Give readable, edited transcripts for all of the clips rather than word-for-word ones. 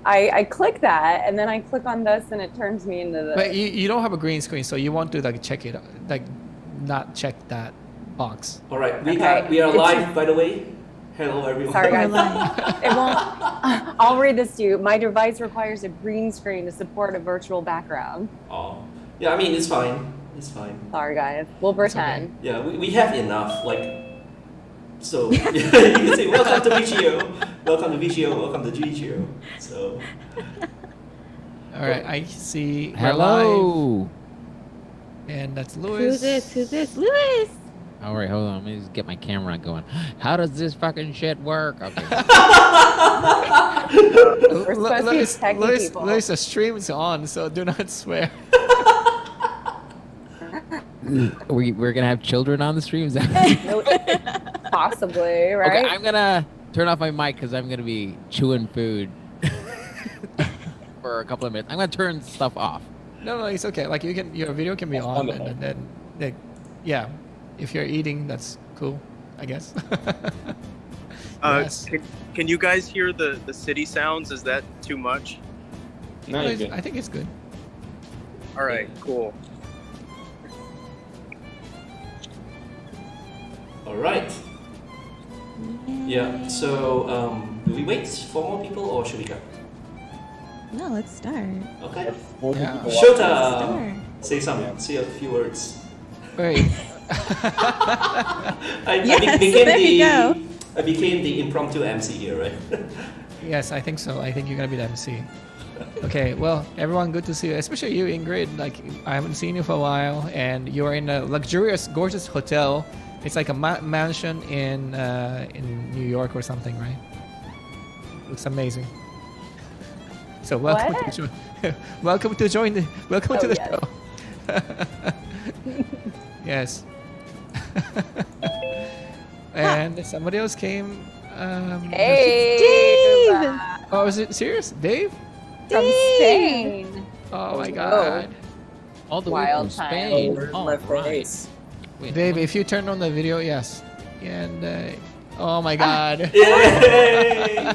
I click that, and then I click on this, and it turns me into the. But you don't have a green screen, so you want to like check it, like not check that box. All right, we are live, by the way. Hello, everyone. Sorry, guys. It won't. I'll read this to you. My device requires a green screen to support a virtual background. Oh, yeah. I mean, it's fine. It's fine. Sorry, guys. We'll pretend. Okay. Yeah, we have enough. Like, so you can say welcome to VGO, welcome to VGO, welcome to GGO. So. All right, I see. Hello. And that's Louis. Who's this? Louis. All right, hold on. Let me just get my camera going. How does this fucking shit work? Okay. We're supposed to be techie people. Louis, the stream is on, so do not swear. We're gonna have children on the stream. Is that Possibly, right? Okay, I'm gonna turn off my mic because I'm gonna be chewing food for a couple of minutes. I'm gonna turn stuff off. No, it's okay. Like your video can be on, and then, like, yeah, if you're eating, that's cool, I guess. Yes. Can you guys hear the city sounds? Is that too much? No, I think it's good. All right, cool. All right. Yeah. So, do we wait for more people, or should we go? No, let's start. Okay. Yeah. Shota, say something. Say a few words. Wait. I became the impromptu MC here, right? Yes, I think so. I think you're gonna be the MC. Okay, well, everyone, good to see you, especially you, Ingrid. Like, I haven't seen you for a while, and you're in a luxurious, gorgeous hotel. It's like a mansion in New York or something, right? Looks amazing. So welcome to join the show. Yes. And somebody else came. Hey, Dave! Oh, is it serious, Dave? From Spain. Oh my God! All the way from Spain. Oh, right. Wait, Dave, if you turn on the video, yes. And oh my God! Yay!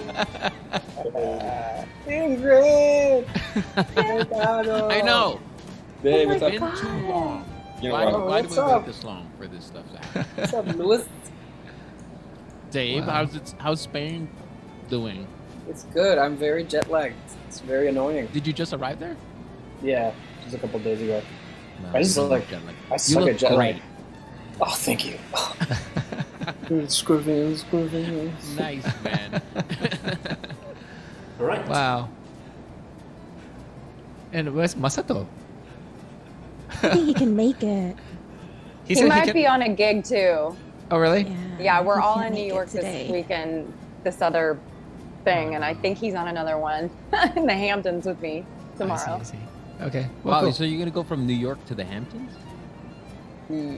Ingrid! I know. Dave, It's what's been up? too long. You know Why what? do we wait this long for this stuff to happen? What's up, Louis? Dave, Wow. how's Spain doing? It's good. I'm very jet lagged. It's very annoying. Did you just arrive there? Yeah, just a couple days ago. No, I just you look look like- jet lagged. I You suck look at jet lag. great. Oh, thank you. Screwing. Nice, man. All right. Wow. And where's Masato? I think he can make it. He said might can- be on a gig too. Oh, really? Yeah, we're he all can't in New make it York today. this weekend. This other thing, and I think he's on another one in the Hamptons with me tomorrow. I see. Okay. Well, Wow, cool. so you're gonna go from New York to the Hamptons?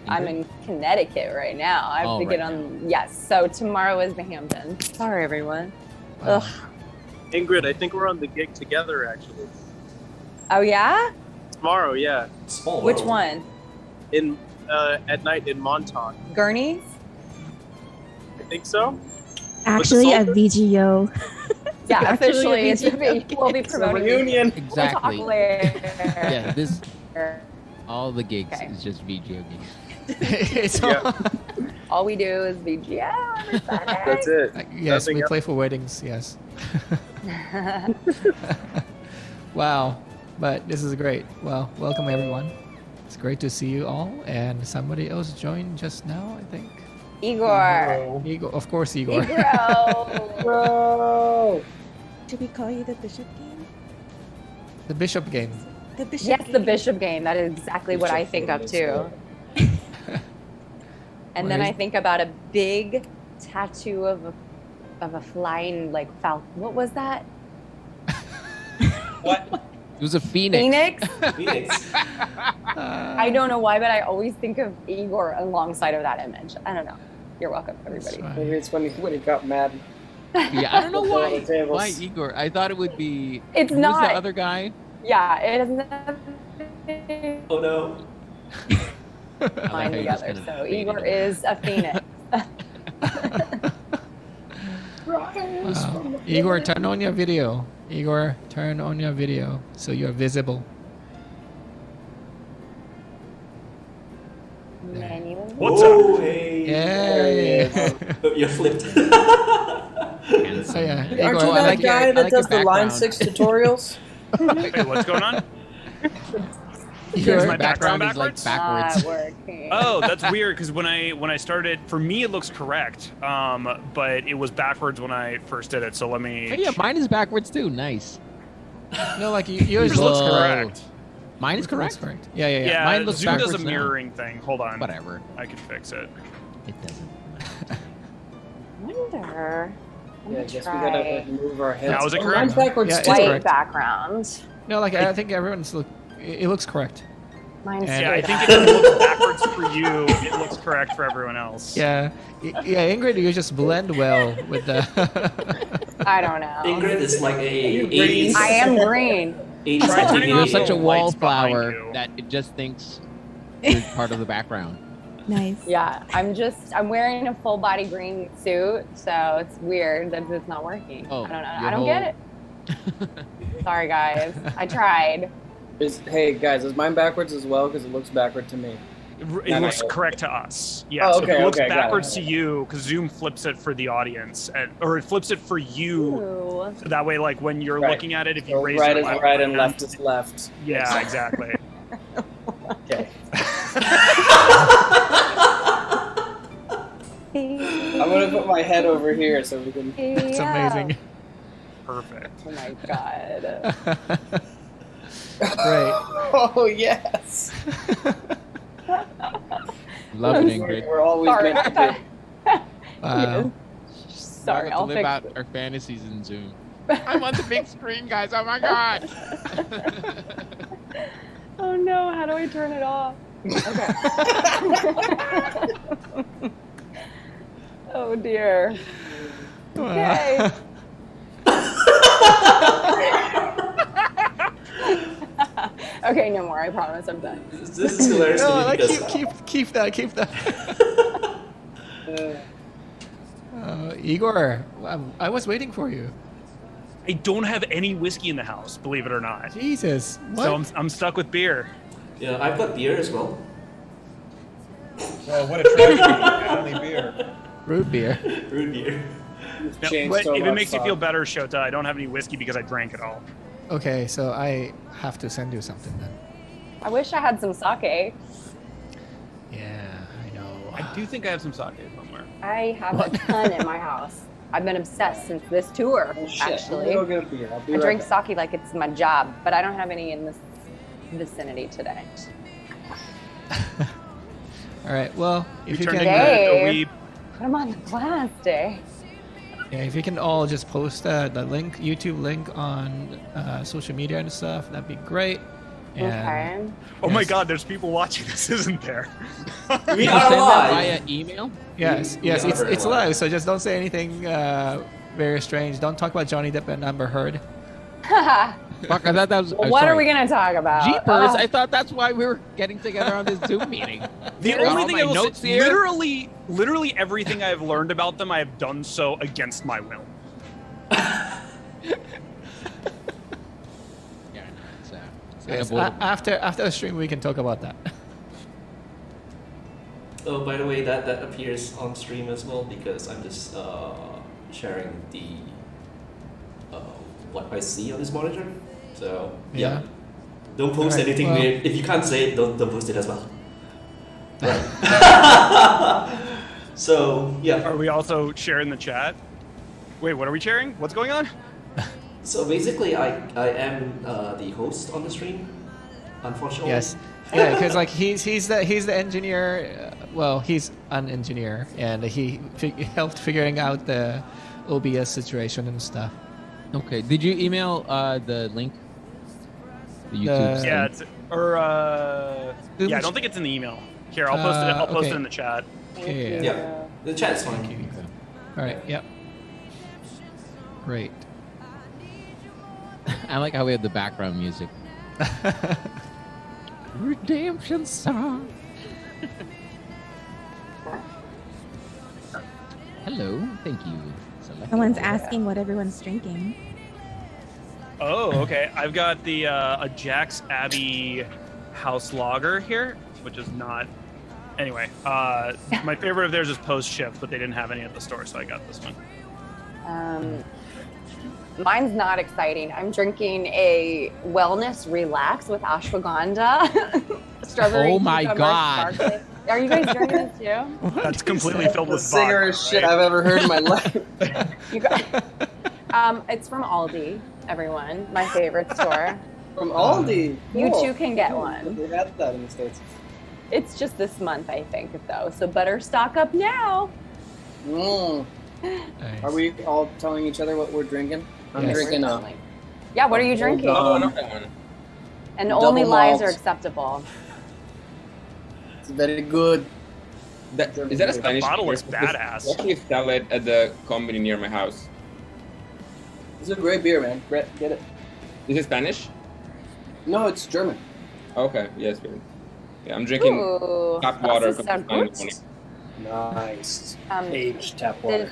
I'm in Connecticut right now. I have to get on. Yes, so tomorrow is the Hamptons. Sorry, everyone. Wow. Ugh. Ingrid, I think we're on the gig together, actually. Oh yeah? Tomorrow, yeah. Small Which world. one? In at night in Montauk. Gurney's? I think so. Actually, a Soldier? VGO. Yeah, Actually, officially, a it's we'll be It's a promoting reunion. We'll talk Exactly. later. Yeah, this all the gigs Okay. is just VGO gigs. It's Yeah. all, All we do is VGO every Sunday. That's it. yes, Nothing we else. play for weddings. Yes. Wow, but this is great. Well, welcome everyone. It's great to see you all. And somebody else joined just now, I think. Igor. Igor, of course, Igor. Igor. Bro! Should we call you the Bishop Game? The bishop game. The Bishop Yes, Game. the Bishop game. That is exactly what I think of too. And then I think about a big tattoo of a flying like falcon. What was that? What? It was a phoenix. Phoenix? Phoenix. I don't know why, but I always think of Igor alongside of that image. I don't know. You're welcome, everybody. That's Maybe it's when he got mad. Yeah, I don't know Before why. the tables. Why Igor? I thought it would be. It's who was not. the other guy? Yeah, it has nothing Oh no. I like how you just together. kinda So faded Igor away. is a phoenix. Igor, turn on your video. Igor, turn on your video so you're visible. What's Whoa, up? hey. Yay! Oh, you're flipped. Oh, yeah. Aren't Igor, you I that like your- guy I that like your does the Line background. 6 tutorials? Wait, what's going on? Igor, my background is like backwards? backwards. Not working. Oh, that's weird because when I started, for me it looks correct, but it was backwards when I first did it. So let me. Oh, yeah, mine is backwards too. Nice. No, like yours Yours looks looks Whoa. correct. Mine is Looks correct. correct. Yeah, yeah, yeah. Yeah, Mine looks Zoom does a backwards now. mirroring thing. Hold on. Whatever. I can fix it. It doesn't. Wonder. Yeah, I guess we gotta like, move our heads. Now, is it Oh, correct? mine's backwards Yeah, it's too. White correct. background. No, like I think everyone's look. It looks correct. Mine's And- Yeah, I straight think up. if it looks backwards for you, it looks correct for everyone else. Yeah, yeah. Ingrid, you just blend well with the. I don't know. Ingrid is like a You 80s. I am green. 80s Try turning TV on You're the such a lights wallflower behind you. that it just thinks you're part of the background. Nice. Yeah, I'm wearing a full body green suit, so it's weird that it's not working. Oh, I don't know. your I don't get it. Sorry, guys. I tried. Hey guys, is mine backwards as well? Because it looks backward to me. It looks correct to us. Yes. Oh, okay, if it looks okay, got it. backwards to you, because Zoom flips it for the audience, or it flips it for you. Ooh. So that way, like when you're Right. looking at it, if you So raise right your is left right and hand- left is left. Yeah, exactly. Okay. I'm I'm gonna put my head over here so we can. It's amazing. Perfect. Oh my god. Great. Oh yes. Love it, Ingrid. We're always Sorry. meant to Wow. Sorry, We're I'll about to live fix out it. our fantasies in Zoom. I'm on the big screen, guys. Oh my god. Oh no, how do I turn it off? Okay. Oh dear. Okay. Okay, no more. I promise I'm done. This is hilarious No, to me like because keep that. Igor, I was waiting for you. I don't have any whiskey in the house, believe it or not. Jesus. What? So I'm stuck with beer. yeah, I've got beer as well. Well, what a tragedy. Only beer. Root beer. Root beer. No, changed but so if it much, makes you Falk. feel better, Shota, I don't have any whiskey because I drank it all. Okay, so I have to send you something then. I wish I had some sake. Yeah, I know. I do think I have some sake somewhere. I have a ton in my house. I've been obsessed since this tour, Oh, shit. actually. I'm gonna go get a beer. I'll be I right drink back. sake like it's my job, but I don't have any in this vicinity today. All right. Well, if you turned can, into Dave. a wee. Put them on the glass, Dave. yeah, if you can all just post the link, YouTube link on social media and stuff, that'd be great. And Okay. Oh my Yes. god, there's people watching this, isn't there? We Can you are send that live. via email? Yes, We yes, are it's very it's live. live. So just don't say anything very strange. Don't talk about Johnny Depp and Amber Heard. Fuck, I thought that was. What are we going to talk about? Jeepers! Ugh. I thought that's why we were getting together on this Zoom meeting. The Got only all thing my I will notes say, here. literally everything I've learned about them, I have done so against my will. Yeah, it's, it's Yes, unavoidable. after the stream, we can talk about that. Oh, by the way, that appears on stream as well because I'm just sharing the what I see on this monitor. So yeah, Yeah. don't post Alright, anything well- weird. If you can't say it, don't post it as well. Right. So yeah. Are we also sharing the chat? Wait, what are we sharing? What's going on? So basically, I am the host on the stream. Unfortunately. Yes. Yeah, because like he's the engineer. Well, he's an engineer, and he helped figuring out the OBS situation and stuff. Okay, did you email the link? The YouTube. Yeah, link? it's yeah. I don't think it's in the email. Here, I'll post it. I'll post okay. it in the chat. Okay. Yeah. The chat's fine. All right. Yep. Great. I like how we have the background music. Redemption song. Hello, thank you. Someone's asking what everyone's drinking. Oh, okay. I've got the a Jack's Abbey House Lager here, which is not. Anyway, my favorite of theirs is Post Shift, but they didn't have any at the store, so I got this one. Mine's not exciting. I'm drinking a Wellness Relax with ashwagandha. Strawberry. Oh my cucumber God. sparkling. Are you guys drinking this too? That's completely filled The with vodka. singerest shit right? I've ever heard in my life. You guys, it's from Aldi, everyone. My favorite store. From Aldi. You Cool. too can get one. We had that in the States. It's just this month, I think, though. So better stock up now. Mm. Nice. Are we all telling each other what we're drinking? I'm Yes. drinking a Yeah, what are you drinking? Oh, no. And double only lies malt. are acceptable. It's very good. Is that a The Spanish bottle beer? is badass. They actually sell it at the company near my house. It's a great beer, man. Brett, get it. Is it Spanish? No, it's German. Okay, yes, good. Yeah, I'm drinking Ooh, tap water. das ist 'cause sehr it's 9 in the gut. morning. Nice. Aged tap water.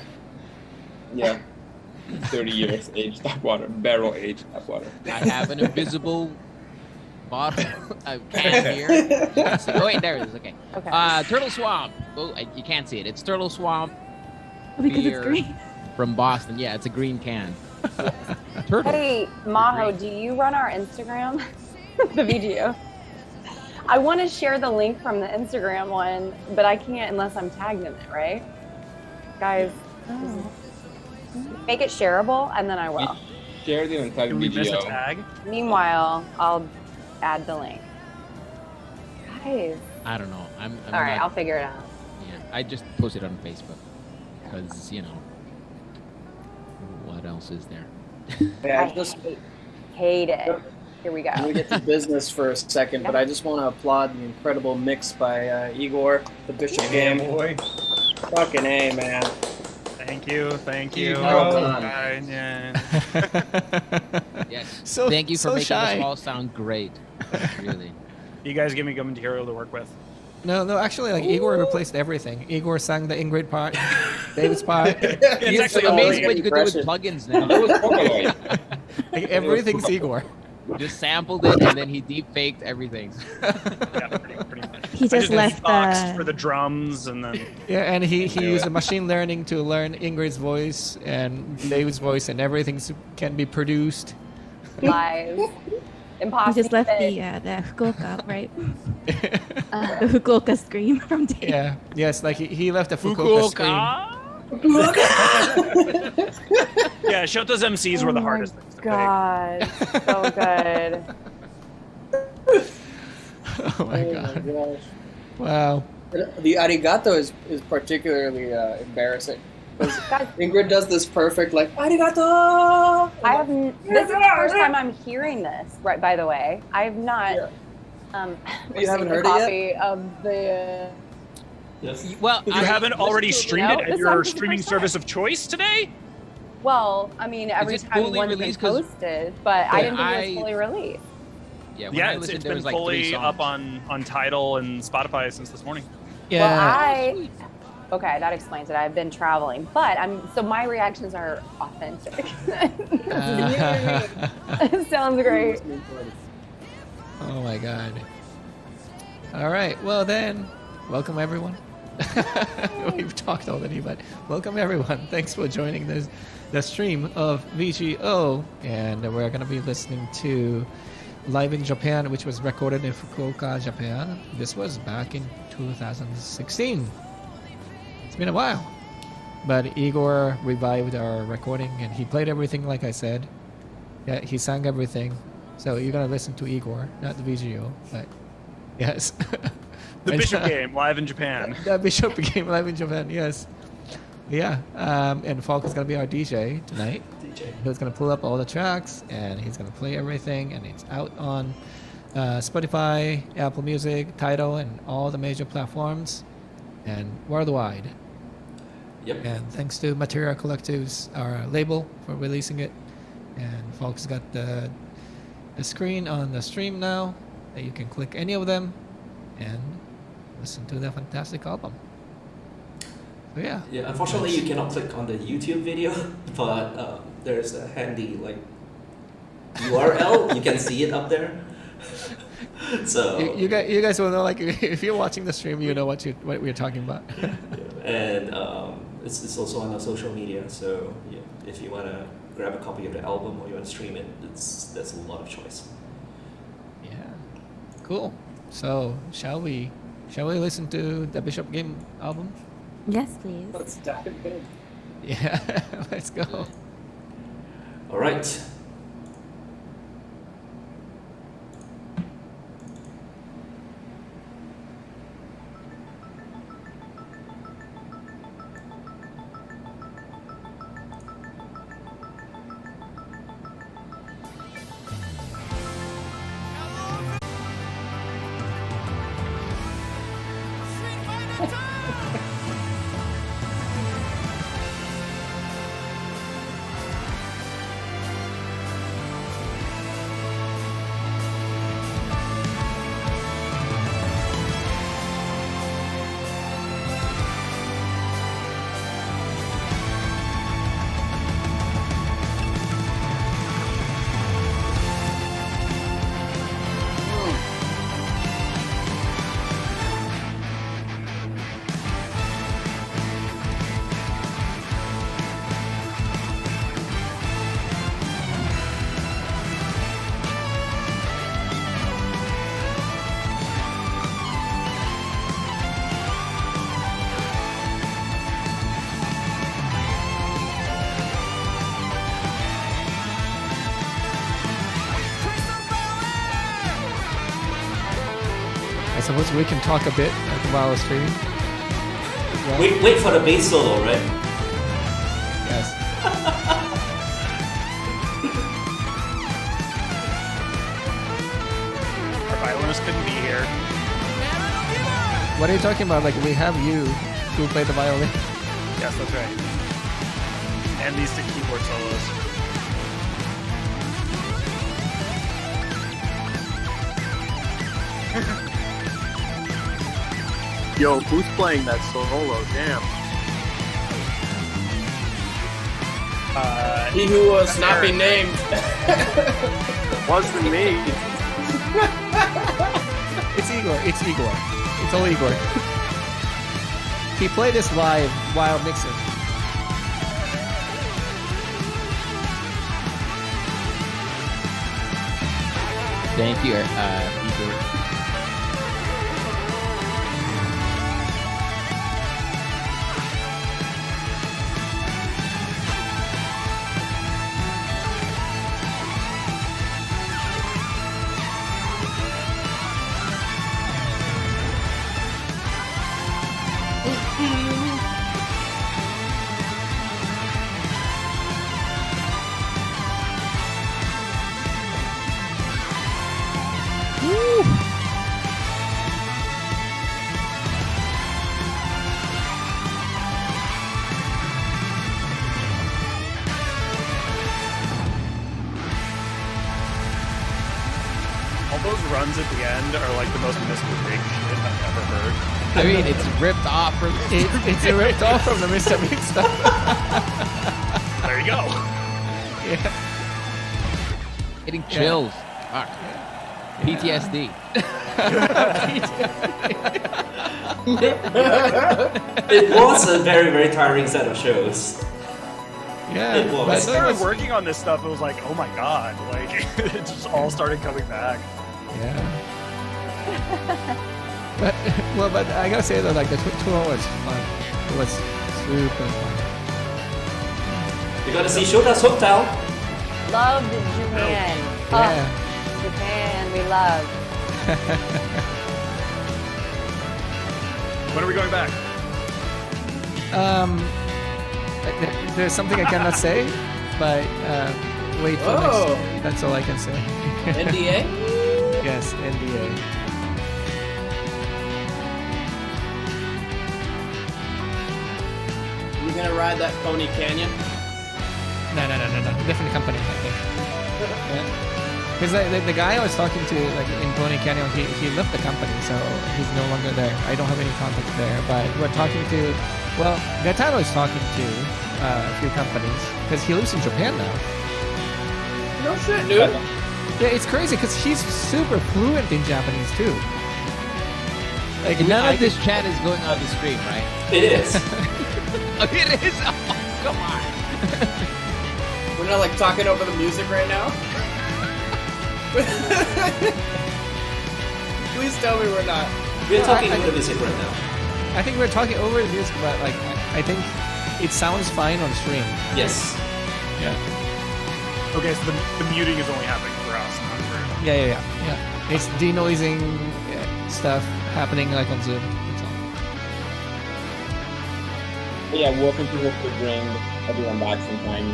Yeah. 30 years aged tap water, barrel aged tap water. I have an invisible bottle, a can here. Oh wait, there it is. Okay. Okay. Turtle Swamp. Oh, you can't see it. It's Turtle Swamp Because beer it's green. from Boston. Yeah, it's a green can. Turtle. Hey, Maho, do you run our Instagram? The video. I want to share the link from the Instagram one, but I can't unless I'm tagged in it, right? Guys, Oh. make it shareable, and then I will. Share the entire Did we miss a video. tag? Meanwhile, I'll add the link. Guys. I don't know. I'm All right, not- I'll figure it out. Yeah, I just posted on Facebook because what else is there? Yeah, I just hate it. Here we go. we get to business for a second, but I just want to applaud the incredible mix by Igor, the Bishop Game. Boy. Fucking A, man. Thank you. Well done. Yeah. Yes. So- Thank you for so making shy. us all sound great. Really. You guys give me good material to work with. No, actually, like Igor replaced everything. Igor sang the Ingrid part, David's part. It's actually Oh, amazing yeah. what you could do with Impression. plugins now. That was Vocaloid. Like, everything's Igor. Just sampled it and then he deep faked everything. Yeah, pretty much. He I just left boxed for the drums and then Yeah, and he used a machine learning to learn Ingrid's voice and David's voice, and everything can be produced. Lies. He Impossible. just left the fukuoka, right? The fukuoka scream from Dave. Yeah, yes, like he left a Fukuoka screen. Yeah, Shota's MCs were the hardest things to pick. God, so good. Oh my god! gosh. Wow. The arigato is particularly embarrassing. 'Cause Guys, Ingrid does this perfect, like, arigato! I have. This is the first time I'm hearing this. Right. By the way, I have not. You haven't received a heard it copy of the. Yes. Well, You haven't already streamed it No, at this your sounds streaming 100%. service of choice today? Well, I mean, every it time fully one's been released? 'Cause- posted, but I Yeah, didn't think it was I- fully released. Yeah, when Yeah, I it's listened, there been was like 3 fully songs. up on Tidal and Spotify since this morning. Yeah. Well, okay, that explains it. I've been traveling, but so my reactions are authentic. It sounds great. Oh my god. All right. Well then, welcome everyone. We've talked already, but welcome everyone. Thanks for joining the stream of VGO, and we're gonna be listening to Live in Japan, which was recorded in Fukuoka, Japan. This was back in 2016. It's been a while, but Igor revived our recording, and he played everything like I said. Yeah, he sang everything. So you're gonna listen to Igor, not the VGO, but yes. The Bishop Game live in Japan. The Bishop Game live in Japan, yes. Yeah, and Falk is gonna be our DJ tonight. He's gonna pull up all the tracks and he's gonna play everything, and it's out on Spotify, Apple Music, Tidal, and all the major platforms, and worldwide. Yep. And thanks to Materia Collectives, our label, for releasing it. And Falk's got the screen on the stream now that you can click any of them and listen to the fantastic album. Yeah. Yeah, unfortunately you cannot click on the YouTube video, but there's a handy like URL. You can see it up there. So You guys will know, like, if you're watching the stream, you know what we're talking about. and it's also on our social media. So yeah, if you wanna grab a copy of the album or you wanna stream it, there's a lot of choice. Yeah. Cool. So shall we listen to the Bishop Game album? Yes, please. Let's dive in. Yeah. Let's go. All right. I suppose we can talk a bit while streaming. Well, Wait for the bass solo, right? yes. Our violinist couldn't be here. What are you talking about? Like, we have you who play the violin. Yes, that's right. And these 6 keyboard solos. Yo, who's playing that solo? Damn. He who was not be named. Wasn't me. It's Igor. It's all Igor. He played this live while mixing. Thank you, Igor. All those runs at the end are like the most Mr. Big shit I've ever heard. I mean, it's ripped off from. It's ripped off from the Mr. Big stuff. There you go. Yeah. Getting chills. Fuck. PTSD. It was a very, very tiring set of shows. Yeah. It was. When I started working on this stuff, it was like, oh my god, like it just all started coming back. Yeah. but I gotta say that, like, the tour was fun. It was super fun. You gotta see Shota's Hotel. Loved Japan. Yeah. Japan, we love. When are we going back? There's something I cannot say, but wait for next. That's all I can say. NDA? Yes, NDA. You gonna ride that Pony Canyon? No. Different company, I think. Yeah. Because the guy I was talking to, like in Pony Canyon, he left the company, so he's no longer there. I don't have any contact there, but we're talking to. Well, Gaetano is talking to a few companies because he lives in Japan now. No shit, dude. Yeah, it's crazy because he's super fluent in Japanese too. Like None of this chat is going on the stream, right? It is. It is? Oh, come on. We're not like talking over the music right now. Please tell me we're not. We're talking over the music right now. I think we're talking over the music, but like I think it sounds fine on stream. Yes. Yeah. Okay, so the muting is only happening for us, not for. Yeah. It's denoising stuff happening like on Zoom. That's all. Yeah, we'll continue to bring everyone back sometime.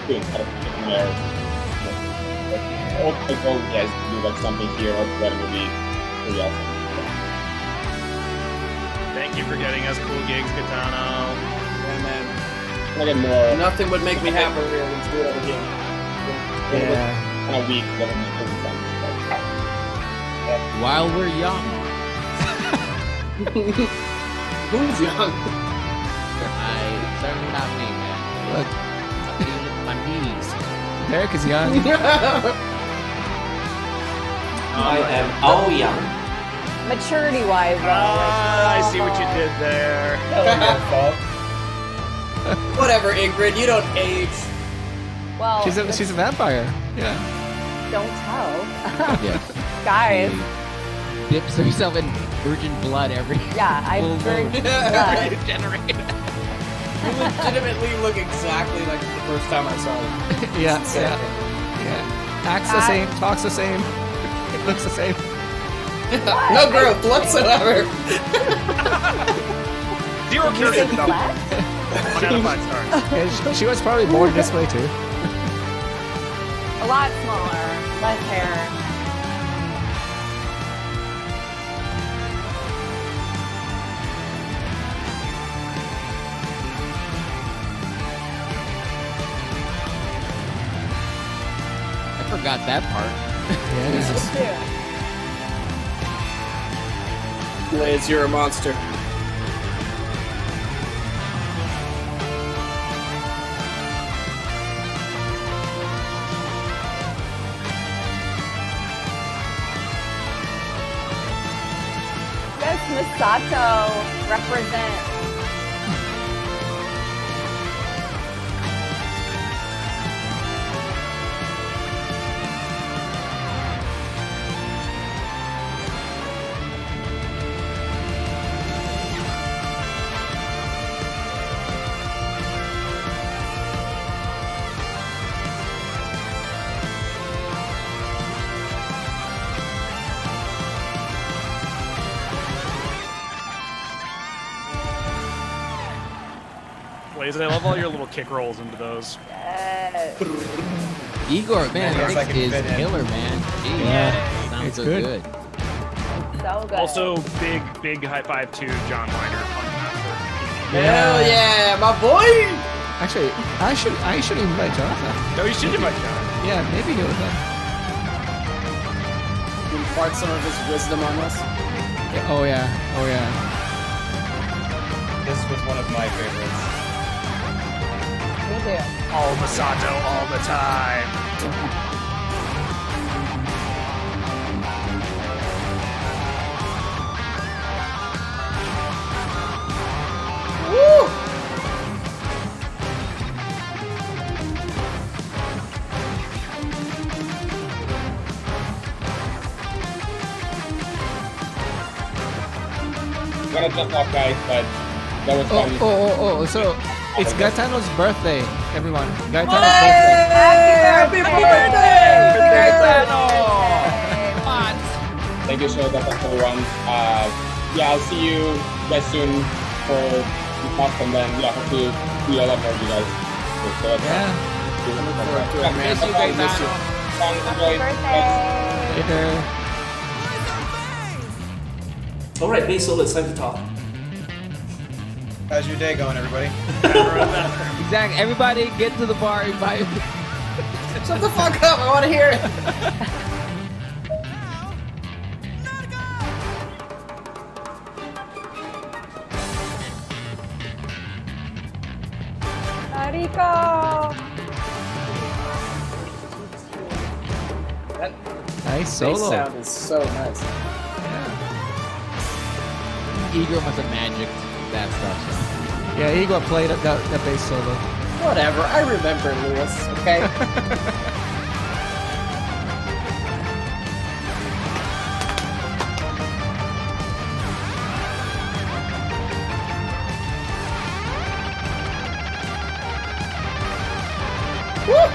Good, kind of in there. I hope you guys can do like something here or that will be pretty awesome. Thank you for getting us cool gigs, Gaetano. Yeah, man. Can I get more? Nothing would make me happier than to do it over here. Yeah. Kind of weak, but I'm pretty fun. While we're young. Who's young? Certainly not me, man. Look, I'm dealing with my knees. Derek is young. I am Aoyang. Maturity-wise, though. I see what you did there. Whatever, Ingrid. You don't age. Well, She's a vampire. Yeah. don't tell. Yeah. Guys, Dips herself in virgin blood every. yeah, I full drink moon. blood. Regenerate. You legitimately look exactly like the first time I saw you. Yeah. Acts the same, talks the same, looks the same. No growth whatsoever. Zero Did you say curious. 1 flat? out of 5 stars. Yeah, she was probably born this way too. A lot smaller, less hair. I forgot that part. Yeah. Blaize, you're a monster. Yes, Misato represent. Blaize, I love all your little kick rolls into those. Yes. Igor, man, Yes, I Alex can is fit in. killer, man. Jeez, Yeah, sounds it's so good. good. So good. Also, big high five to John Miner, Funkmaster. Hell yeah, my boy! Actually, I should invite Jonathan. No, you should invite John. Yeah, maybe he'll come. Impart some of his wisdom on us. Yeah, oh yeah. This was one of my favorites. Me too. All Masato all the time. Woo! Gotta jump off, guys, but that was fun. Oh, so it's Gaetano's birthday, everyone. Gaetano's Hey, birthday. happy birthday! Thank you, Shota. Thanks, everyone. Yeah, I'll see you guys soon for the talk, and then hopefully see a lot more of you guys. So, Yeah. Look forward to it, man. Miss you, Gaetano. Enjoy. Birthday. Later. Alright, Basil, it's time to talk. How's your day going, everybody? Exactly. Everybody get to the bar. Invite. Shut the fuck up! I want to hear it. Ariko! That Nice bass solo. sound is so nice. Igor must have magicked that stuff. Yeah, Igor played that bass solo. Whatever. I remember Lewis. Okay. Woo!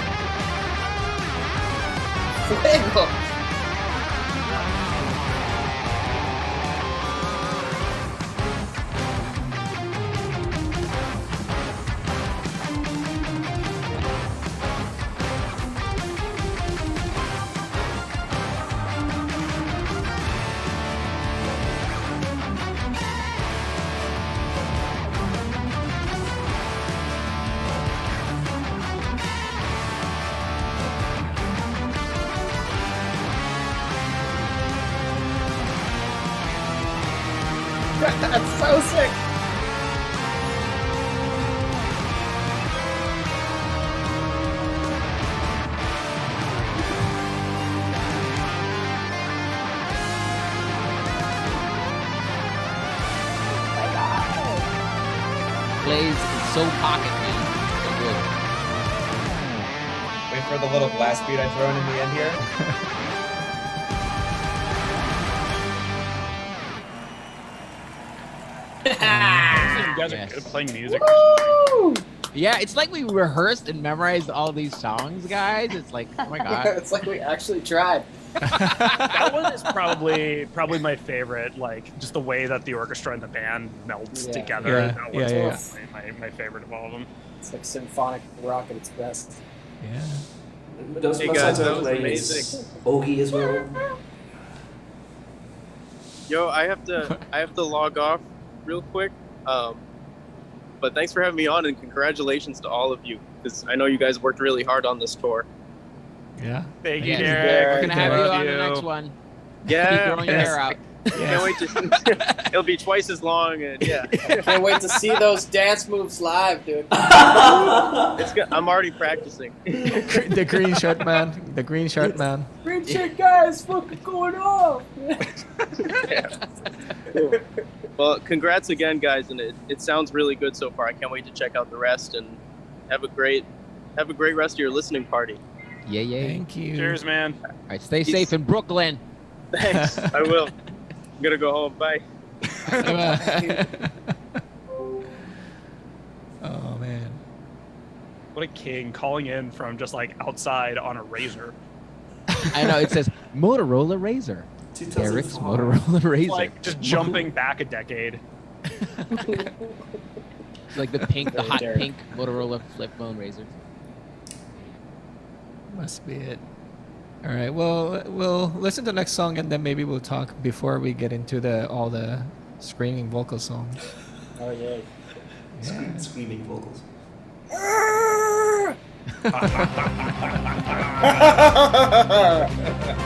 Fuego! That's so sick! Blaize is so pocket, man. So good. Wait for the little blast beat I throw in the end here. You guys are Yes. good at playing music. Yeah, it's like we rehearsed and memorized all these songs, guys. It's like, oh my god. It's like we actually tried. That one is probably my favorite. Like just the way that the orchestra and the band melts Yeah. together. Yeah, That yeah, one's yeah. my favorite of all of them. It's like symphonic rock at its best. Yeah. Does Hey guys, that was plays amazing. Ogie as well? Yo, I have to log off real quick. But thanks for having me on, and congratulations to all of you, because I know you guys worked really hard on this tour. Yeah. Thank you, Yeah. Derek. We're gonna have you Love on the next one. Keep Yeah, growing your hair out. can't wait to. It'll be twice as long, and yeah, Can't wait to see those dance moves live, dude. it's good. I'm already practicing. The green shirt man. The green shirt man. Green shirt guys, fucking going off. Well, congrats again, guys, and it sounds really good so far. I can't wait to check out the rest, and have a great rest of your listening party. Yeah, yeah. Thank you. Cheers, man. All right, stay safe in Brooklyn. Thanks. I will. I'm gonna go home. Bye. Oh man. What a king calling in from just like outside on a razor. I know, it says Motorola Razr. Derek's 2004. Motorola Razr. Like just jumping back a decade. It's like the pink, the Very hot Derek. pink Motorola flip phone razor. Must be it. All right. Well, we'll listen to the next song and then maybe we'll talk before we get into all the screaming vocal songs. Oh yeah. Yeah. Screaming vocals.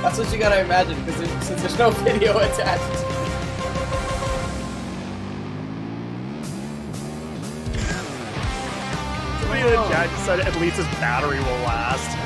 That's what you gotta imagine, because since there's no video attached. Somebody in the chat just said at least his battery will last.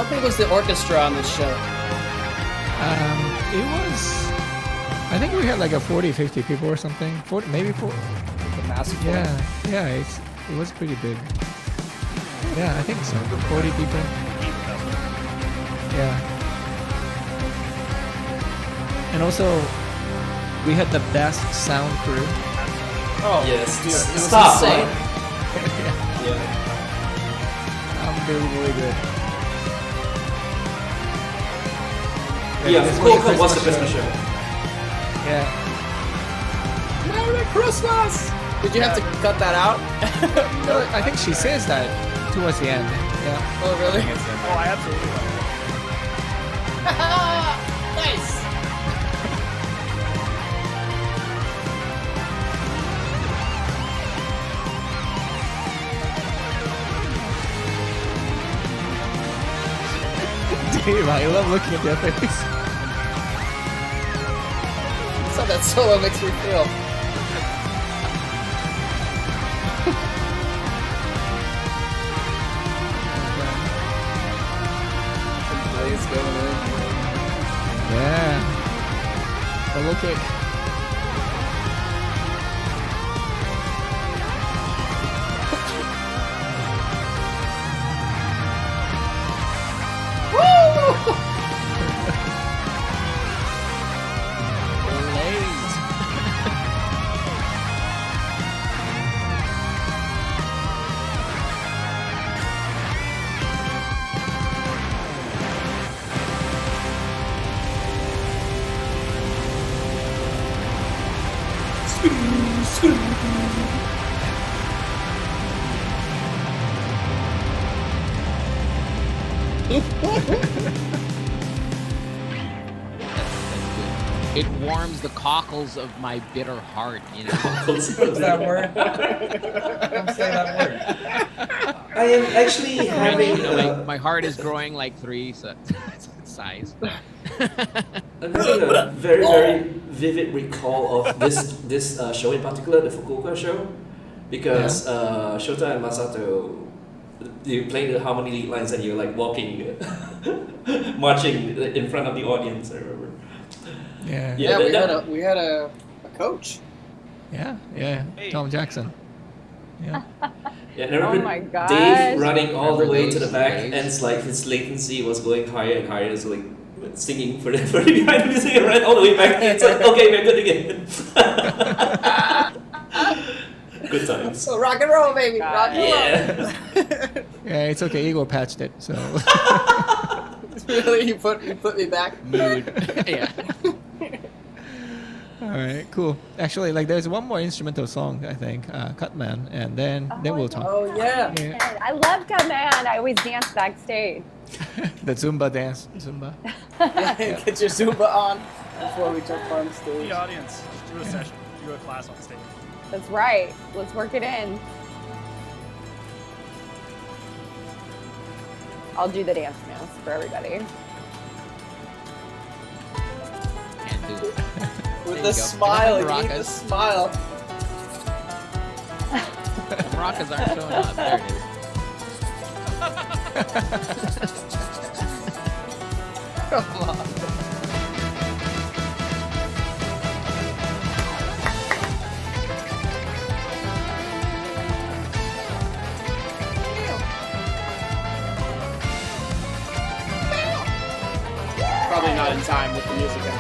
How big was the orchestra on this show? It was. I think we had like a 40, 50 people or something. 40, maybe 40. The massive one. Yeah. It was pretty big. Yeah, I think so. 40 people. Yeah. And also, we had the best sound crew. Oh, Yes. dude, it was Stop. insane. Yeah. Unbelievably good. Yeah, this Fukuoka a was the Christmas show. Yeah. Merry Christmas! Did you have to cut that out? No, I think she says that towards the end. Yeah. Oh, really? Oh, I absolutely will. Nice! Dave, I love looking at your face. That's how that solo makes me feel. Blaize going in. Yeah. Double kick. It warms the cockles of my bitter heart, you know. What's that word? Don't say that word. I am actually having My heart is growing like 3 size. I'm having a very, very vivid recall of this show in particular, the Fukuoka show, because Shota and Masato, you're playing the harmony lead lines and you're like walking, marching in front of the audience. I remember. Yeah. Yeah, we had a coach. Yeah. Hey. Tom Jackson. Yeah. Yeah, and I remember my gosh. Dave running all the Remember way to the those back, days? and it's like his latency was going higher and higher. So like singing for the behind the music and ran all the way back. It's like okay, we're good again. Good times. So rock and roll, baby. Rock and roll. Yeah. Yeah, it's okay. Igor patched it, so. Really, you put me back. Mood. Yeah. All right, cool. Actually, like, there's one more instrumental song, I think, Cutman, and then we'll talk. Oh yeah. Yeah. I love Command. I always dance backstage. The Zumba dance, Zumba. Get your Zumba on before we jump on stage. The audience, just do a session, do a class on stage. That's right. Let's work it in. I'll do the dance moves for everybody. Can't do it. With There the you go. smile, Come on, you need the Maracas. smile. The maracas aren't showing up. There it is. Come on. Probably not in time with the music on.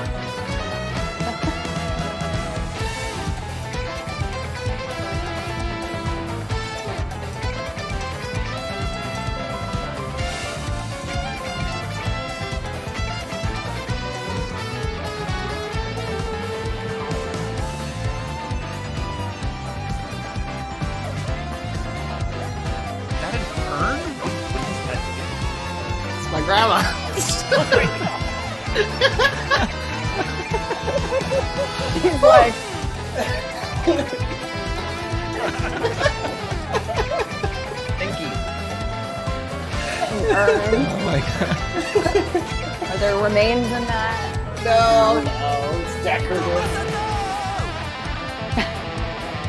Is that an urn? What is that? It's my grandma. He's like, Thank you. urn. Oh my god. Are there remains in that? No, it's decorative.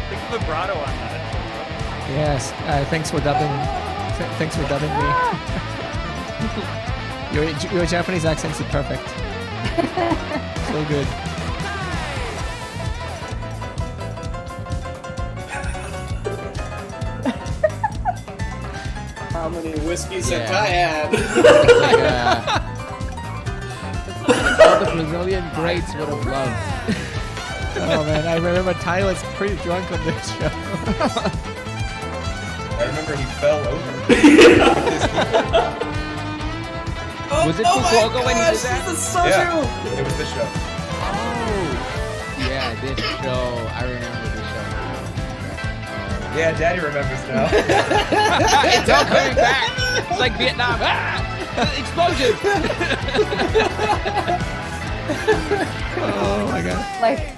Think of vibrato on that. Yes, thanks for dubbing. Thanks for dubbing me. Your Japanese accent's perfect. So good. How many whiskeys have I had? All the Brazilian greats would have loved. Oh man, I remember Ty was pretty drunk on this show. I remember he fell over. Was it Fukuoka when he did that? This is so Yeah. true. It was this show. Oh, yeah, this show. I remember this show now. Yeah, Daddy remembers now. It's all coming back. It's like Vietnam. Ah! Explosion! Oh my god. Like,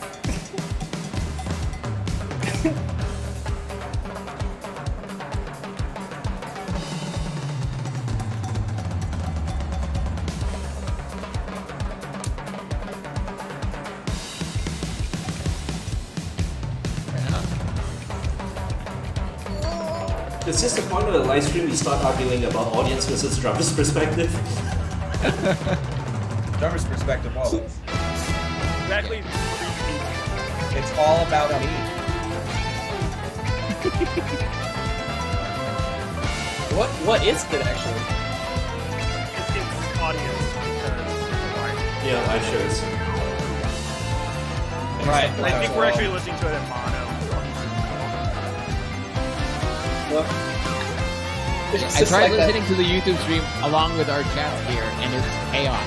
It's just the point of the live stream we start arguing about audience versus drummer's perspective. Drummer's perspective always. Exactly. It's all about me. What is it actually? It's audience. Yeah, live shows. Right. I think we're actually listening to it in mono. I tried listening to the YouTube stream along with our chat here, and it's chaos.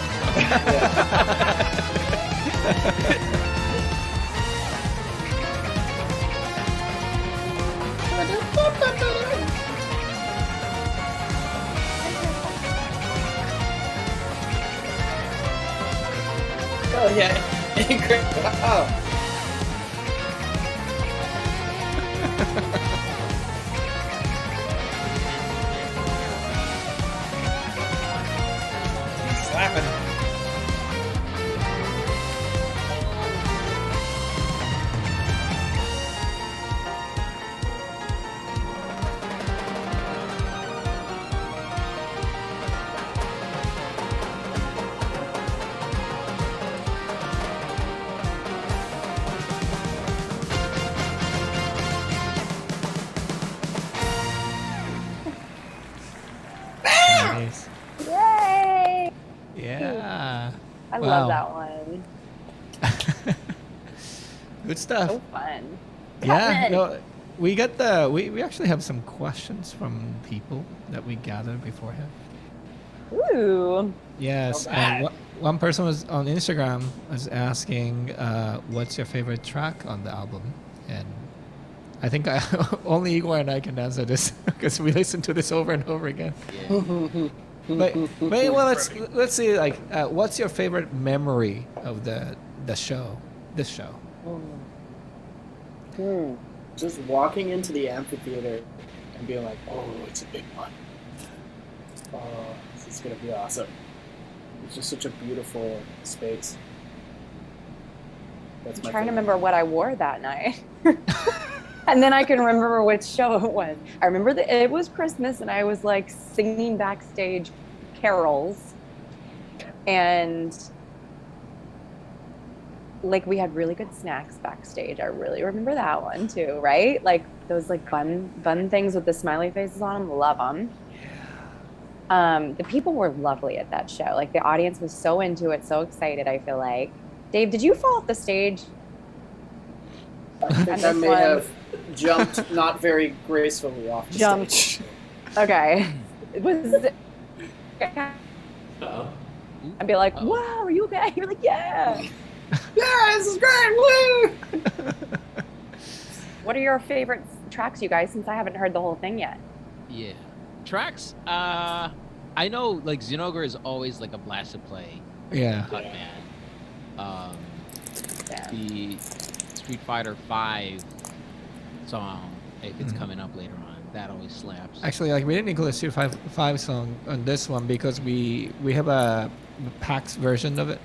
Oh yeah, Ingrid. Wow. He's slapping. Nice. yay! Yeah. I Wow. love that one. Good stuff. So fun. Yeah, Cutting. no, we actually have some questions from people that we gathered beforehand. Ooh. Yes, Not bad. and one person was on Instagram was asking, "What's your favorite track on the album?" And I think only Igor and I can answer this because we listen to this over and over again. But well, let's see. Like, what's your favorite memory of the show? This show. Just walking into the amphitheater and being like, oh, it's a big one. Oh, this is gonna be awesome. It's just such a beautiful space. That's I'm my trying to favorite. remember what I wore that night. And then I can remember which show it was. I remember that it was Christmas and I was like singing backstage carols. And like we had really good snacks backstage. I really remember that one too, right? Like those like bun things with the smiley faces on them. Love them. The people were lovely at that show. Like the audience was so into it, so excited. I feel like. Dave, did you fall off the stage? I think I may have jumped not very gracefully off the stage. Okay. Was it... Uh-oh. I'd be like, wow, are you okay? You're like, yeah. Yeah, this is great. Woo! What are your favorite tracks, you guys, since I haven't heard the whole thing yet? Yeah. Tracks? I know, like, Zinogre is always, like, a blast to play. Yeah. Cut, man. Yeah. The Street Fighter 5 song, if it's Mhm. coming up later on, that always slaps. Actually, like we didn't include a Street Five song on this one because we have a PAX version of it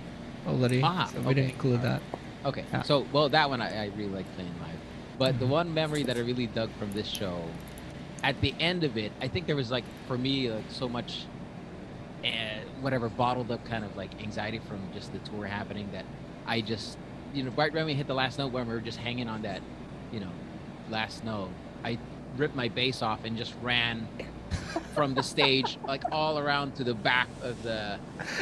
already, so we didn't include that. Okay, Yeah. so, well, that one I really like playing live. But the one memory that I really dug from this show, at the end of it, I think there was, like, for me, like, so much whatever bottled up kind of like anxiety from just the tour happening that I just, right when we hit the last note when we were just hanging on that, last note, I ripped my bass off and just ran from the stage like all around to the back of the.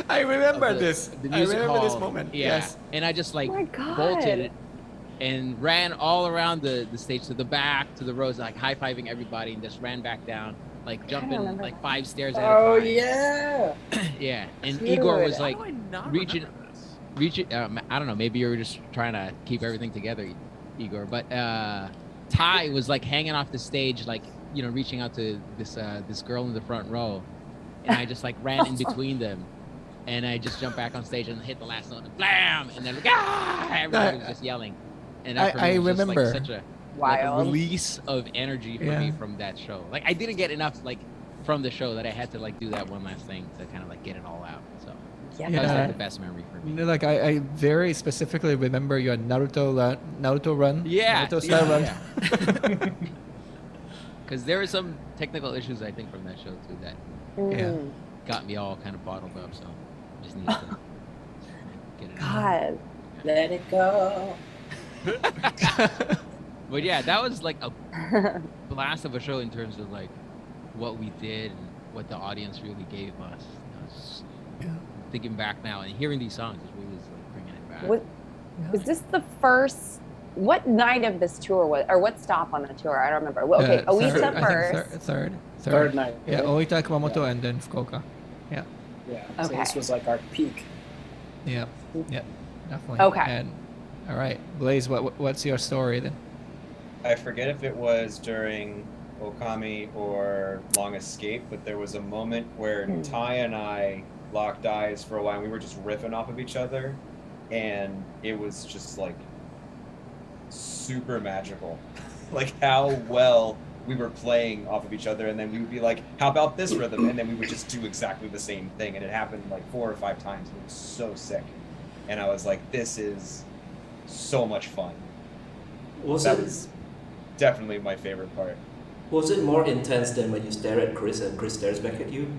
I remember this. The I music remember this hall. moment. Yeah. Yes. And I just like Oh my God. bolted it and ran all around the stage to the back to the rows, like high fiving everybody, and just ran back down, like jumping remember like that. 5 stairs at Oh a time. yeah. Yeah. And Dude. Igor was How like do I not reaching. remember this? I don't know, maybe you were just trying to keep everything together, Igor, but Ty was like hanging off the stage, like reaching out to this girl in the front row, and I just like ran in between them, and I just jumped back on stage and hit the last note and blam, and then everybody was just yelling, and that for me I was just, remember. like, such a like a Wild. release of energy for Yeah. me from that show. Like I didn't get enough like from the show that I had to like do that one last thing to kind of like get it all out. So Yeah. that was Yeah. like the best memory for me. Like I very specifically remember your Naruto run. Yeah, Naruto style run. yeah. Because there were some technical issues I think from that show too that Mm. got me all kind of bottled up. So just needed to get it out. God. Let it go. But yeah, that was like a blast of a show in terms of like what we did and what the audience really gave us. Thinking back now and hearing these songs is really just like bringing it back. Was this the first? What night of this tour was, or what stop on the tour? I don't remember. Well, okay, Oita third, I think first. third Night. Yeah, Oita, Kumamoto, and then Fukuoka. Yeah. So Okay. this was like our peak. Yeah, definitely. Okay. And all right, Blaize, what's your story then? I forget if it was during Okami or Long Escape, but there was a moment where Ty and I locked eyes for a while and we were just riffing off of each other, and it was just like super magical. Like how well we were playing off of each other, and then we would be like, how about this rhythm? And then we would just do exactly the same thing, and it happened like 4 or 5 times. It was so sick. And I was like, this is so much fun. That was definitely my favorite part. Was it more intense than when you stare at Chris and Chris stares back at you?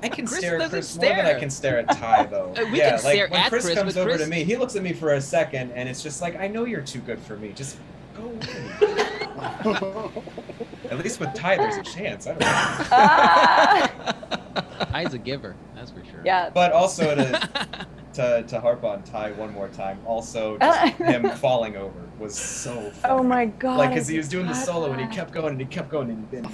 I can Chris stare at doesn't Chris more than I stare. can stare at Ty, though. We Yeah, can like stare when at Chris Chris, comes but over Chris- to me, he looks at me for a second, and it's just like, I know you're too good for me. Just go away. At least with Ty, there's a chance. I don't know. Ty's a giver, that's for sure. Yeah. But also to harp on Ty one more time, also just him falling over was so fun. Oh my God. Like, because he was doing the I solo and he forgot. kept going and he kept going and then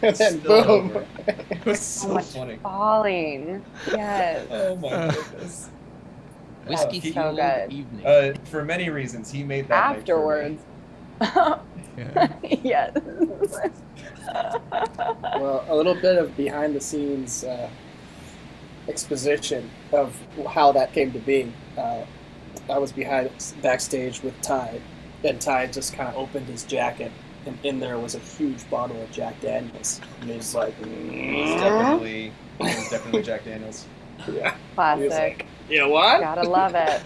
And then spilled boom. over. It was So so much funny. falling. Yes. Oh my goodness. Whiskey he- so fueled good. evening. For many reasons, he made that night for me. Afterwards. Yes. Well, a little bit of behind the scenes exposition of how that came to be. I was backstage with Ty, and Ty just kind of opened his jacket, and in there was a huge bottle of Jack Daniels. And he was like, It was definitely Jack Daniels. yeah. Classic. You know what? Gotta love it.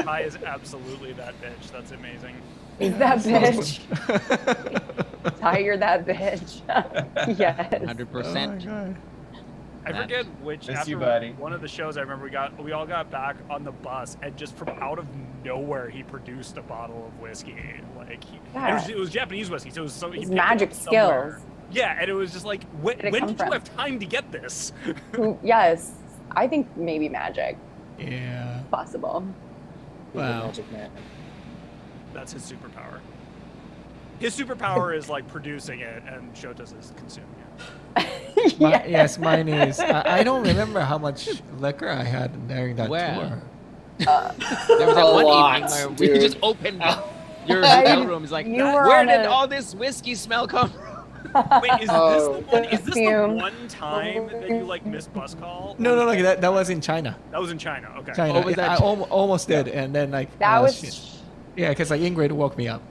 Ty is absolutely that bitch. That's amazing. He's that bitch. Ty, you're that bitch. Yes. 100%. I forget which Miss after you, buddy. one of the shows I remember we all got back on the bus, and just from out of nowhere he produced a bottle of whiskey. Like it was Japanese whiskey, so it was so he His picked it up magic somewhere. skills. Yeah, and it was just like when Where'd it did come you from? have time to get this? Yes. I think maybe magic. Yeah. Possible. Wow. Magic man. That's his superpower. His superpower is like producing it, and Shota's is consuming it. Yes, mine is. I don't remember how much liquor I had during that Well. tour. There was that A one lot, evening where dude. we just opened your hotel room. It's like, You were where on did a- all this whiskey smell come from? Wait, is Oh. this the Fume. one time that you like missed bus call? No, that was in China. That was in China. Okay. China. Oh, was that I China? almost did, and then like That was shit. Yeah, because like Ingrid woke me up.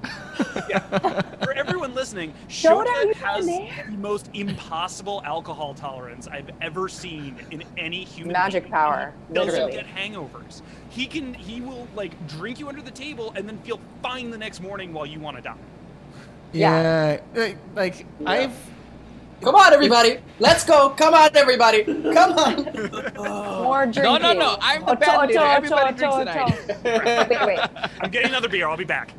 For everyone listening, Shota, Shota you has were there? the most impossible alcohol tolerance I've ever seen in any human Magic being. power, He doesn't literally. get hangovers. He will like drink you under the table and then feel fine the next morning while you want to die. Yeah, like Yeah. Come on, everybody. Let's go. Come on, everybody. Come on. More drinking. No. I'm the bad leader. Everybody drinks tonight. Wait. I'm getting another beer. I'll be back.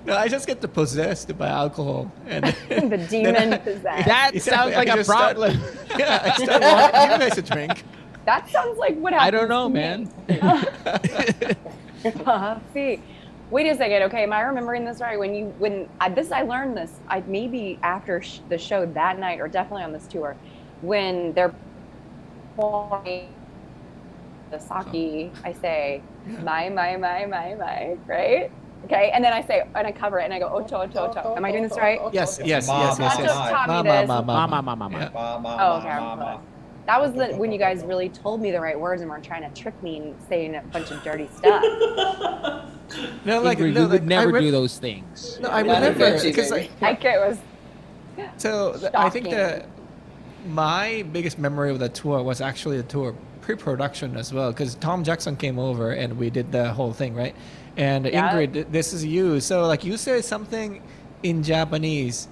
No, I just get possessed by alcohol, and The demon possessed. That Exactly, sounds like I a just start- problem. yeah, I start wanting you guys to drink. That sounds like what happens. I don't know, to man. See, wait a second. Okay, am I remembering this right? I learned this. I maybe after the show that night, or definitely on this tour, when they're pouring the sake, I say my, right? Okay, and then I say, and I cover it, and I go Ochoa. Am I doing this right? Yes. Not just taught me this. Mama. Oh, okay. I'm close. That was when you guys really told me the right words and were trying to trick me and saying a bunch of dirty stuff. No, Ingrid, we would never do those things. No, I remember because Like it was. I think shocking. my biggest memory of the tour was actually the tour pre-production as well, because Tom Jackson came over and we did the whole thing, right? And Yeah. Ingrid, this is you. So like you said something in Japanese.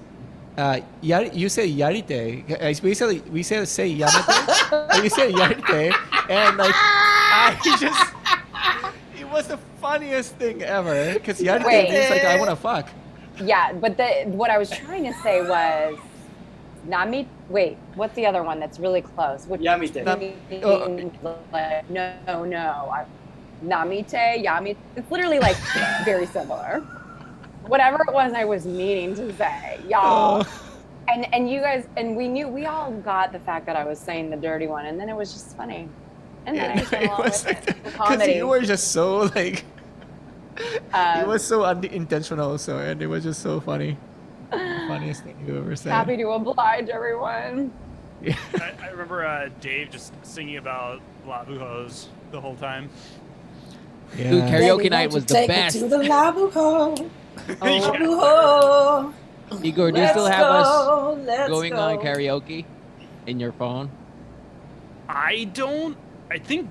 You say yarite. We say yarite. And you say yarite, and like it was the funniest thing ever. Because yarite Wait. means like I want to fuck. Yeah, but what I was trying to say was nami. Wait, what's the other one that's really close? Which Yamite. like, no. Namite, yamite. It's literally like very similar. Whatever it was I was meaning to say, y'all. And you guys, and we all got the fact that I was saying the dirty one, and then it was just funny. And then I just went along with it. The comedy. Because you were just so like, it was so unintentional, so, and it was just so funny. The funniest thing you ever said. Happy to oblige everyone. Yeah. I remember Dave just singing about Labuhos the whole time. Yeah. Dude, karaoke night was the best. To the Labuho. Yeah. Igor, do you still have us going on karaoke in your phone? I don't. I think.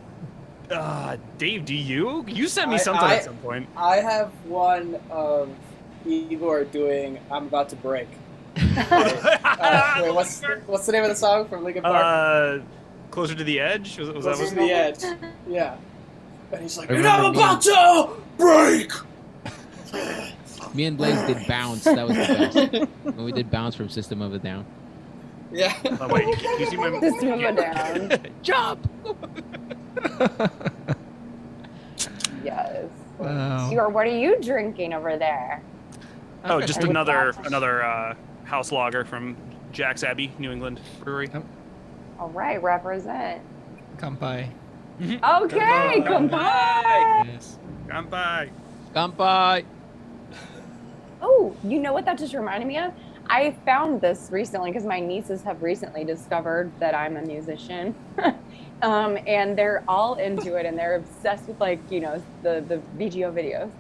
Dave, do you? You sent me something at some point. I have one of Igor doing "I'm About to Break." Wait, what's the name of the song from Linkin Park? Closer to the Edge. Was that Closer to the Edge. Yeah. And he's like, I "And I'm remember about to break." Me and Blaize did Bounce. That was the best. When we did Bounce from System of a Down. Yeah. Oh, wait, you see my System of a Down. Jump! Yes. Wow. Igor, what are you drinking over there? Oh, just With another that- house lager from Jack's Abbey, New England Brewery. All right, represent. Kampai. Okay, come by. Yes. Kanpai. Kampai! Oh, you know what that just reminded me of? I found this recently because my nieces have recently discovered that I'm a musician. And they're all into it and they're obsessed with like, you know, the VGO videos.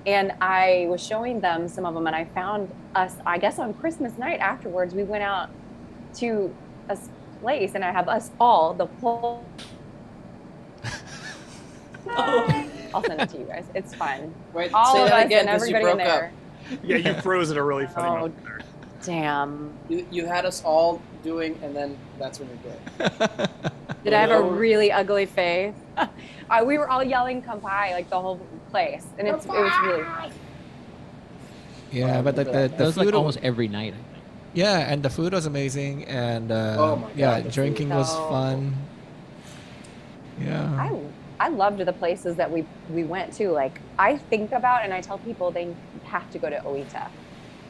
And I was showing them some of them and I found us, I guess on Christmas night afterwards, we went out to a place and I have us all, the whole... I'll send it to you guys. It's fun. Wait, All say of that us again and because you everybody in broke there. Yeah, you froze at a really funny Oh, moment there. damn. You had us all doing, and then that's when you did. Did I have a really ugly face? We were all yelling "Kampai" like the whole place, and it was really fun. Yeah, but like That the was food like almost every night. I think. Yeah, and the food was amazing, and Oh my God, yeah, the drinking food. was So- fun. Yeah. I loved the places that we went to. Like I think about and I tell people they have to go to Oita.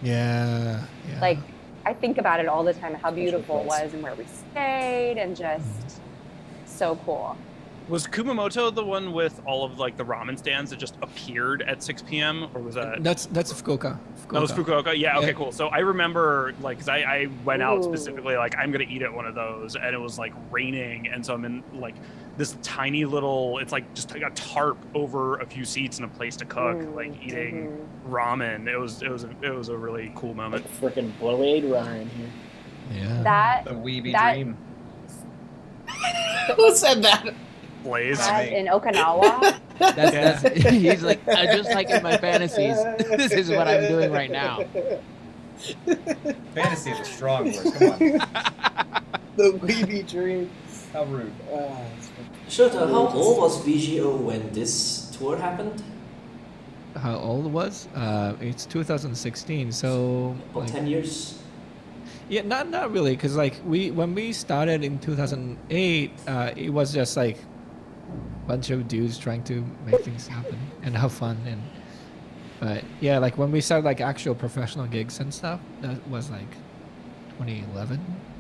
Yeah. Like I think about it all the time, how beautiful it place. was and where we stayed, and just so cool. Was Kumamoto the one with all of like the ramen stands that just appeared at 6 p.m. or was that? That's Fukuoka. That was Fukuoka. Yeah. Okay. Yeah. Cool. So I remember like, cause I went out Ooh. specifically like I'm gonna eat at one of those, and it was like raining, and so I'm in like this tiny little. It's like just like a tarp over a few seats and a place to cook, like eating ramen. It was a really cool moment. Like a freaking Blade Runner in here. Yeah. That The Weeby that- Dream. Who said that? Blaize. that in Okinawa. That's he's like, I just like in my fantasies. This is what I'm doing right now. Fantasy is a strong word. Come on. The weeby dream. How rude. Shota, how old was VGO when this tour happened? How old it was? It's 2016, so About like, 10 years? yeah, not really, because like when we started in 2008, it was just like a bunch of dudes trying to make things happen and have fun, but yeah, like when we started like actual professional gigs and stuff, that was like 2011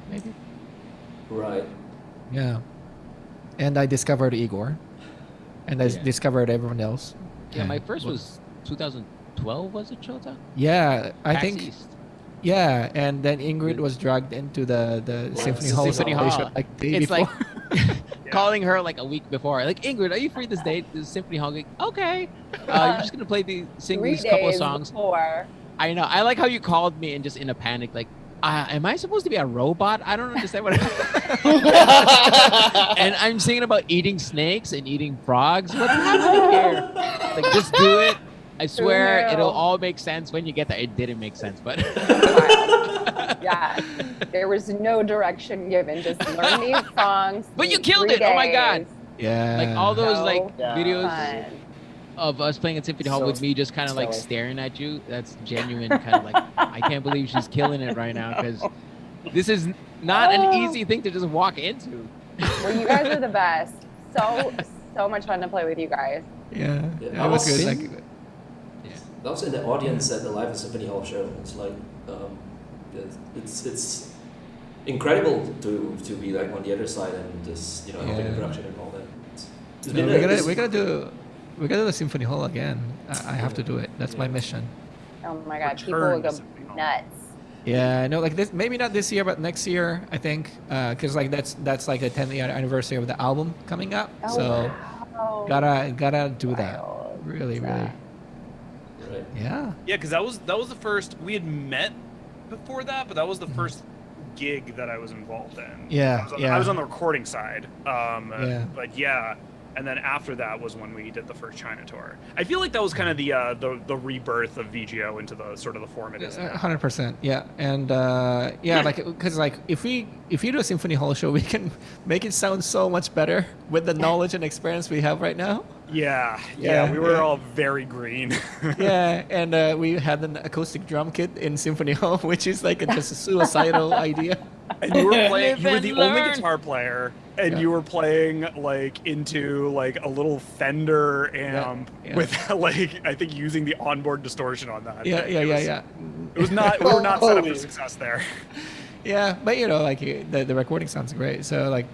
maybe. Right. Yeah, and I discovered Igor, and I Yeah. discovered everyone else. Yeah, my And first well, was 2012, was it, Shota? Yeah, I PAX think. East. Yeah, and then Ingrid was dragged into the Symphony Hall. Symphony celebration, Hall. like day It's before. like calling her like a week before. Like, Ingrid, are you free this day? The Symphony Hall gig? Okay. You're just gonna sing 3 these couple of days songs. before. I know. I like how you called me and just in a panic, like, am I supposed to be a robot? I don't understand what. And I'm singing about eating snakes and eating frogs. What's happening here? Like, just do it. I swear, Who knew? it'll all make sense when you get there. It didn't make sense, but Yeah, there was no direction given. Just learn these songs. But you in killed 3 it! Oh my God. days. Yeah. like all those So like videos Fun. of us playing at Symphony Hall So with me just kind of like silly. staring at you. That's genuine, kind of like, I can't believe she's killing it right now, because this is not an easy thing to just walk into. Well, you guys are the best. So much fun to play with you guys. Yeah, Yeah, it was I was- good. Like, I was in the audience at the Live at Symphony Hall show. It's like, it's incredible to be like on the other side and just helping the Yeah. production and all that. It's no, been we gotta do the Symphony Hall again. I have to do it. That's my mission. Oh my God, people Return will to go Symphony Hall. nuts. Yeah, I know. Like this, maybe not this year, but next year, I think, because like that's like the 10th anniversary of the album coming up. Oh, So wow. gotta do that. Wild. Really. Right. Yeah. Yeah, because that was the first we had met before that, but that was the first gig that I was involved in. Yeah, I was on the recording side. Yeah. But yeah, and then after that was when we did the first China tour. I feel like that was kind of the rebirth of VGO into the sort of the form it is now. 100%. Yeah, and yeah, like because like if you do a Symphony Hall show, we can make it sound so much better with the knowledge and experience we have right now. Yeah, Yeah, we were yeah. all very green. Yeah, and we had an acoustic drum kit in Symphony Hall, which is like just a suicidal idea. And you were playing. Live You were and the only learn. guitar player, and Yeah. you were playing like into like a little Fender amp yeah. with like I think using the onboard distortion on that. Yeah, thing. yeah, It yeah, was- yeah. It was not. We were not set up for Holy. success there. Yeah, but like the recording sounds great. So like,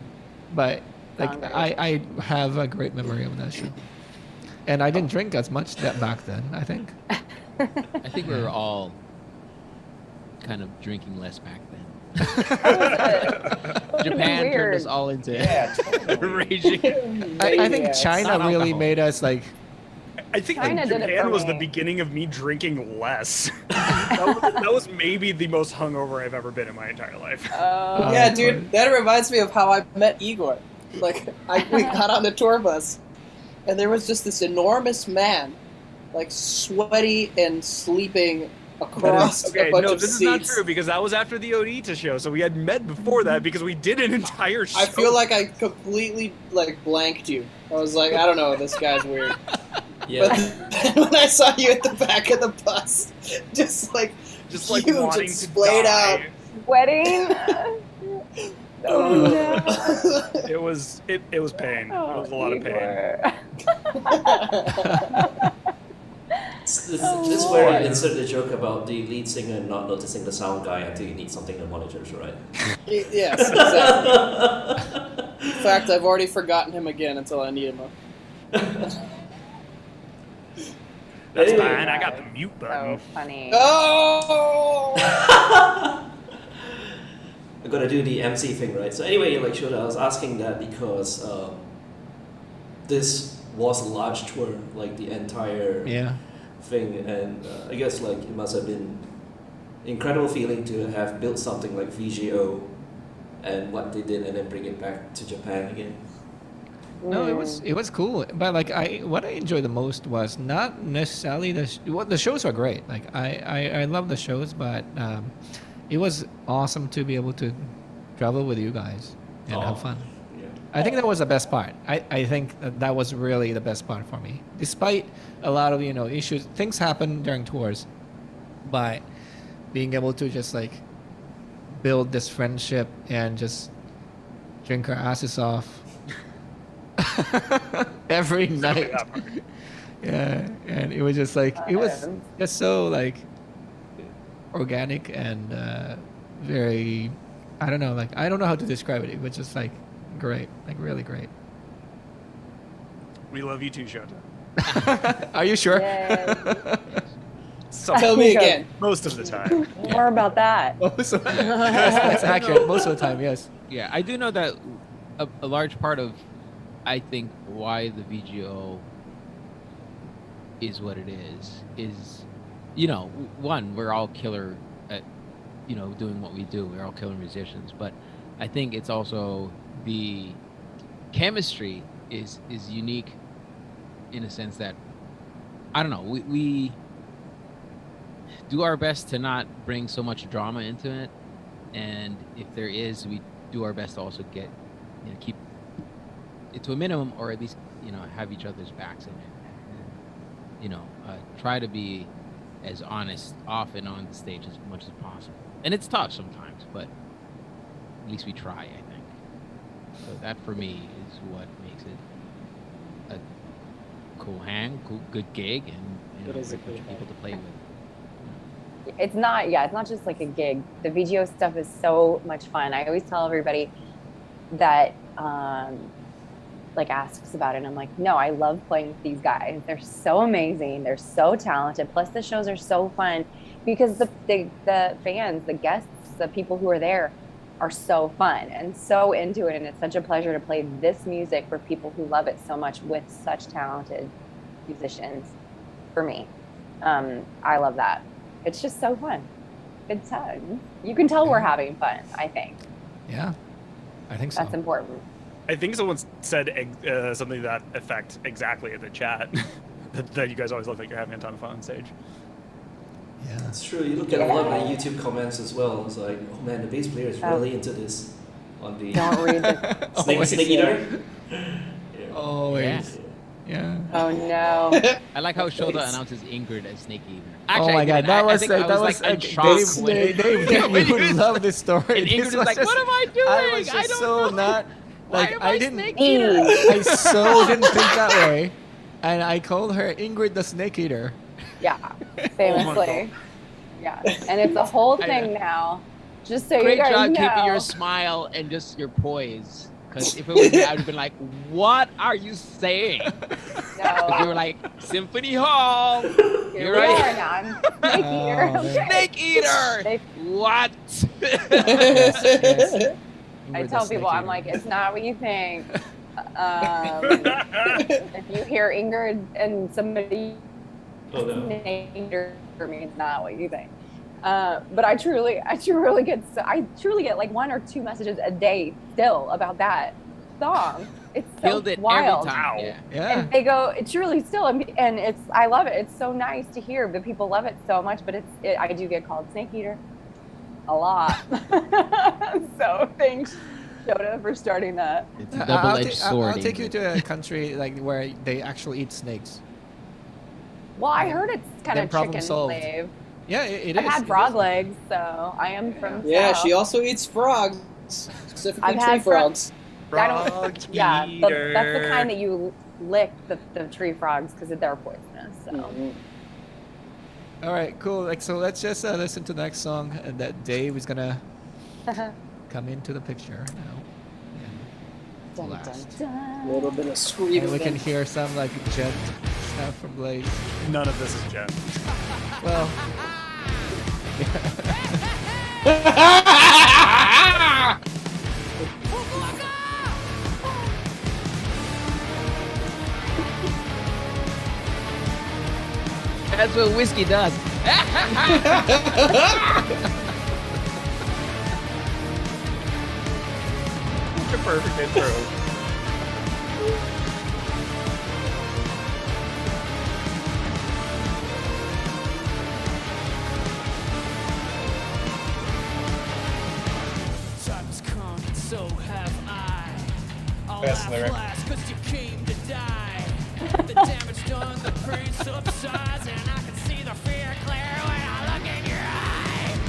but like Sound great. I have a great memory of that show, and I didn't drink as much back then. I think. I think we were all kind of drinking less back then. Japan turned us Weird. all into Yeah, totally. raging. I think Maniacs. China Not really alcohol. made us like. I think China like, did it Japan for was the me. beginning of me drinking less. that was maybe the most hungover I've ever been in my entire life. Oh, Yeah, dude, that reminds me of how I met Igor. Like, we got on the tour bus, and there was just this enormous man, like sweaty and sleeping across a Okay, bunch no, of this is seats. not true because I was after the Odita show, so we had met before that because we did an entire show. I feel like I completely like blanked you. I was like, I don't know, this guy's weird. Yeah. But then when I saw you at the back of the bus, just like just like huge wanting and to splayed die. out. wedding. Oh no. It was pain. It was a lot of pain. This is where you insert the joke about the lead singer not noticing the sound guy until you need something to monitors, right? Yes, exactly. In fact, I've already forgotten him again until I need him. That's Anyway. fine. I got the mute button. So funny. Oh! I'm gonna do the MC thing, right? So anyway, like Shota, I was asking that because this was a large tour, like the entire Yeah. thing, and I guess like it must have been incredible feeling to have built something like VGO and what they did, and then bring it back to Japan again. No, it was cool, but like what I enjoyed the most was not necessarily the shows are great. Like I love the shows, but it was awesome to be able to travel with you guys and have fun. Yeah. I think that was the best part. I think that was really the best part for me. Despite a lot of issues, things happen during tours, but being able to just like build this friendship and just drink our asses off every night. Yeah, and it was just like it was just so like organic and very, I don't know, like I don't know how to describe it. It was just like great, like really great. We love you too, Shota. Are you sure? Tell me again. Most of the time. More about that. That's accurate. Most of the time, yes. Yeah, I do know that a large part of, I think, why the VGO is what it is, one, we're all killer at, doing what we do. We're all killer musicians. But I think it's also the chemistry is unique in a sense that, I don't know, we do our best to not bring so much drama into it. And if there is, we do our best to also get, keep it to a minimum, or at least, have each other's backs in it. And, try to be as honest off and on the stage as much as possible. And it's tough sometimes, but at least we try, I think. So that for me is what makes it a cool hang, good gig, and It is a a bunch of people to play with. It's not just like a gig. The VGO stuff is so much fun. I always tell everybody that like asks about it, and I'm like, no, I love playing with these guys. They're so amazing. They're so talented. Plus the shows are so fun because the fans, the guests, the people who are there are so fun and so into it, and it's such a pleasure to play this music for people who love it so much with such talented musicians. For me, I love that. It's just so fun. Good time. You can tell we're having fun, I think. Yeah, I think so. That's important. I think someone said something to that effect exactly in the chat. that you guys always look like you're having a ton of fun on stage. Yeah, That's true. You look at a lot of the YouTube comments as well. It's like, oh man, the bass player is really into this. On the Don't read the Snake Eater. Always. Yeah. Oh no. I like how Shota announces Ingrid as Snake Eater. Oh my god, that was like Dave, you would love this story. And Ingrid was like, what am I doing? I was just so know. not like Why am I didn't Snake Eater? I so didn't think that way. And I called her Ingrid the Snake Eater. Yeah. Famously. Yeah. And it's a whole thing now. Just so Great you guys job know. keeping your smile and just your poise. Because if it was me, I would have been like, what are you saying? No. But you were like, Symphony Hall. Here You're we right. are now. Snake Eater. Oh, Okay. Snake Eater. Snake- What? Yes. I Ingrid tell the people, Snake I'm Eater. like, it's not what you think. If you hear Ingrid and somebody Snake Eater, for me, it's not what you think. But I truly get like 1 or 2 messages a day still about that song. It's so Killed it wild. every time. Yeah. Yeah. And they go, it's truly still, and I love it. It's so nice to hear that people love it so much, but I do get called Snake Eater a lot. So thanks, Shota, for starting that. It's a double-edged sword. I'll take you Ingrid. to a country like where they actually eat snakes. Well, I heard it's kind Then of problem chicken solved. slave. Yeah, it I've is. had It frog is. legs, so I am from Yeah, South. she also eats frogs, specifically I've tree had frogs. I don't- Frog Yeah, eater. that's the kind that you lick the tree frogs because they're poisonous. So. Mhm. All right, cool. Like, so let's just listen to the next song that Dave is gonna come into the picture now. Dun, Blast. dun, A dun. little bit of screaming. And we can hear some like jet stuff from Blaize. None of this is Jen. Well, That's what whiskey does. Such a perfect intro. best lyric. The damage done, the pain subsides, and I can see the fear clear when I look in your eye.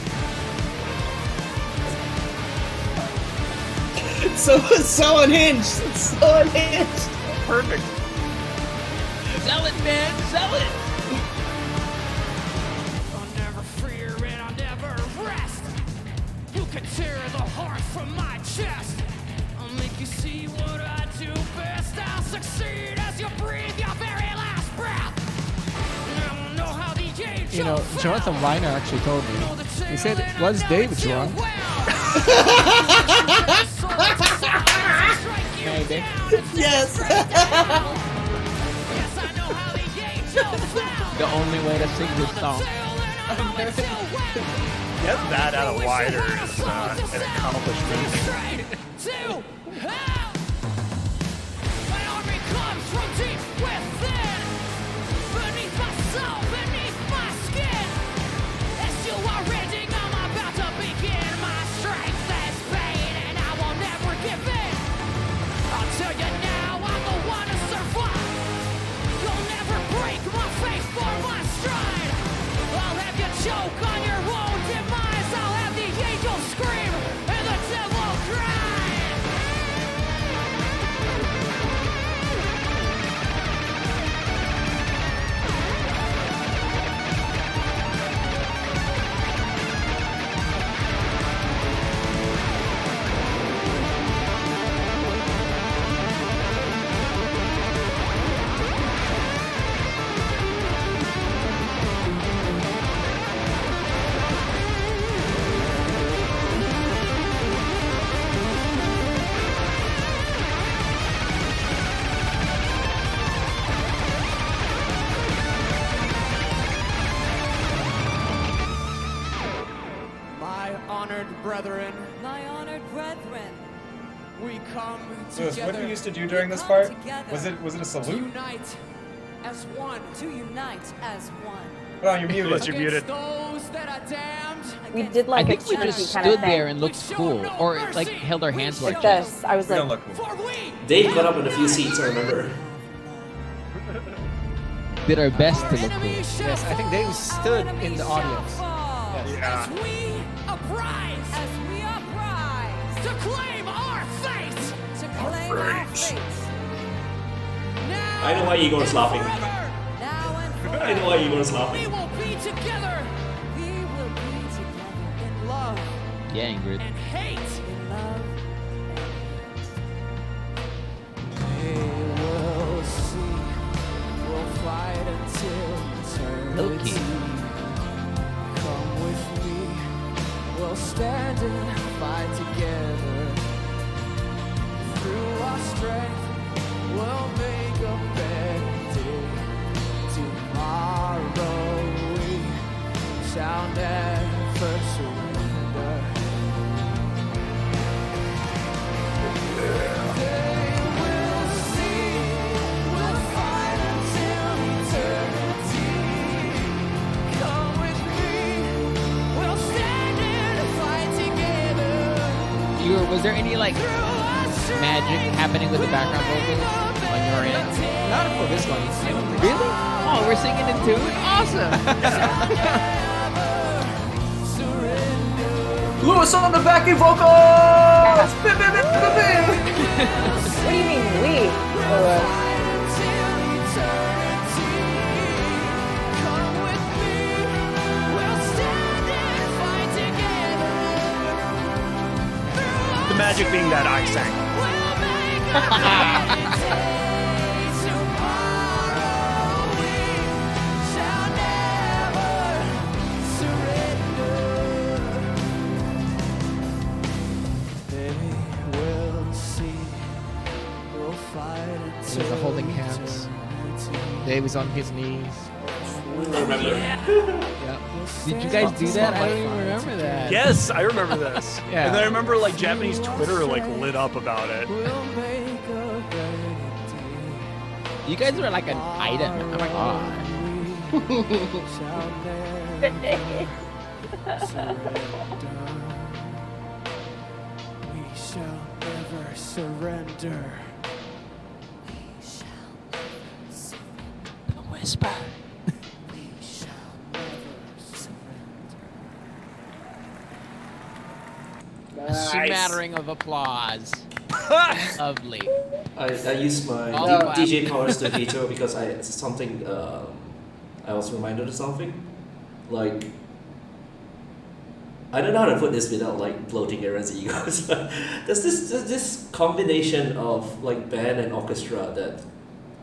It's so unhinged. It's so unhinged. Perfect. Sell it, man. Sell it. I'll never fear and I'll never rest. You can tear the heart from my chest. I'll make you see what I do best. I'll succeed as you breathe your very last breath. And I will know how the angels You know, Jonathan Weiner actually told me. He said, "Was David drunk?" Maybe. Yes. The only way to sing this song. Get that out of wider is an accomplishment. My army comes from deep within, beneath my soul, beneath my skin. As you are reading, I'm about to begin. My strength is pain, and I will never give in. I'll tell you now, I'm the one to survive. You'll never break my faith for my stride. I'll have you choke on your own demise. I'll have the angels scream and the devil cry. My honored brethren, we come So is together. what we used to do during this part? Together. Was it a To salute? unite as one. To unite as one. Oh, you're muted. Unless you're muted. Those that are damned. We did like I a think we just cheesy kind of stood thing. there and looked cool, or like held our hands to our Like chest. this. I was We don't like, look cool. Dave got up in a few seats, I remember. Did our best to look cool. Yes, I think Dave stood in the audience. Yeah. As we uprise. As we uprise. To claim our fate. To claim our fate. Now I know why Igor's laughing. Now and forever. I know why Igor's We laughing. will be together. We will be together in love Yeah, Ingrid. and hate. In love and hate. We will see. We'll fight until eternity. Loki. Come with me. We'll stand and fight together. Through our strength, we'll make a better day. Tomorrow we shall never surrender. They will see, we'll fight until eternity. Come with me, we'll stand and fight together. Igor, was there any like magic happening with the background vocals on your end? Not for this one. Really? Oh, we're singing in tune? Awesome! Lewis on the backing vocals. what do you mean we? The magic being that I sang. There's the holding hands. Dave is on his knees. I remember. Yeah. Did you guys do that? I don't even remember that. Yes, I remember this. Yeah. And then I remember like Japanese Twitter like lit up about it. You guys were like an item. Oh my god. We shall never surrender. Whisper. A smattering of applause. Lovely. I use my Oh, DJ powers to veto because it's something I was reminded of something. Like, I don't know how to put this without like bloating everyone's egos. There's this combination of like band and orchestra that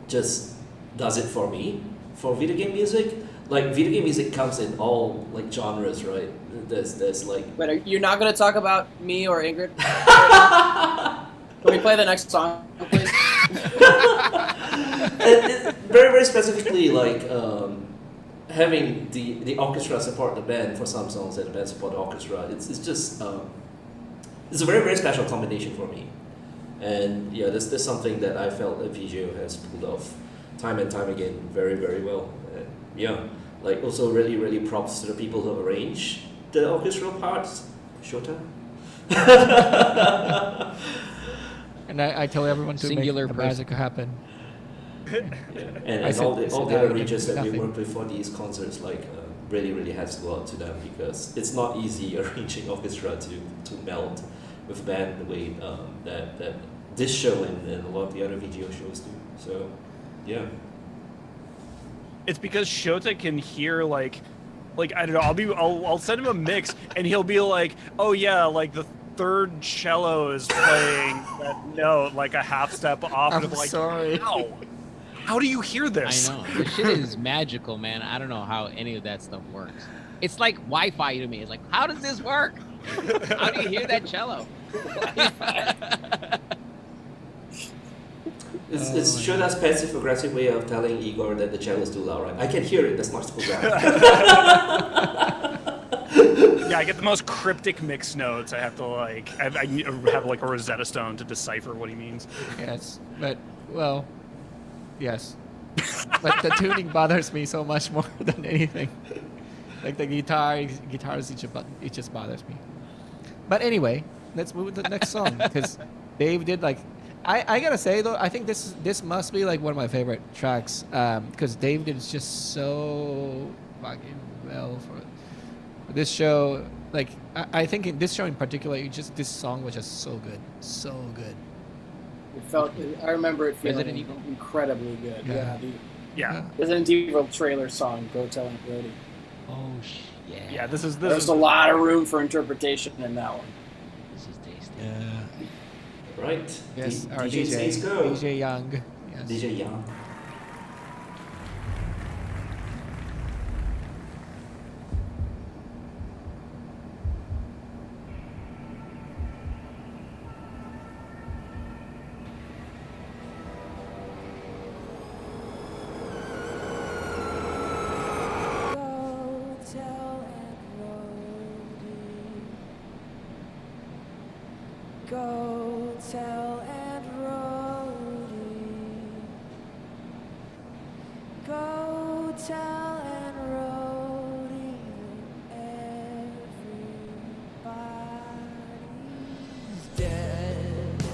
just does it for me. For video game music, like video game music comes in all like genres, right? There's like. Wait, are you not going to talk about me or Ingrid? Can we play the next song, please? Very very specifically like having the orchestra support the band for some songs and the band support the orchestra. It's just it's a very very special combination for me, and yeah, there's something that I felt that Fazio has pulled off time and time again very very well. And yeah, like also really really props to the people who arrange the orchestral parts, Shota. And I tell everyone to Singular make the magic happen. And all the other arrangers that we work with for these concerts, like really really has to go out to them because it's not easy arranging orchestra to meld with band the way that this show and a lot of the other video shows do. So yeah. It's because Shota can hear like I don't know. I'll send him a mix and he'll be like, oh yeah, like the third cello is playing that note like a half step off. I'm and I'm like, sorry. How do you hear this? I know. This shit is magical, man. I don't know how any of that stuff works. It's like Wi-Fi to me. It's like, how does this work? How do you hear that cello? It's Shota's passive aggressive way of telling Igor that the cello is too loud, right? I can hear it, that's not supposed to Yeah, I get the most cryptic mixed notes. I have to like I have like a Rosetta Stone to decipher what he means. Yes, but well, yes, but the tuning bothers me so much more than anything. Like the guitars, it just bothers me. But anyway, let's move to the next song because Dave did like. I gotta say though, I think this must be like one of my favorite tracks because Dave did just so fucking well for this show. Like I think in this show in particular, this song was just so good, so good. It felt. I remember it feeling Resident Evil? incredibly good. Yeah. Yeah. Resident Evil trailer song, "Go Tell Aunt Rhody." Oh yeah. Yeah, this is There's a lot of room for interpretation in that one. This is tasty. Yeah. Right. Yes, our DJ DJ, says go. DJ Yeong. Yes. DJ Yeong. Go tell Aunt Rhody. Go tell Aunt Rhody that everybody's dead.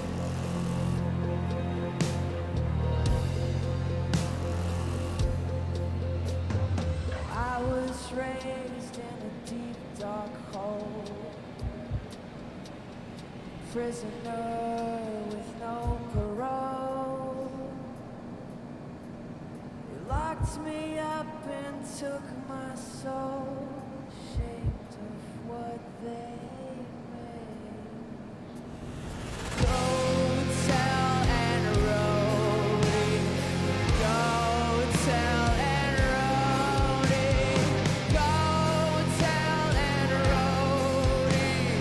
I was raised in a deep dark hole, prisoner with no parole. They locked me up and took my soul, shaped of what they made. Go tell Aunt Rhody. Go tell Aunt Rhody. Go tell Aunt Rhody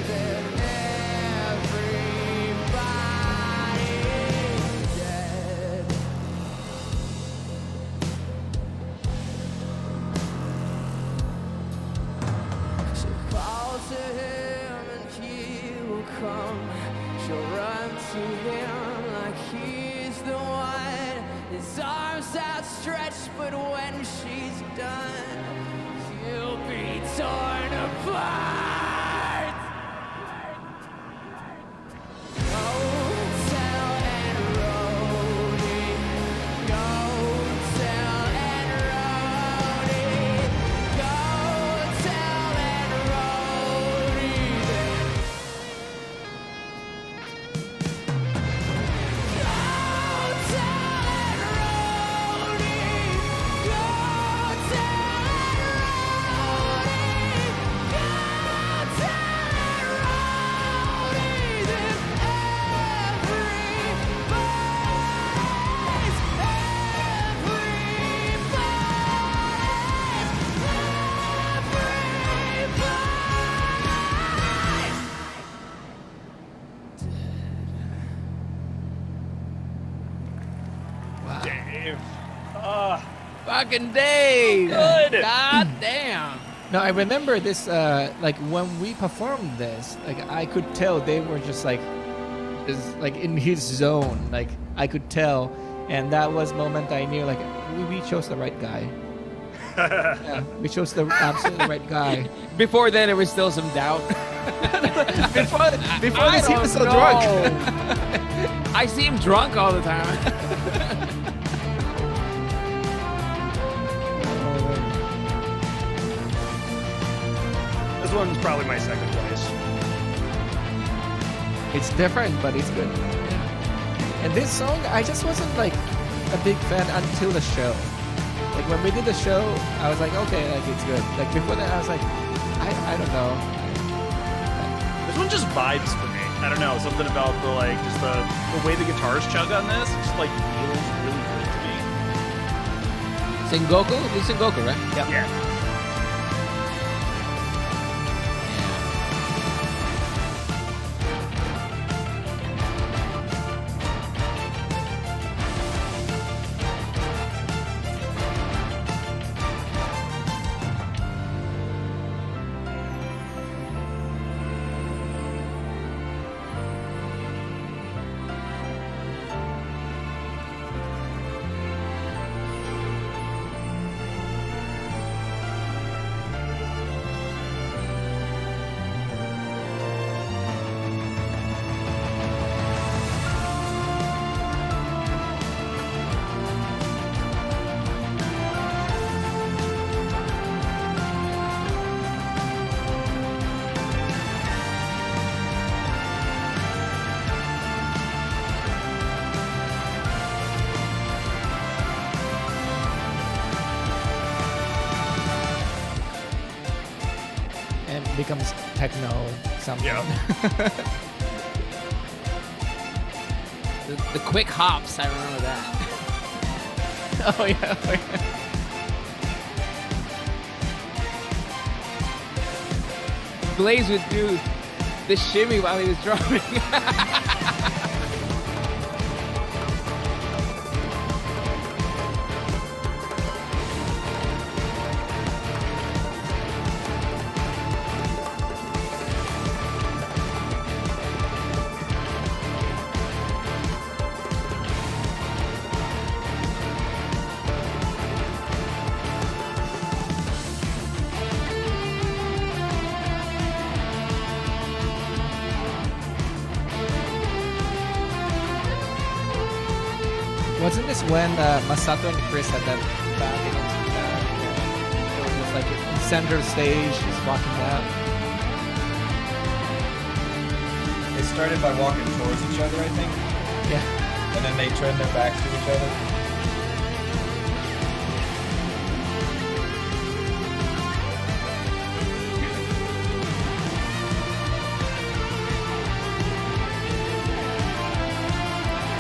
that everybody's dead. She'll call to him and he will come. She'll run to him like he's the one. His arms outstretched, but when she's done, he'll be torn apart. Go tell Aunt Rhody. Go tell Aunt Fucking Dave. Good. God damn. No, I remember this. Like when we performed this, like I could tell they were just like in his zone. Like I could tell, and that was moment I knew like we chose the right guy. Yeah, we chose the absolutely right guy. Before then, there was still some doubt. before this, he was so know. drunk. I see him drunk all the time. This one's probably my second place. It's different, but it's good. And this song, I just wasn't like a big fan until the show. Like when we did the show, I was like, okay, like it's good. Like before that, I was like, I don't know. This one just vibes for me. I don't know, something about the like just the way the guitars chug on this just like feels really good to me. Sengoku? This is Sengoku, right? Yeah. Becomes techno something. Yeah. The quick hops, I remember that. Oh yeah. Blaize would do the shimmy while he was drumming. Wasn't this when Masato and Chris had that band they were just like center of stage, just walking out? They started by walking towards each other, I think. Yeah. And then they turned their backs to each other.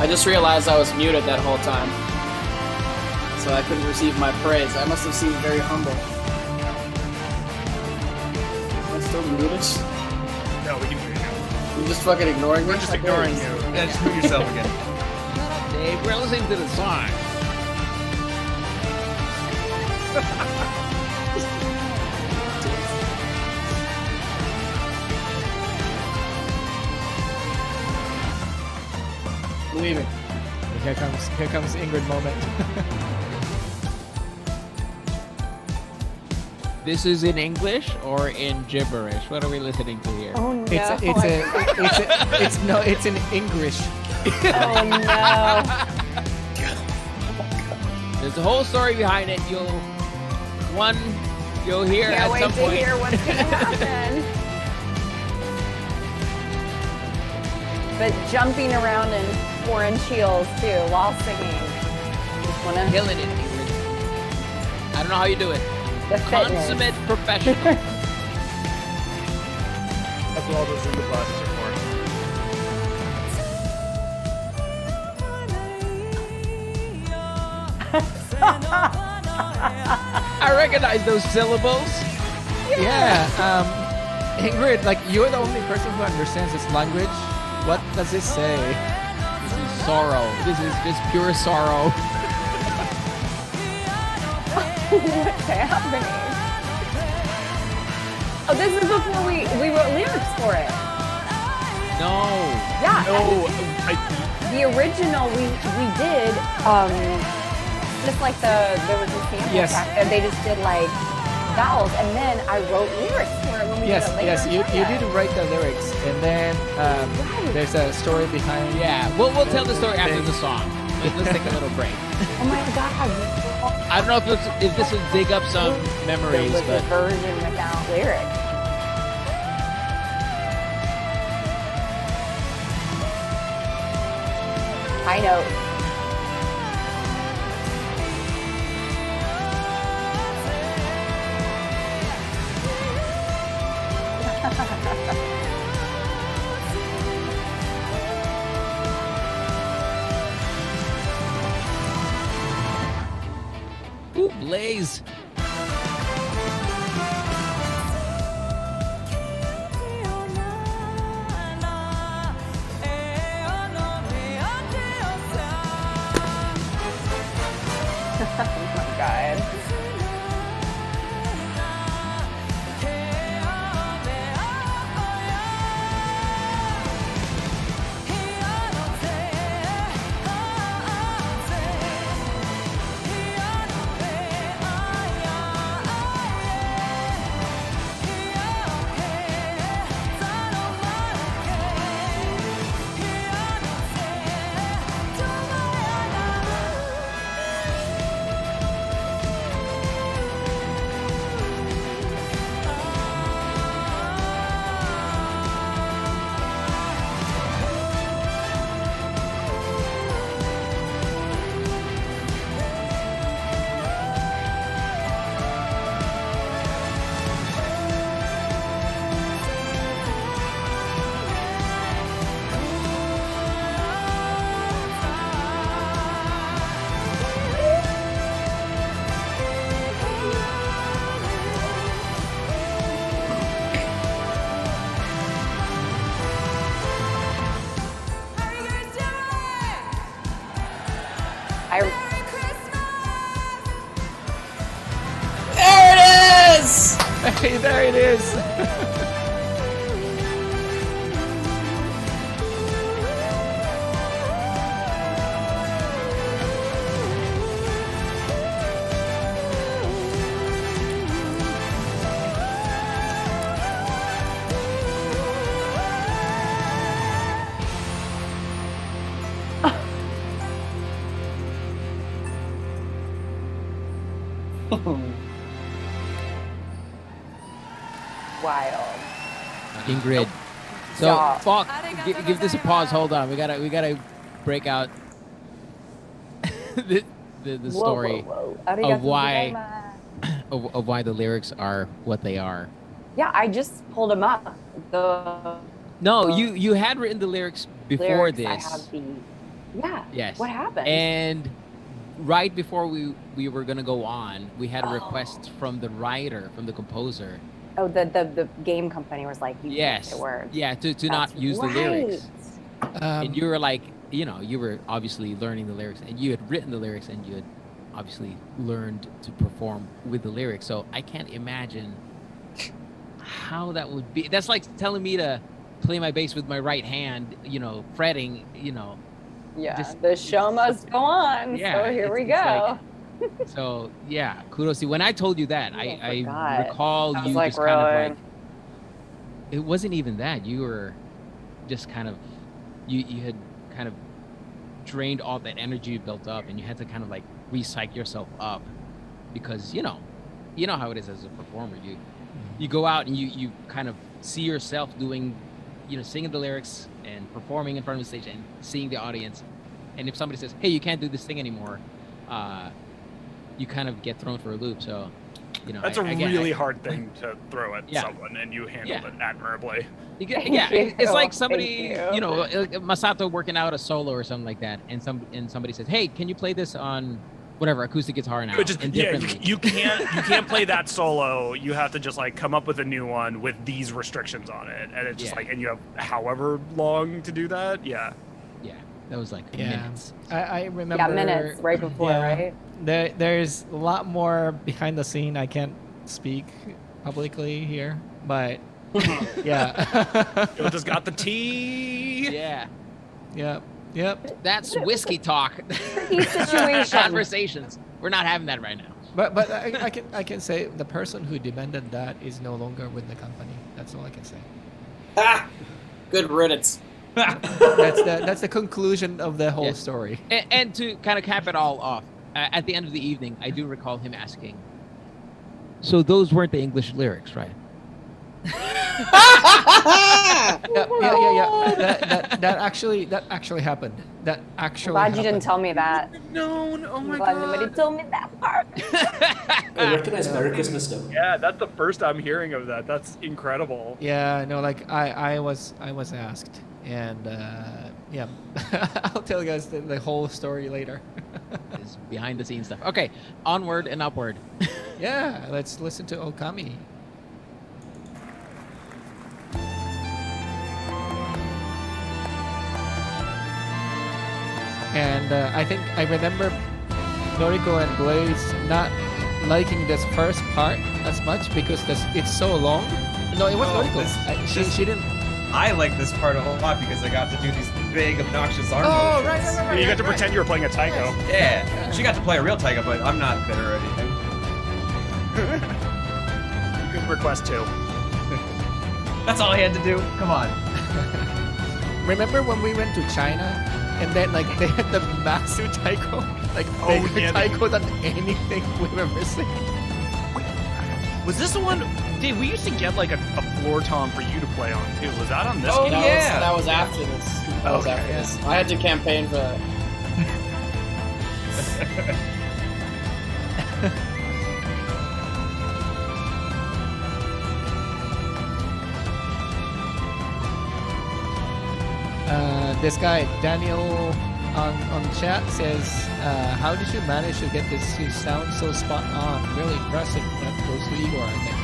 I just realized I was muted that whole time, so I couldn't receive my praise. I must have seemed very humble. Am I still muted? No, we can hear you. You're just fucking ignoring me? We're just ignoring you. Yeah, just mute yourself again. Dave, we're listening to the song. Believe it. Here comes Ingrid moment. This is in English or in gibberish? What are we listening to here? Oh no. It's in English. Oh no. There's a whole story behind it. You'll hear Can't at wait some to point. hear what's gonna happen. But jumping around in 4-inch heels too while singing. Just wanna Killing it, Ingrid. I don't know how you do it. the fitness. Consummate professional. That's what all those Zumba classes are I recognize those syllables. Yeah. Ingrid, like you're the only person who understands this language. What does this say? This is sorrow. This is just pure sorrow. What's happening? Oh, this is before we wrote lyrics for it. No. Yeah. No, The original we did just like there was a sample Yes. track and they just did like vowels and then I wrote lyrics for it when we Yes, did it later. yes, you did write the lyrics, and then there's a story behind. Yeah, we'll tell the story after the song. Let's take a little break. Oh my god. I don't know if this will dig up some memories, There was but a version without lyrics. High note. ooh, Blaize. Oh my god. There it is! Hey, there it is. Wild. Ingrid. So, Stop. Falk, give this a pause. Hold on. We gotta break out the story of why of why the lyrics are what they are. Yeah, I just pulled them up. No, you had written the lyrics before lyrics, I this. have the. Yeah. Yes. What happened? And right before we were gonna go on, we had a request from the writer, from the composer. Oh, the game company was like, you can't Yes. say words. Yeah, to not use the lyrics. And you were like, you were obviously learning the lyrics, and you had written the lyrics, and you had obviously learned to perform with the lyrics. So I can't imagine how that would be. That's like telling me to play my bass with my right hand, fretting, Yeah, the show must go on. Yeah, So here we it's go. So yeah, kudos to you. When I told you that, I forgot. recall I was you like, just kind of really? like, it wasn't even that. You were just kind of, you had kind of drained all that energy you built up, and you had to kind of like re-psych yourself up, because you know how it is as a performer. You go out and you kind of see yourself doing, singing the lyrics and performing in front of the stage and seeing the audience, and if somebody says, hey, you can't do this thing anymore, you kind of get thrown for a loop. So, that's a really hard thing to throw at Yeah. someone, and you handled Yeah. it admirably. It's like somebody, Thank you. like Masato working out a solo or something like that, and somebody says, "Hey, can you play this on whatever acoustic guitar now?" Which is, and yeah, differently. you can't play that solo. You have to just like come up with a new one with these restrictions on it, and it's just Yeah. like, and you have however long to do that. Yeah. Yeah, that was like Yeah. minutes. I remember. Yeah, minutes right before, yeah. right? there's a lot more behind the scene. I can't speak publicly here, but yeah. Shota's got the tea. Yeah. Yep. That's whiskey talk. Tricky situation. Conversations. We're not having that right now. But I can say the person who demanded that is no longer with the company. That's all I can say. Ah, good riddance. That's the conclusion of the whole story. And to kind of cap it all off, at the end of the evening, I do recall him asking, "So those weren't the English lyrics, right?" Yeah. That actually happened. That actually. Glad you didn't tell me that. No, oh my Glad god. nobody told me that part. I recognize Merry Christmas though. Yeah, that's the first I'm hearing of that. That's incredible. Yeah, no, like I was asked, and yeah, I'll tell you guys the whole story later. Is behind the scenes stuff. Okay, onward and upward. Yeah, let's listen to Okami. And I think I remember Noriko and Blaize not liking this first part as much because it's so long. No, it was Noriko. She didn't. I like this part a whole lot because I got to do these big, obnoxious arm Oh, motions. right. You got to pretend you were playing a taiko. Yeah, she got to play a real taiko, but I'm not bitter or anything. You can request too. That's all I had to do. Come on. Remember when we went to China and then like they had the Matsu taiko, like bigger taiko than anything we've ever seen. Was this the one? Dave, we used to get like a floor tom for you to play on too. Was that on this game? That was after this. That was Okay, after yeah. this. I had to campaign for that. This guy Daniel on chat says, "How did you manage to get this to sound so spot on? Really impressive." That goes to Igor, I think.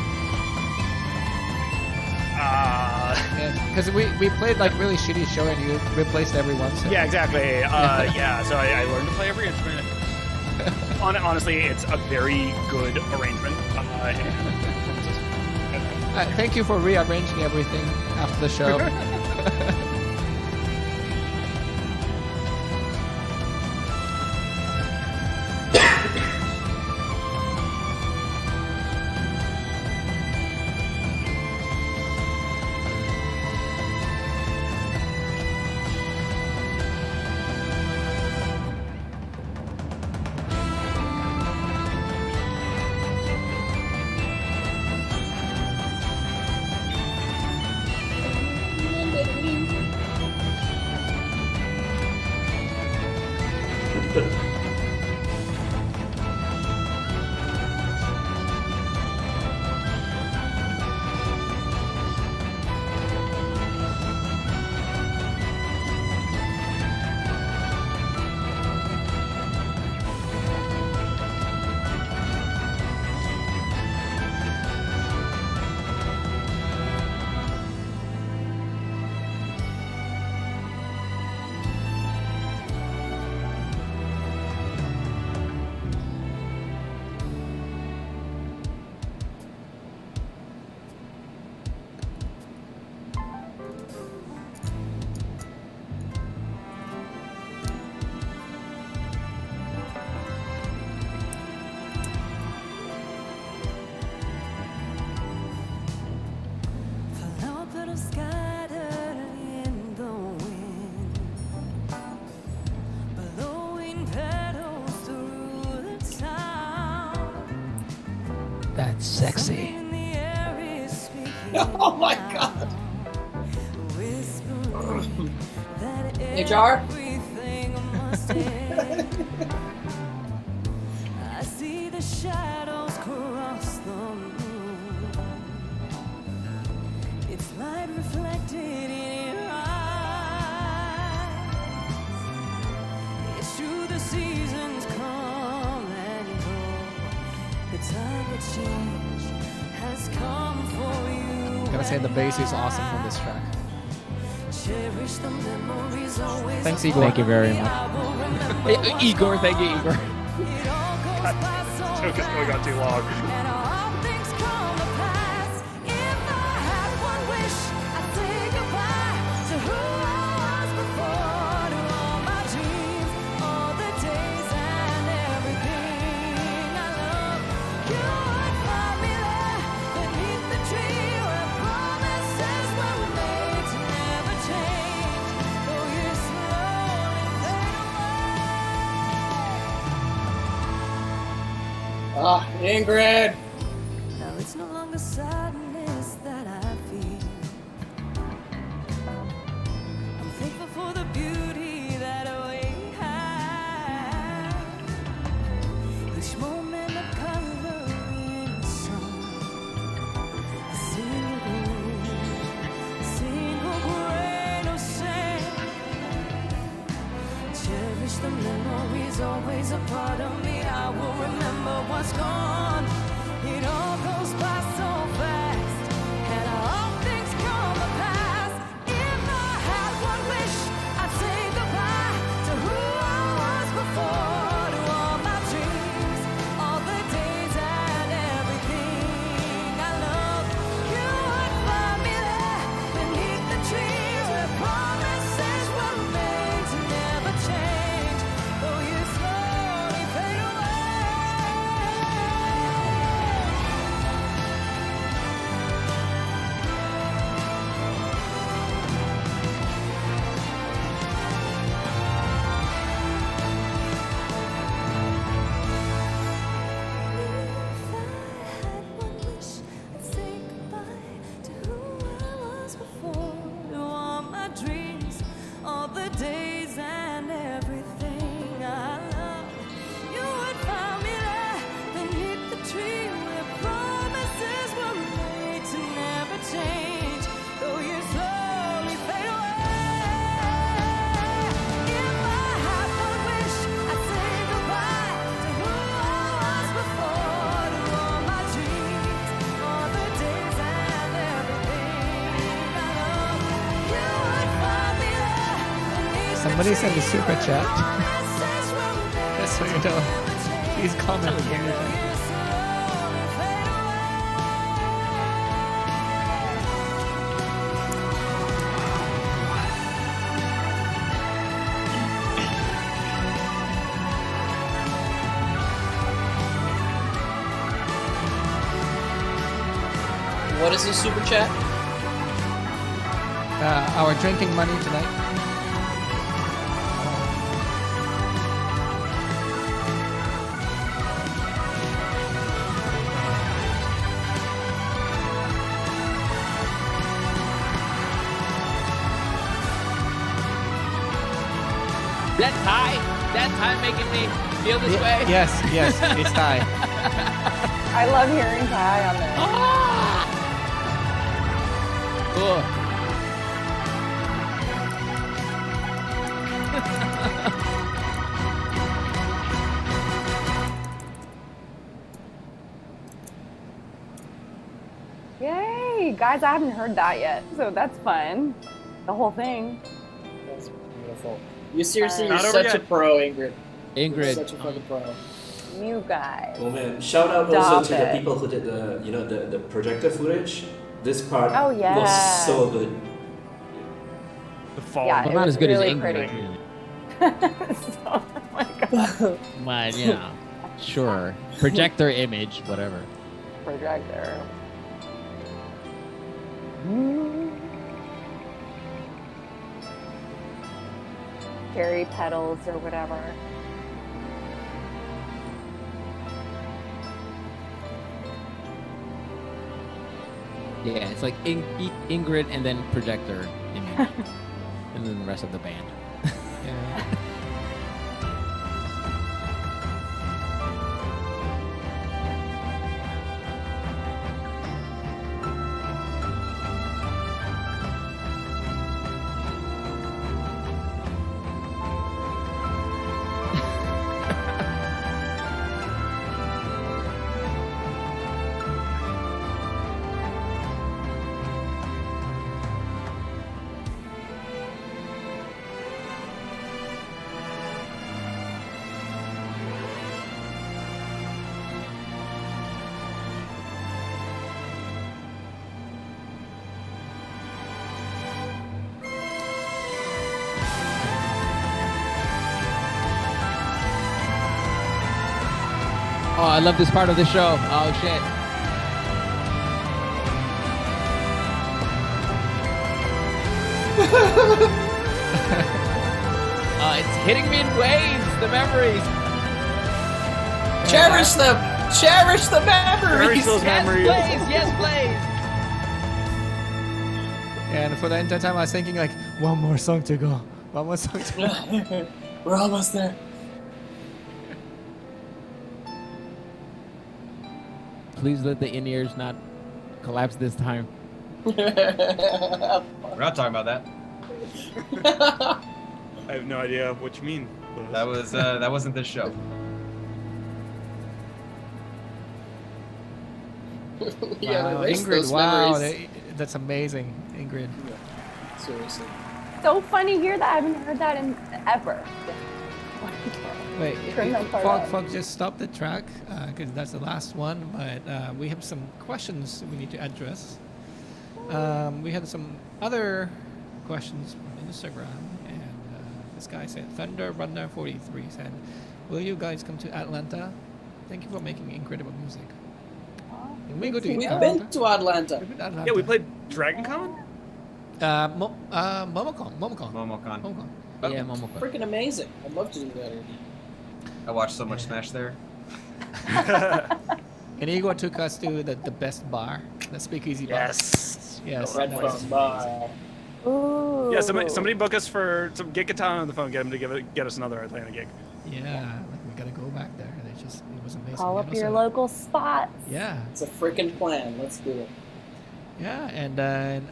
Because we played like really shitty show and you replaced every once. Yeah, exactly. Yeah, so I learned to play every instrument. Honestly, it's a very good arrangement. Thank you for rearranging everything after the show. That's sexy. Oh my god. HR? I see the shadows cross the moon. It's light reflected in your eyes. It's true the seasons come and go. The time of change has come for you. Gotta say the bass is awesome on this track. Cherish the memories always. Thanks, Igor. Thank you very much. Igor, thank you, Igor. It all goes Joke is going on too long. And all things come to pass. If I had one wish, I'd say goodbye to who I was before, to all my dreams, all the days and everything I love. You would find me there beneath the tree where promises were made to never change, though you slowly fade away. Ah, Ingrid! Now it's no longer sadness that I feel. I'm thankful for the beauty that we have. Each moment of color in the sun. A single grain of sand. Cherish the memories, always a part of me. I will remember what's gone. It all goes by so fast, and all things come to pass. If I had one wish, I'd say goodbye to who I was before, to all my dreams, all the days and everything I love. You would find me there beneath the trees where promises were made to never change, though you slowly fade away. If I had one wish, I'd say goodbye to who I was before, to all my dreams, all the days and everything I love. You would find me there beneath the tree where promises were made to never change, though you slowly fade away. If I had one wish, I'd say goodbye to who I was before, to all my dreams, all the days and everything I love. You would find me there beneath Somebody the sent a tree super where chat. promises were made Just so you know. Please comment on everything. you slowly fade away. What is this super chat? Our drinking money tonight. That time making me feel this way. Yes, it's Thai. I love hearing Ty on this. Cool. Yay! Guys, I haven't heard that yet, so that's fun. The whole thing. That's beautiful. You seriously, you're Not over such yet. a pro, Ingrid. You're Ingrid. such a fucking pro. You guys. Oh man! Shout out Stop also to it. the people who did the projector footage. This part Oh, yeah. was so good. The fall. Yeah, Well, it not was as good really as Ingrid. pretty. So, oh my god. But, you know, sure. Projector image, whatever. Projector. Cherry petals or whatever. Yeah, it's like Ingrid and then projector image. And then the rest of the band. Yeah. I love this part of the show. Oh shit. It's hitting me in waves. The memories. Cherish them. Cherish the memories. Cherish those memories. Yes, Blaize. And for the entire time, I was thinking like, one more song to go. One more song to go. We're almost there. Please let the in-ears not collapse this time. We're not talking about that. I have no idea what you mean. That wasn't this show. Yeah, Wow, erase Ingrid, those wow, memories. that's amazing, Ingrid. Seriously. So funny to hear that. I haven't heard that in ever. Wait, Turn that part off. Falk, just stop the track because that's the last one. But we have some questions we need to address. We had some other questions from Instagram, and this guy said, Thunder Runner 43 said, "Will you guys come to Atlanta? Thank you for making incredible music." Can we go to We've Atlanta? been to Atlanta. We've been to Atlanta. Yeah, we played Dragon Con? Momocon. Yeah, Momoko. Freaking amazing. I'd love to do that. I watched so much Smash there. And Igor took us to the best bar, the Speakeasy Bar. Yes. Red Phone Bar. Ooh. Yeah, somebody book us for get Gaetano on the phone, get him to get us another Atlanta gig. Yeah, we gotta go back there. It was amazing. Call And up your also- local spots. Yeah. It's a freaking plan. Let's do it. Yeah, and then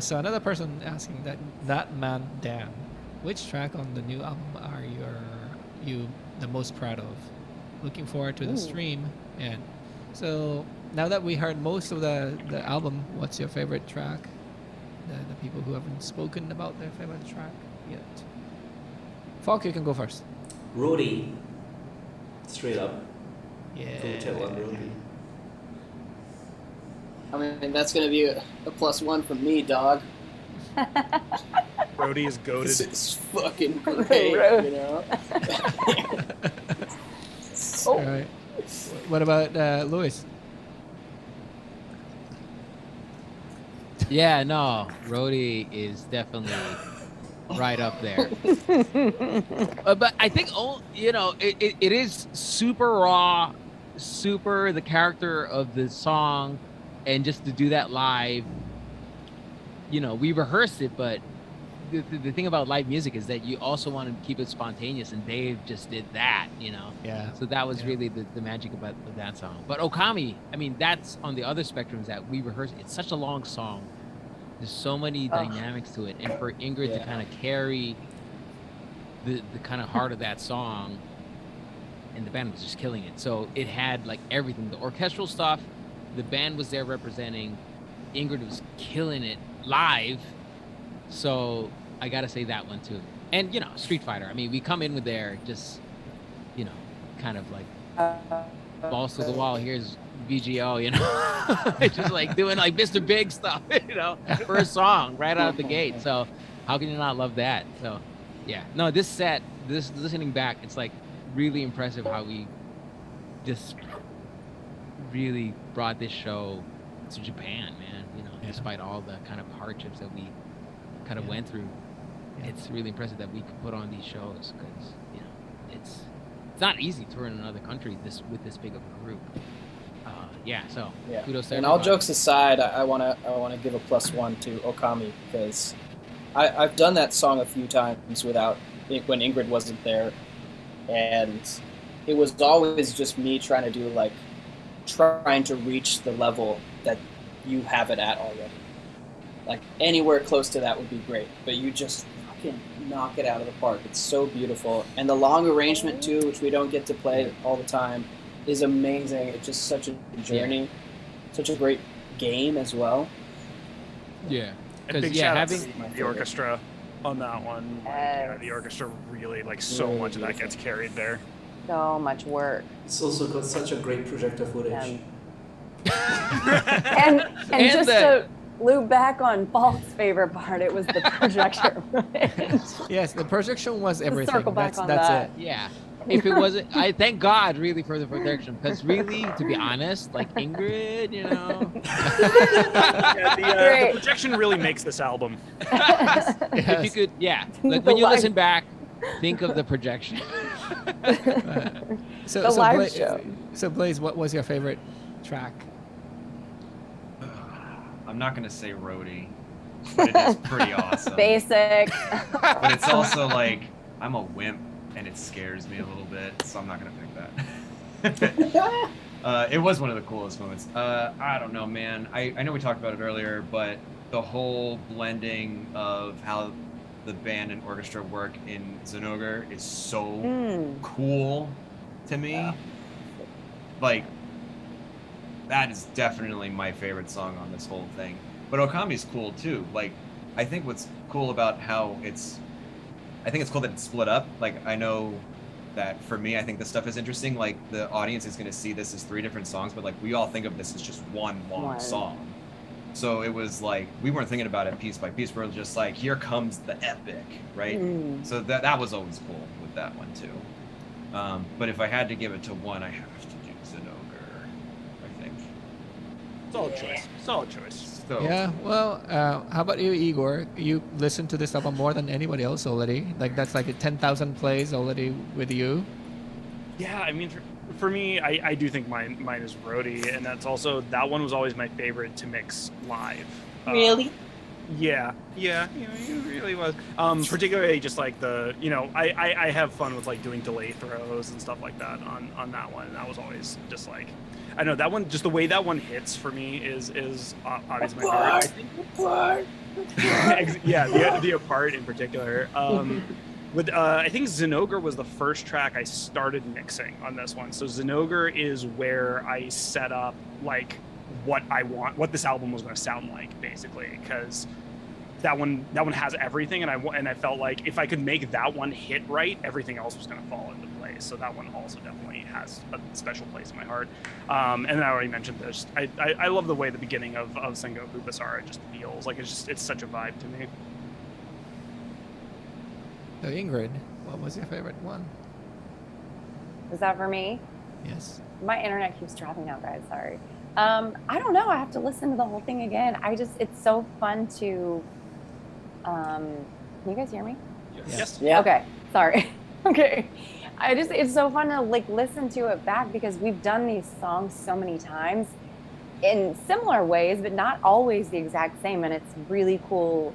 so another person asking that man Dan, which track on the new album are you the most proud of? Looking forward to the stream. And so now that we heard most of the album, what's your favorite track? The people who haven't spoken about their favorite track yet. Falk, you can go first. Rudy. Straight up. Yeah. Full tail on Rudy. I mean, that's going to be a +1 from me, dog. Brody is goated. This is fucking great, you know? All right. What about Louis? Yeah, no, Rhodey is definitely right up there. But I think, it is super raw, super the character of the song, and just to do that live, we rehearsed it, but the thing about live music is that you also want to keep it spontaneous, and Dave just did that, Yeah. So that was really the magic about that song. But Okami, I mean, that's on the other spectrums that we rehearsed. It's such a long song. There's so many dynamics to it, and for Ingrid to kind of carry the kind of heart of that song, and the band was just killing it. So it had like everything, the orchestral stuff, the band was there representing, Ingrid was killing it live. So I gotta say that one too. And Street Fighter, I mean, we come in with there just kind of like balls to the wall. Here's VGO, just like doing like Mr. Big stuff, for a song right out of the gate. So how can you not love that? So yeah, no, this set, listening back, it's like really impressive how we just really brought this show to Japan, man. Despite all the kind of hardships that we kind of went through, it's really impressive that we could put on these shows, because it's not easy touring in another country with this big of a group. So kudos to And all everybody. jokes aside, I wanna give a +1 to Okami, because I've done that song a few times when Ingrid wasn't there, and it was always just me trying to reach the level that you have it at already. Like anywhere close to that would be great, but you just fucking knock it out of the park. It's so beautiful, and the long arrangement too, which we don't get to play all the time, is amazing. It's just such a journey, such a great game as well. Yeah, And big yeah, shout out having to the orchestra on that one. The orchestra really, so Really much of that gets carried there. So much work. It's also got such a great projector footage. And just to loop back on Falk's favorite part, it was the projector footage. Yes, the projection was everything. Circle back on that's that. it. Yeah. if it wasn't, I thank God really for the protection, because really, to be honest, like Ingrid, you know. The projection really makes this album. If you could, like when you listen back, think of the projection. So live show. So Blaize, what was your favorite track? I'm not gonna say roadie, but it is pretty awesome. Basic. But it's also like I'm a wimp, and it scares me a little bit, so I'm not gonna pick that. It was one of the coolest moments. I don't know, man. I know we talked about it earlier, but the whole blending of how the band and orchestra work in Zinogre is so cool to me. Yeah. Like, that is definitely my favorite song on this whole thing. But Okami's cool too. Like, I think what's cool about how I think it's cool that it's split up. Like, I know that for me, I think this stuff is interesting. Like, the audience is going to see this as 3 different songs, but like, we all think of this as just one long song. So it was like, we weren't thinking about it piece by piece. We were just like, here comes the epic, right? So that was always cool with that one too. But if I had to give it to one, I have to do Zinogre, I think. Solid choice. So, Yeah, well, how about you, Igor? You listened to this album more than anybody else already. Like, that's like 10,000 plays already with you. Yeah, I mean, for me, I do think mine is roadie, and that one was always my favorite to mix live. Really? Yeah, it really was. Particularly just like I have fun with like doing delay throws and stuff like that on that one, and that was always just like, I know that one, just the way that one hits for me is obviously my favorite. The apart in particular. I think Zinogre was the first track I started mixing on this one. So Zinogre is where I set up like what this album was going to sound like, basically, because that one has everything, and I felt like if I could make that one hit right, everything else was going to fall into place. So that one also definitely has a special place in my heart. And I already mentioned this. I love the way the beginning of Sengoku Basara just feels like it's such a vibe to me. So Ingrid, what was your favorite one? Is that for me? Yes. My internet keeps dropping out, guys. Sorry. I don't know. I have to listen to the whole thing again. It's so fun to. Can you guys hear me? Yes. Yeah. Okay. Sorry. Okay. It's so fun to like listen to it back, because we've done these songs so many times in similar ways, but not always the exact same. And it's really cool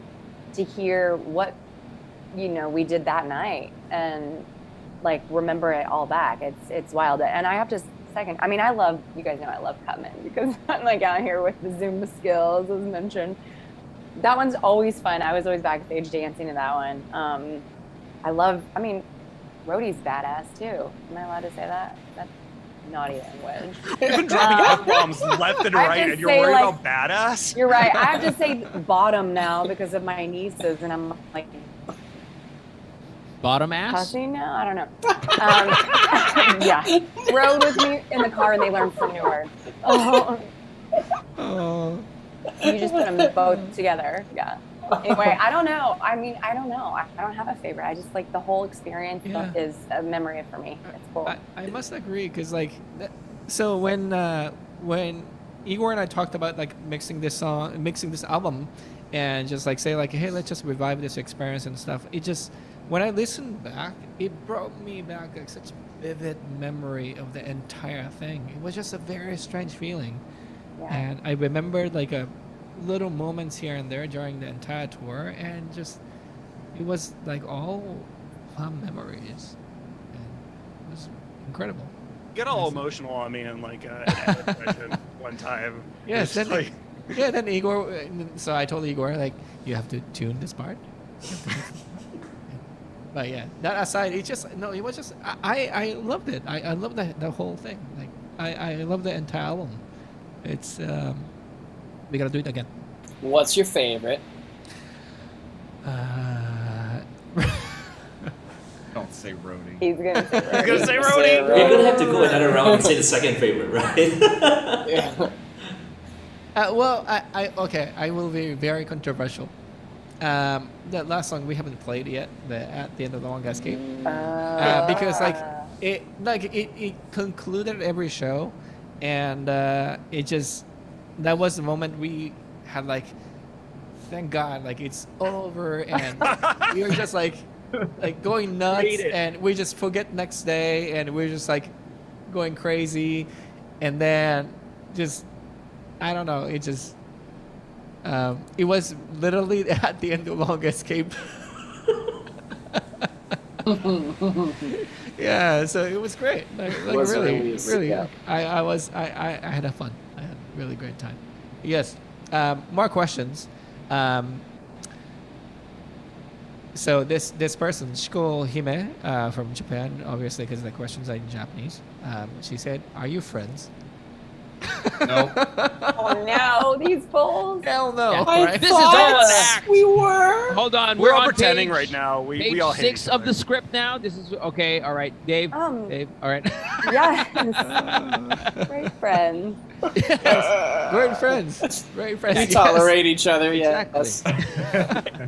to hear what, we did that night and like remember it all back. It's wild. And I have to second, I mean, you guys know I love Cutman because I'm like out here with the Zumba skills, as mentioned. That one's always fun. I was always backstage dancing to that one. Rhodey's badass too. Am I allowed to say that? That's naughty language. You've been dropping F-bombs left and right, and you're worried about badass? You're right. I have to say bottom now because of my nieces, and I'm like, bottom ass? cussing now? I don't know. Yeah. Rode with me in the car, and they learned some new words. Oh. You just put them both together. Yeah. Anyway, I don't know. I don't have a favorite. I just like the whole experience is a memory for me. It's cool. I must agree, because so when Igor and I talked about like mixing this album, and just like say like, hey, let's just revive this experience and stuff. It just, when I listened back, it brought me back like such vivid memory of the entire thing. It was just a very strange feeling. Yeah. And I remembered like a little moments here and there during the entire tour, and just it was like all fun memories, and it was incredible. Get all emotional on me in like an session one time. Yes, then Igor. So I told Igor like, you have to tune this part. But yeah, that aside, it was just I loved it. I loved the whole thing. Like I love the entire album. It's we gotta do it again. What's your favorite? Don't say Rhodey. He's gonna say Rhodey. He's gonna say Rhodey. You're gonna have to go another round and say the second favorite, right? Yeah. Well, I will be very controversial. That last song we haven't played yet, At the End of the Long Escape, because like it concluded every show, and it just that was the moment we had like, thank God, like it's over, and we were just like going nuts, and we just forget next day, and we're just like going crazy, and then just I don't know, it just it was literally at the end of Long Escape. Yeah, so it was great. Like really, yeah. I had a fun. I had a really great time. Yes. More questions. So this person, Shiko Hime, from Japan, obviously because the questions are in Japanese. She said, "Are you friends?" No. Oh no, these fools. Hell no. Yeah, right? This is all an act. We were. Hold on, We're all on pretending page- right now. We Page all hate 6 each of other. the script now. This is okay. All right, Dave. Dave. All right. Yes. Great friends. Great friends. Great friends. We yes. tolerate each other. Exactly. Yes.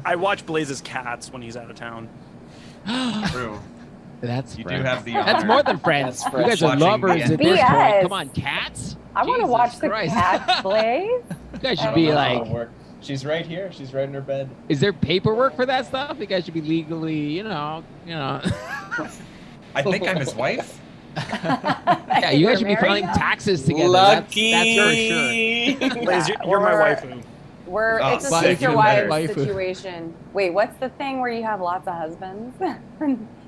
I watch Blaize's cats when he's out of town. True. That's You do friends. have the That's honor. more than friends. That's You guys are Watching lovers the at this BS. point. Come on, cats. I want to Jesus watch the Christ. cats play. You guys I should don't be know. like, She's right here. She's right in her bed. is there paperwork for that stuff? You guys should be legally, you know. I think I'm his wife. Yeah, you guys should be We're filing married now? taxes together. Lucky. That's for sure. Blaise, you're my waifu. It's a sick. sister Even wife better. situation. Wait, what's the thing where you have lots of husbands?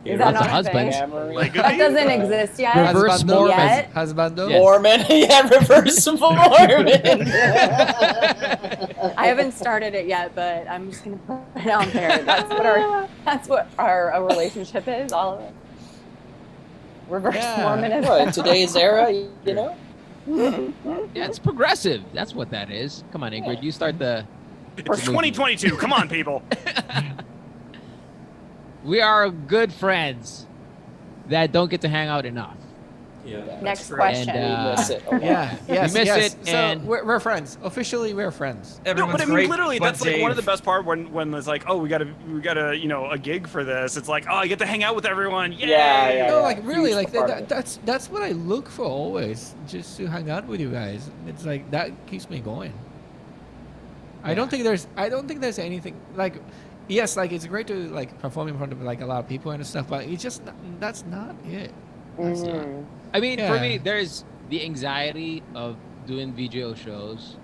Yeah, Is that lots of not a husbands. thing? Camaraderie. That doesn't exist yet. Reverse Husbando? Mormon. Yet? Husbando? Yes. Mormon. Yeah, reverse Mormon. I haven't started it yet, but I'm just gonna put it out there. That's what our relationship is. All of it. Reverse Yeah. Mormonism. Well, in today's era, you know. Yeah, it's progressive. That's what that is. Come on, Ingrid. You start the. It's 2022. Come on, people. We are good friends that don't get to hang out enough. Yeah. Next true. question. And, We miss it. a lot. Yeah, yes, miss yes. it, So and- we're friends. Officially, we're friends. No, Everyone's but I mean, great, literally, but that's like one of the Dave. best part when it's like, oh, we got a gig for this. It's like, oh, I get to hang out with everyone. Yay! Yeah. No, like really, Huge like part of it. that's what I look for always, just to hang out with you guys. It's like that keeps me going. I don't think there's anything like, yes, like it's great to like perform in front of like a lot of people and stuff, but it's just that's not it. That's not. I mean, for Yeah. me, there's the anxiety of doing VGO shows.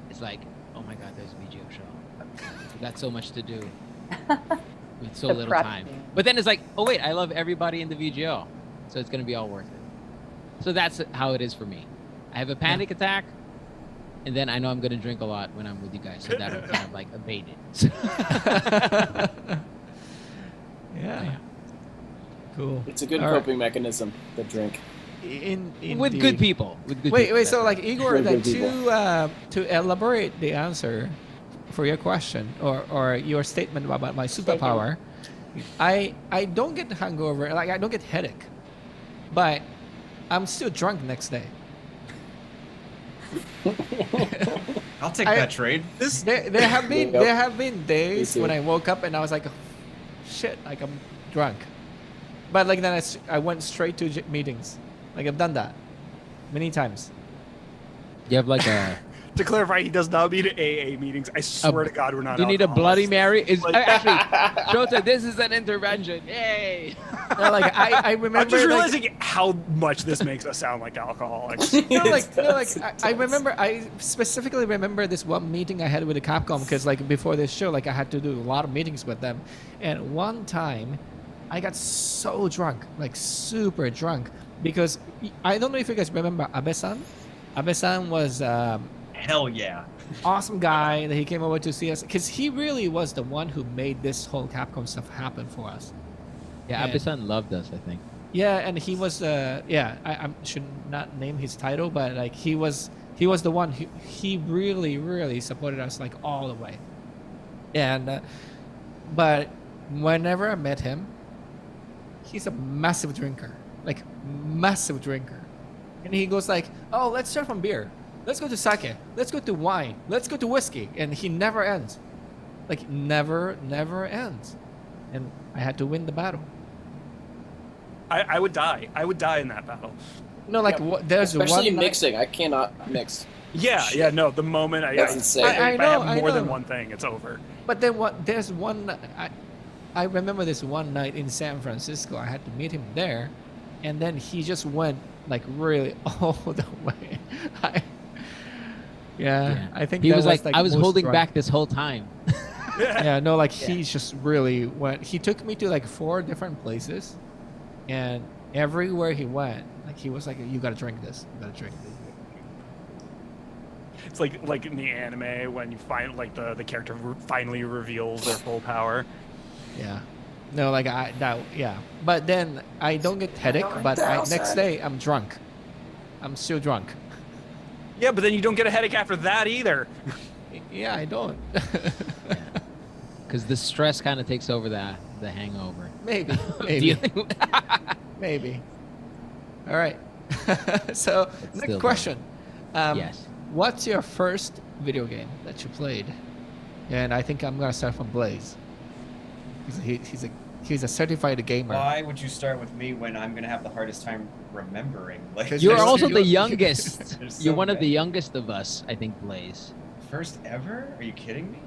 It's like, oh my God, there's a VGO show. We got so much to do with so The little prep. time. But then it's like, oh wait, I love everybody in the VGO, so it's gonna be all worth it. So that's how it is for me. I have a panic attack, and then I know I'm gonna drink a lot when I'm with you guys, so that'll kind of like abate it. Yeah. Cool. It's a good All right. coping mechanism. The drink. With good people. With good Wait, people. so like Igor, With like good to elaborate the answer for your question or your statement about my superpower, I don't get hangover, like I don't get headache, but I'm still drunk next day. I'll take I- that trade. There have been Yep. there have been days Me too. when I woke up and I was like, shit, like I'm drunk, but like then I went straight to meetings. Like I've done that many times. You have like a. To clarify, he does not mean AA meetings. I swear to God, we're not. Do you need a Bloody alcoholics. Mary? Is Like- actually, Shota, this is an intervention. Yay! No, like I remember. I'm just like, realizing how much this makes us sound like alcoholics. I remember. I specifically remember this one meeting I had with the Capcom because like before this show, like I had to do a lot of meetings with them, and one time, I got so drunk, like super drunk, because I don't know if you guys remember Abe-san. Abe-san was Hell yeah. awesome guy that he came over to see us because he really was the one who made this whole Capcom stuff happen for us. Yeah, And- Abe-san loved us, I think. Yeah, and he was I should not name his title, but like he was the one who he really supported us like all the way. And but whenever I met him, he's a massive drinker, like massive drinker. And he goes like, "Oh, let's start from beer. Let's go to sake. Let's go to wine. Let's go to whiskey." And he never ends. Like never ends. And I had to win the battle. I would die. I would die in that battle. No, like there's Especially one mixing. I cannot mix. Yeah, no. The moment That's insane. if I know, have more I than know. one thing, it's over. But then there's one. I remember this one night in San Francisco. I had to meet him there, and then he just went like really all the way. I think He that was like, I was most holding drunk. back this whole time. Yeah, no, like he just really went. He took me to like 4 different places, and everywhere he went, like he was like, "You gotta drink this. You gotta drink this." It's like in the anime when you find like the character finally reveals their full power. Yeah. No, like yeah. But then I don't get headache, but next day I'm drunk. I'm still drunk. Yeah, but then you don't get a headache after that either. Yeah, I don't. Because the stress kind of takes over the hangover. Maybe. Dealing- Maybe. All right. So next still question. Yes. What's your first video game that you played? And I think I'm gonna start from Blaize. He's a certified gamer. Why would you start with me when I'm gonna have the hardest time remembering? Like, You're also the youngest. There's so You're one of the many. youngest of us, I think, Blaize. First ever? Are you kidding me?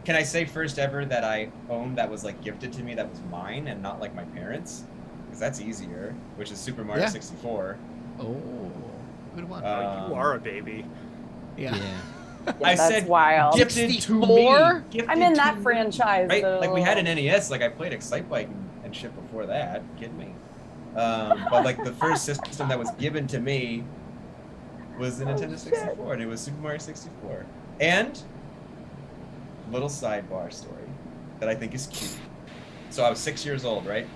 Can I say first ever that I owned that was like gifted to me that was mine and not like my parents? Because that's easier, which is Super Mario 64. Oh, good one. You are a baby. Yeah. I that's said wild. gifted to 64? me. Gifted I'm in to that me. franchise. Right? though. Like we had an NES, like I played Excitebike and shit before that. Kidding me? But like the first system that was given to me was the Nintendo 64, and it was Super Mario 64. And little sidebar story that I think is cute. So I was 6 years old, right?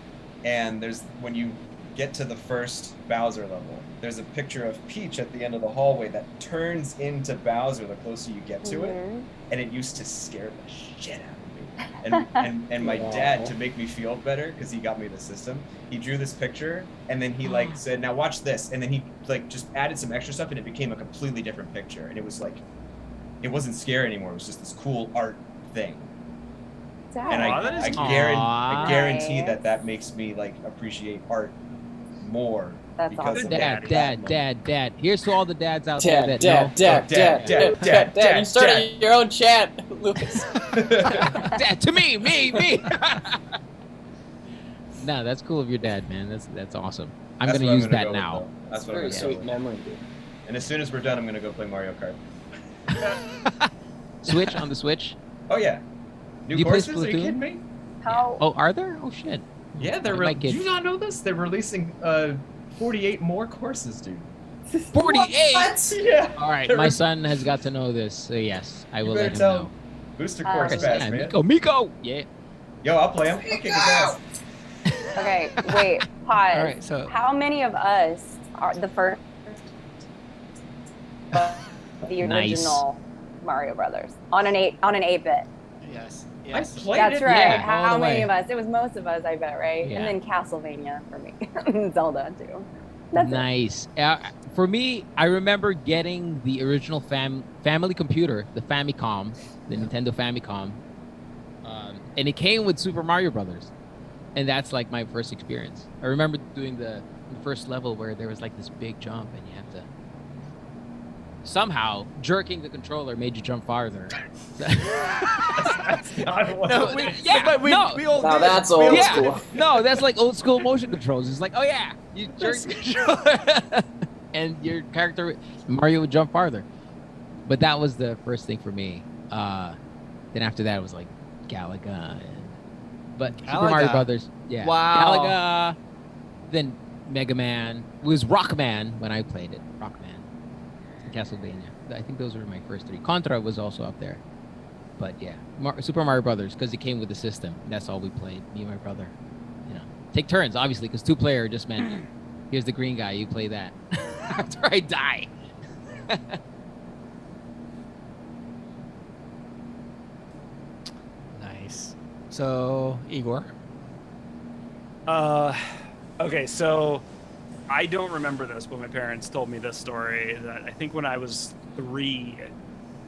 And there's when you get to the first Bowser level, there's a picture of Peach at the end of the hallway that turns into Bowser the closer you get to it, and it used to scare the shit out of me. And my dad, to make me feel better, because he got me the system, he drew this picture, and then he like said, "Now watch this," and then he like just added some extra stuff, and it became a completely different picture, and it was like, it wasn't scary anymore. It was just this cool art thing. And I guarantee that makes me like appreciate art more. That's because awesome. of that. Dad. Here's to all the dads out Dad, there dad, that dad, dad. You started your own chat, Lucas. Dad, to me. No, that's cool of your dad, man. That's awesome. I'm That's gonna what use gonna that go with, now. though. That's what Very I'm gonna sweet go with. memory, dude. And as soon as we're done, I'm gonna go play Mario Kart. Switch on the Switch. Oh yeah, new Do you play courses? Are you Splatoon? kidding me? How? Oh, are there? Oh shit. Yeah, they're. I might Do get- you not know this? They're releasing 48 more courses, dude. 48. Yeah. All right, my son has got to know this. So yes, I will You let better him tell know. Booster Oh, Course okay. Pass, Yeah, man. Miko. Yeah. Yo, I'll play him. I'll kick his ass. Okay, wait, pause. All right, so How many of us are the first the Nice. original Mario Brothers on an 8-bit? yes. I played That's it. right. yeah, all How the many way. of us? It was most of us, I bet, right? Yeah. And then Castlevania for me, and Zelda too. That's it. Nice. For me, I remember getting the original family computer, the Famicom, the Nintendo Famicom, and it came with Super Mario Brothers, and that's like my first experience. I remember doing the first level where there was like this big jump, and you have to somehow jerking the controller made you jump farther. That's not what No, we all Now did. that's We old all yeah, school. no, that's like old school motion controls. It's like, oh yeah, you jerk the controller, and your character Mario would jump farther. But that was the first thing for me. Then after that, it was like Galaga, but Super Mario Galaga. Brothers, yeah, Wow. Galaga. Then Mega Man. It was Rockman when I played it. Rockman, Castlevania. I think those were my first 3. Contra was also up there. But yeah, Super Mario Brothers, because it came with the system. That's all we played, me and my brother. You know, take turns, obviously, because 2-player just meant here's the green guy, you play that. After I die. Nice. So Igor. Okay, so I don't remember this, but my parents told me this story that I think when I was 3,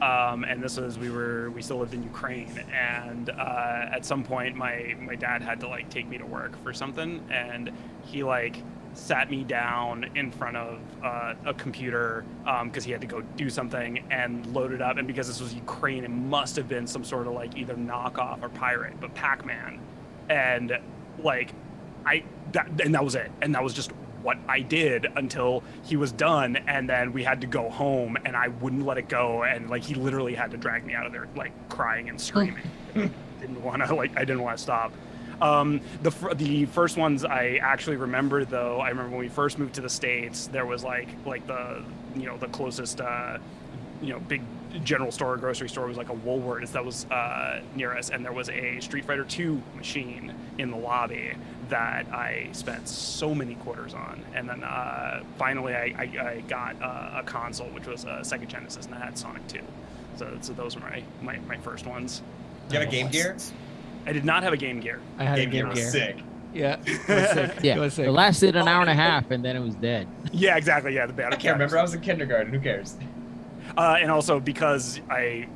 and this was we still lived in Ukraine, and at some point my dad had to like take me to work for something, and he like sat me down in front of a computer because he had to go do something, and loaded up, and because this was Ukraine, it must have been some sort of like either knockoff or pirate, but Pac-Man, and like that was it, and that was just what I did until he was done, and then we had to go home, and I wouldn't let it go, and like he literally had to drag me out of there like crying and screaming. I didn't want to stop. The first ones I actually remember, though. I remember when we first moved to the States, there was like the the closest big general store or grocery store was like a Woolworths that was near us, and there was a Street Fighter II machine in the lobby that I spent so many quarters on, and then finally I got a console, which was a Sega Genesis, and I had Sonic 2. So those were my first ones. Do you have a Game Gear? I did not have a Game Gear. I had a Game Gear. Sick. Yeah, it was sick. Yeah, It was sick. it lasted an hour and a half, and then it was dead. Yeah, exactly. Yeah, the battery. I can't remember. I was in kindergarten. Who cares? And also because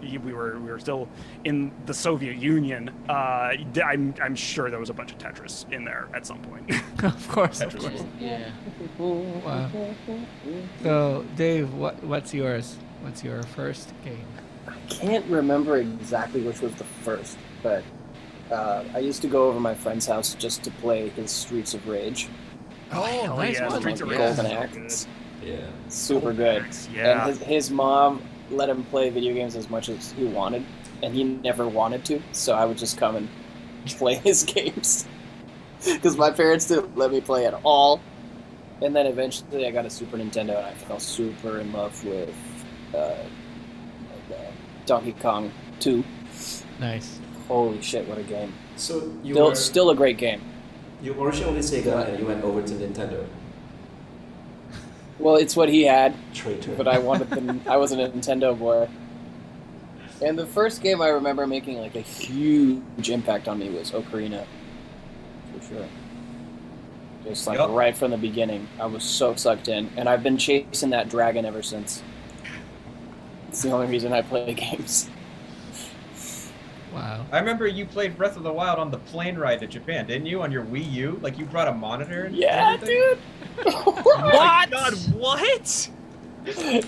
we were still in the Soviet Union, I'm sure there was a bunch of Tetris in there at some point. Of course. Yeah. Wow. So, Dave, what's yours? What's your first game? I can't remember exactly which was the first, but I used to go over my friend's house just to play his Streets of Rage. Oh, nice yeah, one. Streets of Rage. Golden is so Axe. Yeah. Super good. Yeah. And his mom let him play video games as much as he wanted, and he never wanted to, so I would just come and play his games. Because my parents didn't let me play at all. And then eventually I got a Super Nintendo, and I fell super in love with Donkey Kong 2. Nice. Holy shit, what a game. So you Still a great game. you originally Sega and you went over to Nintendo. Well, it's what he had, Traitor. but I was a Nintendo boy. And the first game I remember making like a huge impact on me was Ocarina, for sure. Just like right from the beginning, I was so sucked in, and I've been chasing that dragon ever since. It's the only reason I play games. Wow. I remember you played Breath of the Wild on the plane ride to Japan, didn't you? On your Wii U? Like you brought a monitor and Yeah, everything? dude. What? God, what?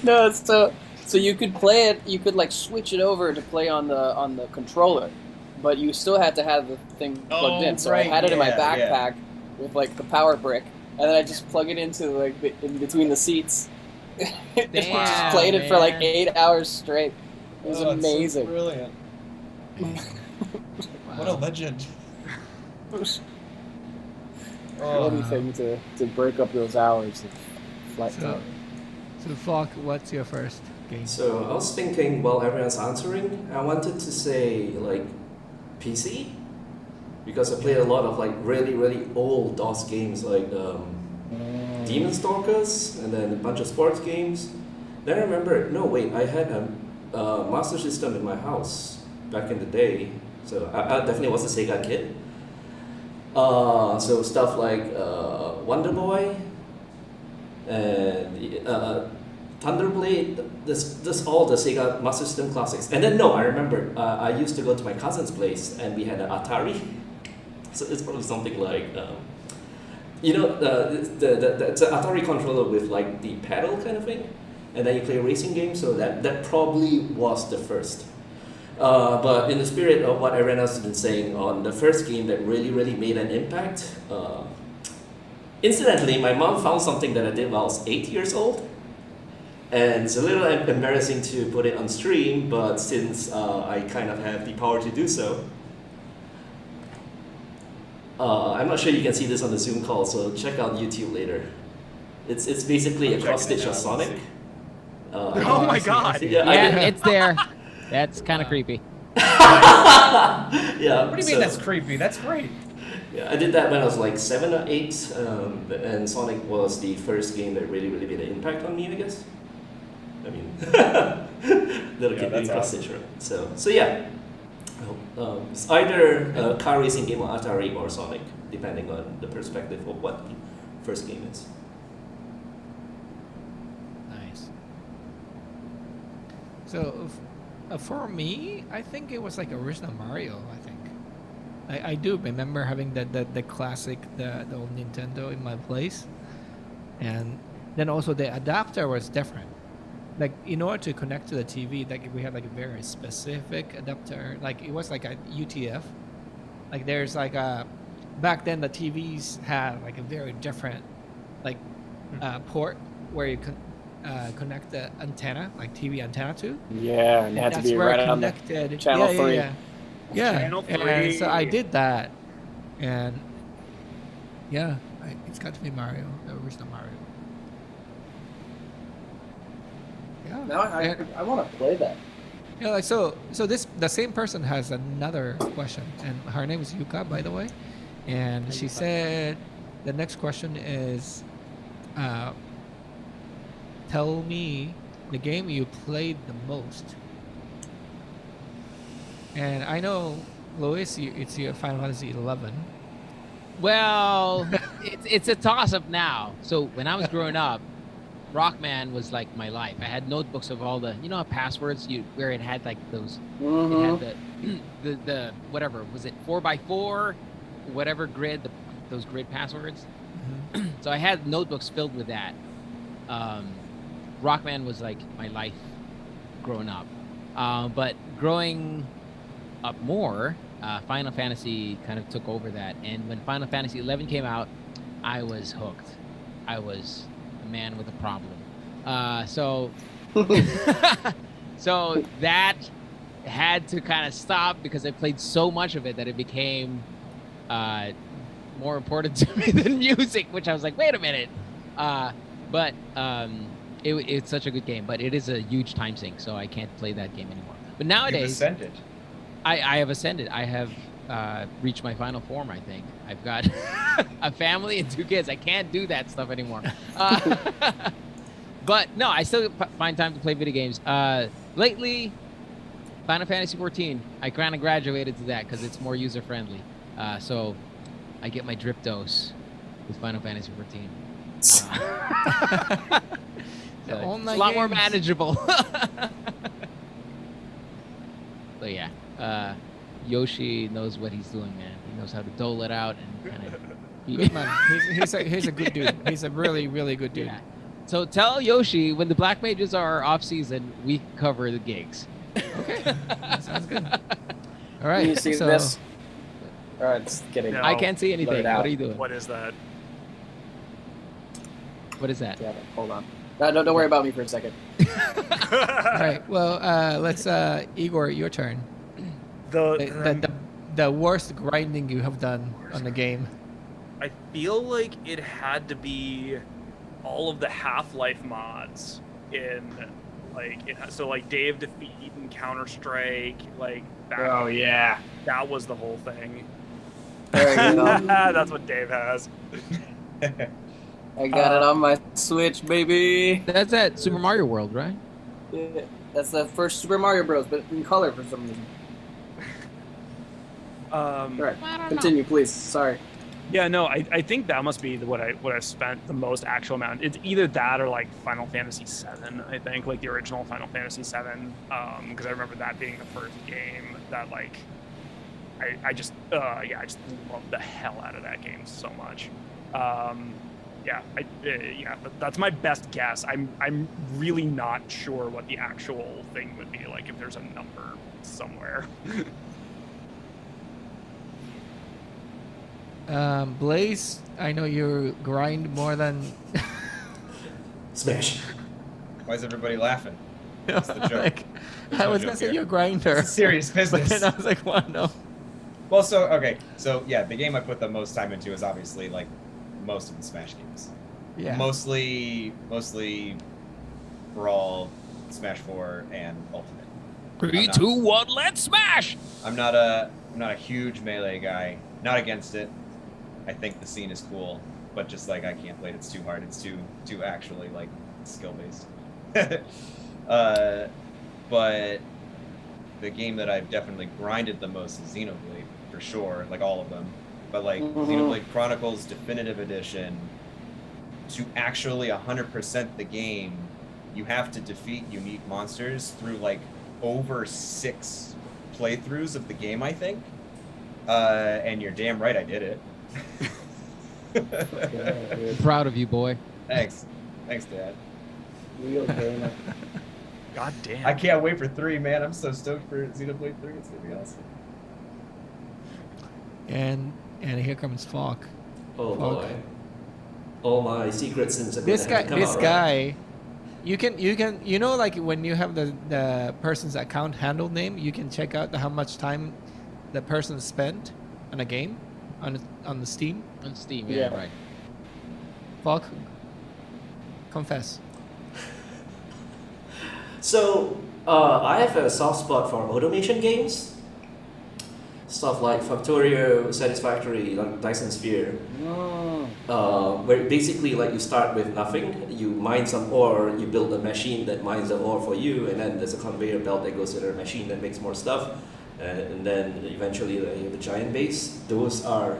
No, so you could play it. You could like switch it over to play on the controller, but you still had to have the thing plugged in. So right, I had it in my yeah, backpack with like the power brick, and then I just plug it into like in between the seats. Just played it for like 8 hours straight. It was amazing. So brilliant. What a legend. Anything to break up those hours of flight time. So Falk, what's your first game? So I was thinking while everyone's answering, I wanted to say like PC, because I played a lot of like really old DOS games like Demon Stalkers, and then a bunch of sports games. Then I remember, no wait, I had a Master System in my house back in the day, so I definitely was a Sega kid. So stuff like Wonder Boy and Thunderblade, this all the Sega Master System classics. And then I remember I used to go to my cousin's place and we had an Atari. So it's probably something like the Atari controller with like the pedal kind of thing, and then you play a racing game. So that probably was the first. But in the spirit of what everyone else has been saying on the first game that really made an impact, incidentally, my mom found something that I did while I was 8 years old. And it's a little embarrassing to put it on stream, but since I kind of have the power to do so, I'm not sure you can see this on the Zoom call, so check out YouTube later. It's basically a cross stitch of Sonic. Oh my god! Yeah, it's there. That's kind of creepy. Yeah. What do you mean that's creepy? That's great. Yeah, I did that when I was like 7 or 8, and Sonic was the first game that really made an impact on me, I guess. I mean, little kid doing cross stitch, right? So yeah. It's either a car racing game or Atari or Sonic, depending on the perspective of what the first game is. Nice. So For me, I think it was like original Mario. I think I do remember having the classic the old Nintendo in my place, and then also the adapter was different. Like in order to connect to the TV, like we had like a very specific adapter. Like it was like a UTF. Like there's like a back then the TVs had like a very different like port where you can connect the antenna, like TV antenna to. Yeah, and it had to That's be where right it on the connected. channel 3. Yeah. Channel And 3. so I did that, and yeah, it's got to be Mario, the original Mario. Yeah. Now I want to play that. Yeah, like so this the same person has another question, and her name is Yuka, by the way, and she said the next question is, tell me the game you played the most. And I know, Luis, it's your Final Fantasy 11. Well, it's a toss-up now. So when I was growing up, Rockman was like my life. I had notebooks of all the, passwords where it had like those, it had the whatever, was it 4x4, whatever grid, those grid passwords. So I had notebooks filled with that. Rockman was like my life growing up. But growing up more, Final Fantasy kind of took over that. And when Final Fantasy 11 came out, I was hooked. I was a man with a problem. So that had to kind of stop because I played so much of it that it became more important to me than music, which I was like, wait a minute. But it's such a good game, but it is a huge time sink, so I can't play that game anymore. But nowadays, You've ascended. I have ascended. I have reached my final form, I think. I've got a family and 2 kids. I can't do that stuff anymore. But no, I still find time to play video games. Lately, Final Fantasy 14, I kind of graduated to that because it's more user-friendly. So I get my drip dose with Final Fantasy 14. So it's a lot more manageable. So yeah, Yoshi knows what he's doing, man. He knows how to dole it out and kind of. Good man. He's a good dude. He's a really, really good dude. Yeah. So tell Yoshi when the Black Mages are off season, we cover the gigs. Okay, that sounds good. All right. Can you see this? All right, it's getting. No. I can't see anything. What are you doing? What is that? What is that? Yeah, hold on. No, don't worry about me for a second. All right. Well, let's Igor, your turn. The worst grinding you have done on the game. I feel like it had to be all of the Half-Life mods in like Dave Defeat and Counter-Strike, like that. Oh yeah, that was the whole thing. There you go. That's what Dave has. I got it on my Switch, baby. That's at Super Mario World, right? Yeah, that's the first Super Mario Bros, but in color for some reason. All right, continue, please. Sorry. Yeah, no, I think that must be what I've spent the most actual amount. It's either that or like Final Fantasy VII. I think like the original Final Fantasy VII, because I remember that being the first game that like I just love the hell out of that game so much. That's my best guess. I'm really not sure what the actual thing would be like if there's a number somewhere. Blaize, I know you grind more than Smash. Why is everybody laughing? That's the joke. like, I was gonna say you're a grinder. It's serious business. But then I was like, what? No. Well, so yeah, the game I put the most time into is obviously like most of the Smash games. Yeah. Mostly Brawl, Smash 4, and Ultimate. 3, 2, 1, let's smash! I'm not a huge Melee guy. Not against it. I think the scene is cool, but just like I can't play it. It's too hard. It's too actually like skill based. But the game that I've definitely grinded the most is Xenoblade for sure, like all of them. But like Xenoblade Chronicles Definitive Edition, to actually 100% the game, you have to defeat unique monsters through like over 6 playthroughs of the game, I think. And you're damn right I did it. I'm proud of you, boy. Thanks, Dad. Real gamer. God damn. I can't wait for 3, man. I'm so stoked for Xenoblade 3. It's gonna be awesome. And here comes Falk. Oh Falk. boy. All my secret sins are This gonna guy, come this out, right? guy, you can, you know, like when you have the person's account handle name, you can check out how much time the person spent on a game, on the Steam. On Steam, yeah, right. Falk, confess. So, I have a soft spot for automation games. Stuff like Factorio, Satisfactory, like Dyson Sphere. Where basically like you start with nothing, you mine some ore, you build a machine that mines the ore for you, and then there's a conveyor belt that goes to the machine that makes more stuff. And then eventually you have a giant base. Those are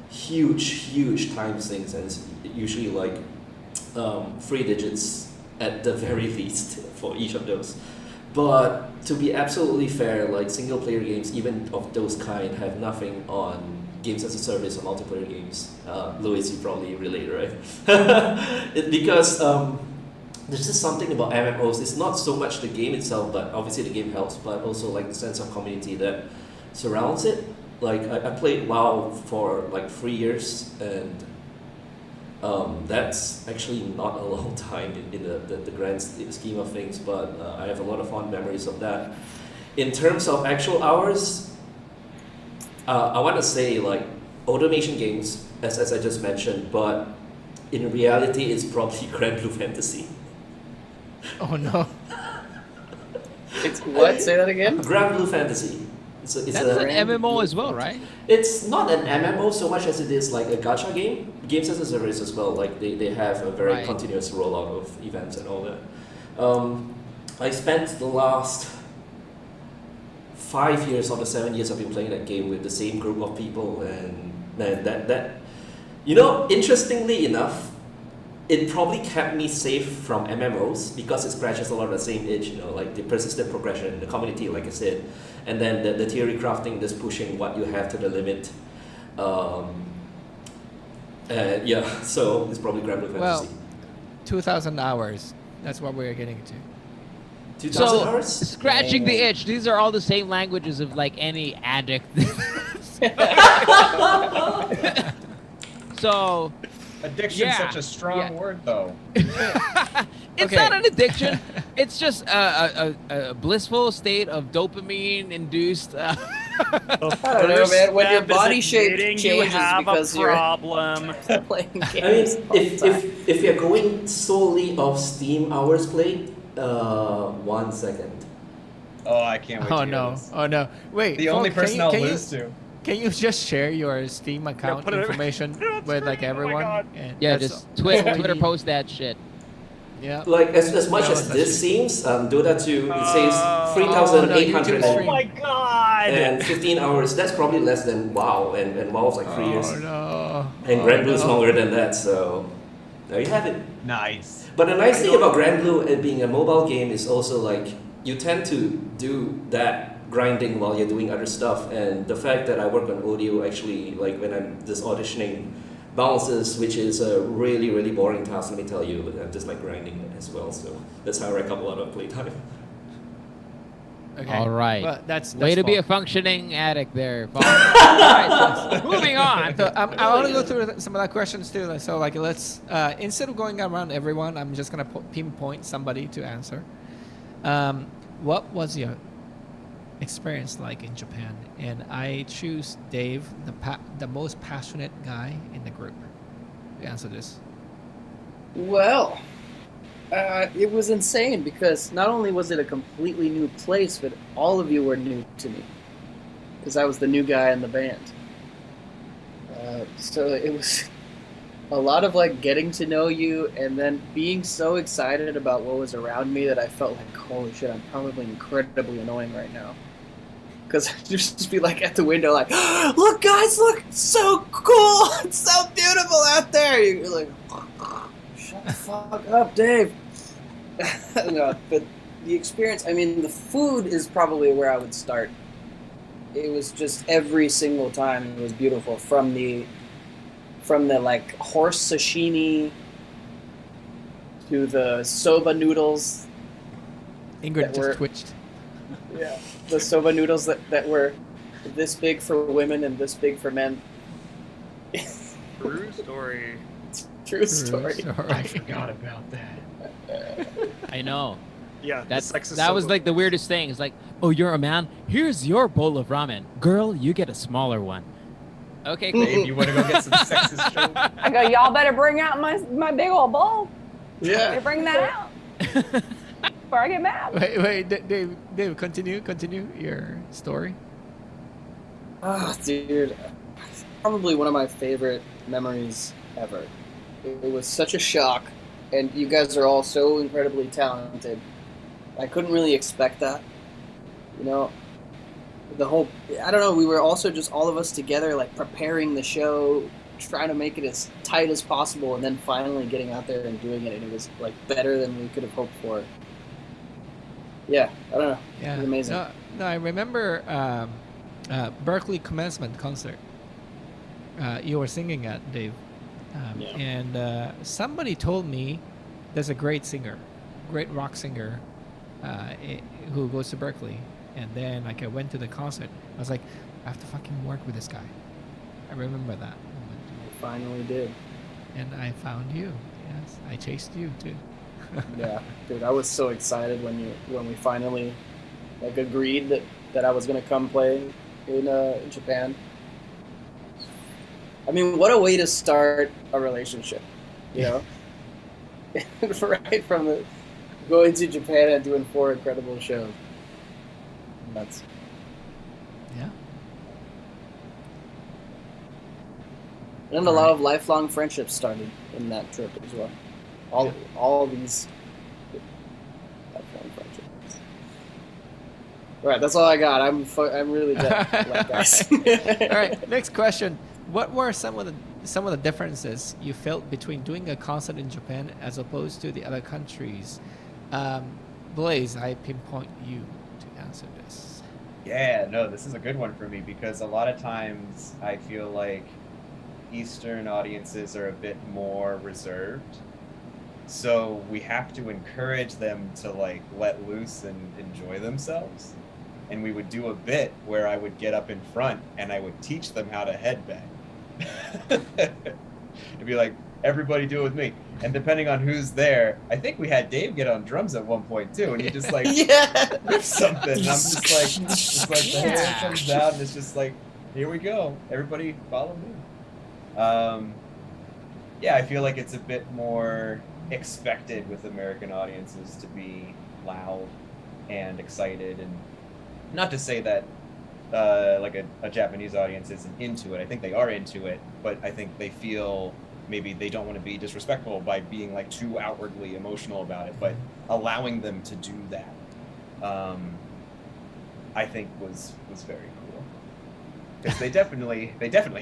huge time sinks, and it's usually like 3 digits at the very least for each of those. But to be absolutely fair, like single player games, even of those kind, have nothing on games as a service or multiplayer games. Louis, you probably relate, right? Because there's just something about MMOs. It's not so much the game itself, but obviously the game helps, but also like the sense of community that surrounds it. Like I played WoW for like 3 years, and that's actually not a long time in the grand scheme of things, but I have a lot of fond memories of that. In terms of actual hours, I want to say like automation games, as I just mentioned, but in reality it's probably Grand Blue Fantasy. Oh no. It's what? Say that again? Grand Blue Fantasy. It's That's an MMO as well, right? It's not an MMO so much as it is like a gacha game. Games as a service as well. Like they have a very continuous rollout of events and all that. I spent the last 5 years of the 7 years I've been playing that game with the same group of people, and man, that you know, interestingly enough, it probably kept me safe from MMOs because it scratches a lot of the same itch, you know, like the persistent progression, the community, like I said, and then the theory crafting, just pushing what you have to the limit. Yeah, so it's probably Grand Blue Fantasy. Well, 2,000 hours. That's what we're getting to. 2,000 hours? Scratching the itch. These are all the same languages of like any addict. So, addiction's such a strong word, though. It's not an addiction. It's just a blissful state of dopamine-induced. I don't know, man. When your body shape changes you have because a problem. you're playing I games. mean, if you're going solely off Steam hours played, 1 second. Oh, I can't wait. Oh to hear no! this. Oh no! Wait. The only Falk, person I'll lose to. Can you just share your Steam account put it- information with like everyone? And Yeah, that's just all we Twitter need. post that shit. Yeah. Like as much Yeah, as that's this true. seems, Dota 2 it says Oh, 3,800 no, YouTube Oh my god! and 15 hours. That's probably less than WoW, and WoW's like 3 years. Oh no! And Oh, Grand Blue's no. longer than that, so there you have it. Nice. But the nice thing about Grand Blue it being a mobile game is also like you tend to do that grinding while you're doing other stuff, and the fact that I work on audio actually, like when I'm just auditioning bounces, which is a really boring task, let me tell you, but I'm just like grinding it as well, so that's how I rack up a lot of playtime. Okay. All right. Well, that's Way to be a Falk. functioning addict there. Falk. All right, so moving on. So I want to go through some of the questions too. So like let's instead of going around everyone, I'm just gonna pinpoint somebody to answer. What was your experience like in Japan? And I choose Dave, the most passionate guy in the group, to answer this. Well, it was insane because not only was it a completely new place, but all of you were new to me because I was the new guy in the band. So it was a lot of like getting to know you and then being so excited about what was around me that I felt like, holy shit, I'm probably incredibly annoying right now. Because I'd just be like at the window like, look guys, look, it's so cool, it's so beautiful out there. You're like, shut the fuck up, Dave. No, but the experience. I mean, the food is probably where I would start. It was just every single time it was beautiful. From the like horse sashimi to the soba noodles. Ingrid just twitched. Yeah, the soba noodles that were this big for women and this big for men. True story. True story. I forgot about that. I know. Yeah, that was like the weirdest thing. It's like, oh, you're a man. Here's your bowl of ramen, girl. You get a smaller one. Okay, cool. Babe, you want to go get some sexist jokes? I go, y'all better bring out my big old bowl. Yeah. Better bring that out before I get mad. Wait, Dave, continue your story. Oh, dude, probably one of my favorite memories ever. It was such a shock, and you guys are all so incredibly talented. I couldn't really expect that. You know, the whole, I don't know, we were also just all of us together, like preparing the show, trying to make it as tight as possible, and then finally getting out there and doing it, and it was like better than we could have hoped for. Yeah, I don't know. Yeah, it was amazing. No, I remember Berkeley commencement concert. You were singing at, Dave. And somebody told me there's a great singer, great rock singer who goes to Berkeley. And then like I went to the concert. I was like, I have to fucking work with this guy. I remember that. I finally did. And I found you. Yes, I chased you too. Yeah, dude, I was so excited when we finally like agreed that I was gonna come play in Japan. I mean, what a way to start a relationship, you know? Right from going to Japan and doing 4 incredible shows. Nuts. Yeah. And a lot of lifelong friendships started in that trip as well. All these lifelong friendships. All right, that's all I got. I'm really dead, guys. All right, next question. What were some of the differences you felt between doing a concert in Japan as opposed to the other countries? Blaize, I pinpoint you to answer this. Yeah, no, this is a good one for me because a lot of times I feel like Eastern audiences are a bit more reserved. So we have to encourage them to like let loose and enjoy themselves. And we would do a bit where I would get up in front and I would teach them how to headbang. It'd be like, everybody do it with me. And depending on who's there, I think we had Dave get on drums at one point too, and he just like ripped something. And I'm just like the hair comes out and it's just like, here we go. Everybody follow me. Yeah, I feel like it's a bit more expected with American audiences to be loud and excited, and not to say that like a Japanese audience isn't into it. I think they are into it, but I think they feel maybe they don't want to be disrespectful by being like too outwardly emotional about it, but allowing them to do that, I think was very cool. Because they definitely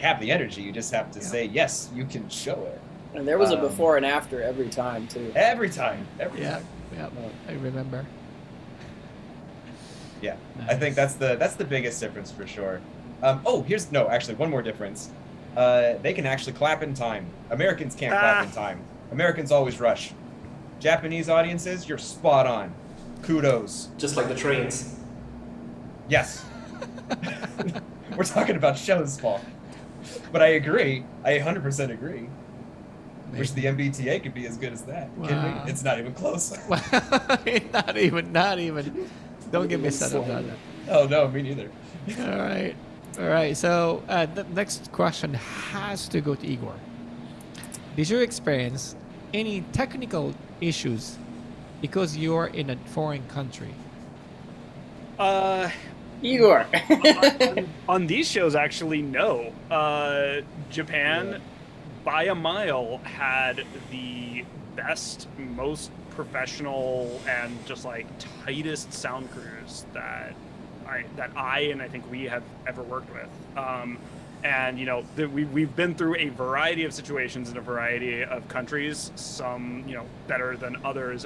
have the energy. You just have to say, yes, you can show it. And there was a before and after every time too. Every time. Yeah, I remember. Yeah, Nice. I think that's the biggest difference for sure. Actually, one more difference. They can actually clap in time. Americans can't clap in time. Americans always rush. Japanese audiences, you're spot on. Kudos. Just like the trains. Yes. We're talking about shows, Falk. But I agree. I 100% agree. Wish the MBTA could be as good as that. Wow. Kidding me? It's not even close. not even. Don't get me set up on that. Oh no, me neither. All right. So the next question has to go to Igor. Did you experience any technical issues because you're in a foreign country? Igor. on these shows, actually, no. Japan, by a mile, had the best, most professional, and just like tightest sound crews that I and I think we have ever worked with. And we've been through a variety of situations in a variety of countries, some better than others,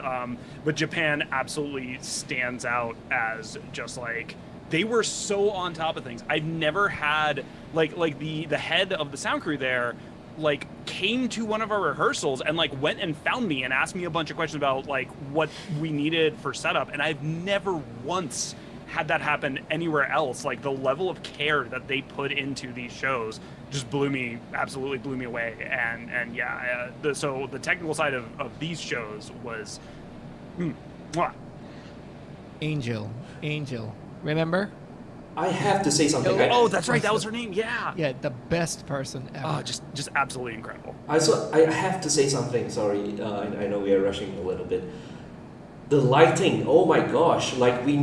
but Japan absolutely stands out as just like they were so on top of things. I've never had like the head of the sound crew there like came to one of our rehearsals and like went and found me and asked me a bunch of questions about like what we needed for setup, and I've never once had that happen anywhere else. Like the level of care that they put into these shows just absolutely blew me away. And yeah, so the technical side of these shows was Angel, remember? I have to say something. Oh, that's right, that was her name. Yeah, the best person ever. Oh, just absolutely incredible. I have to say something. Sorry, I know we are rushing a little bit. The lighting, oh my gosh! Like we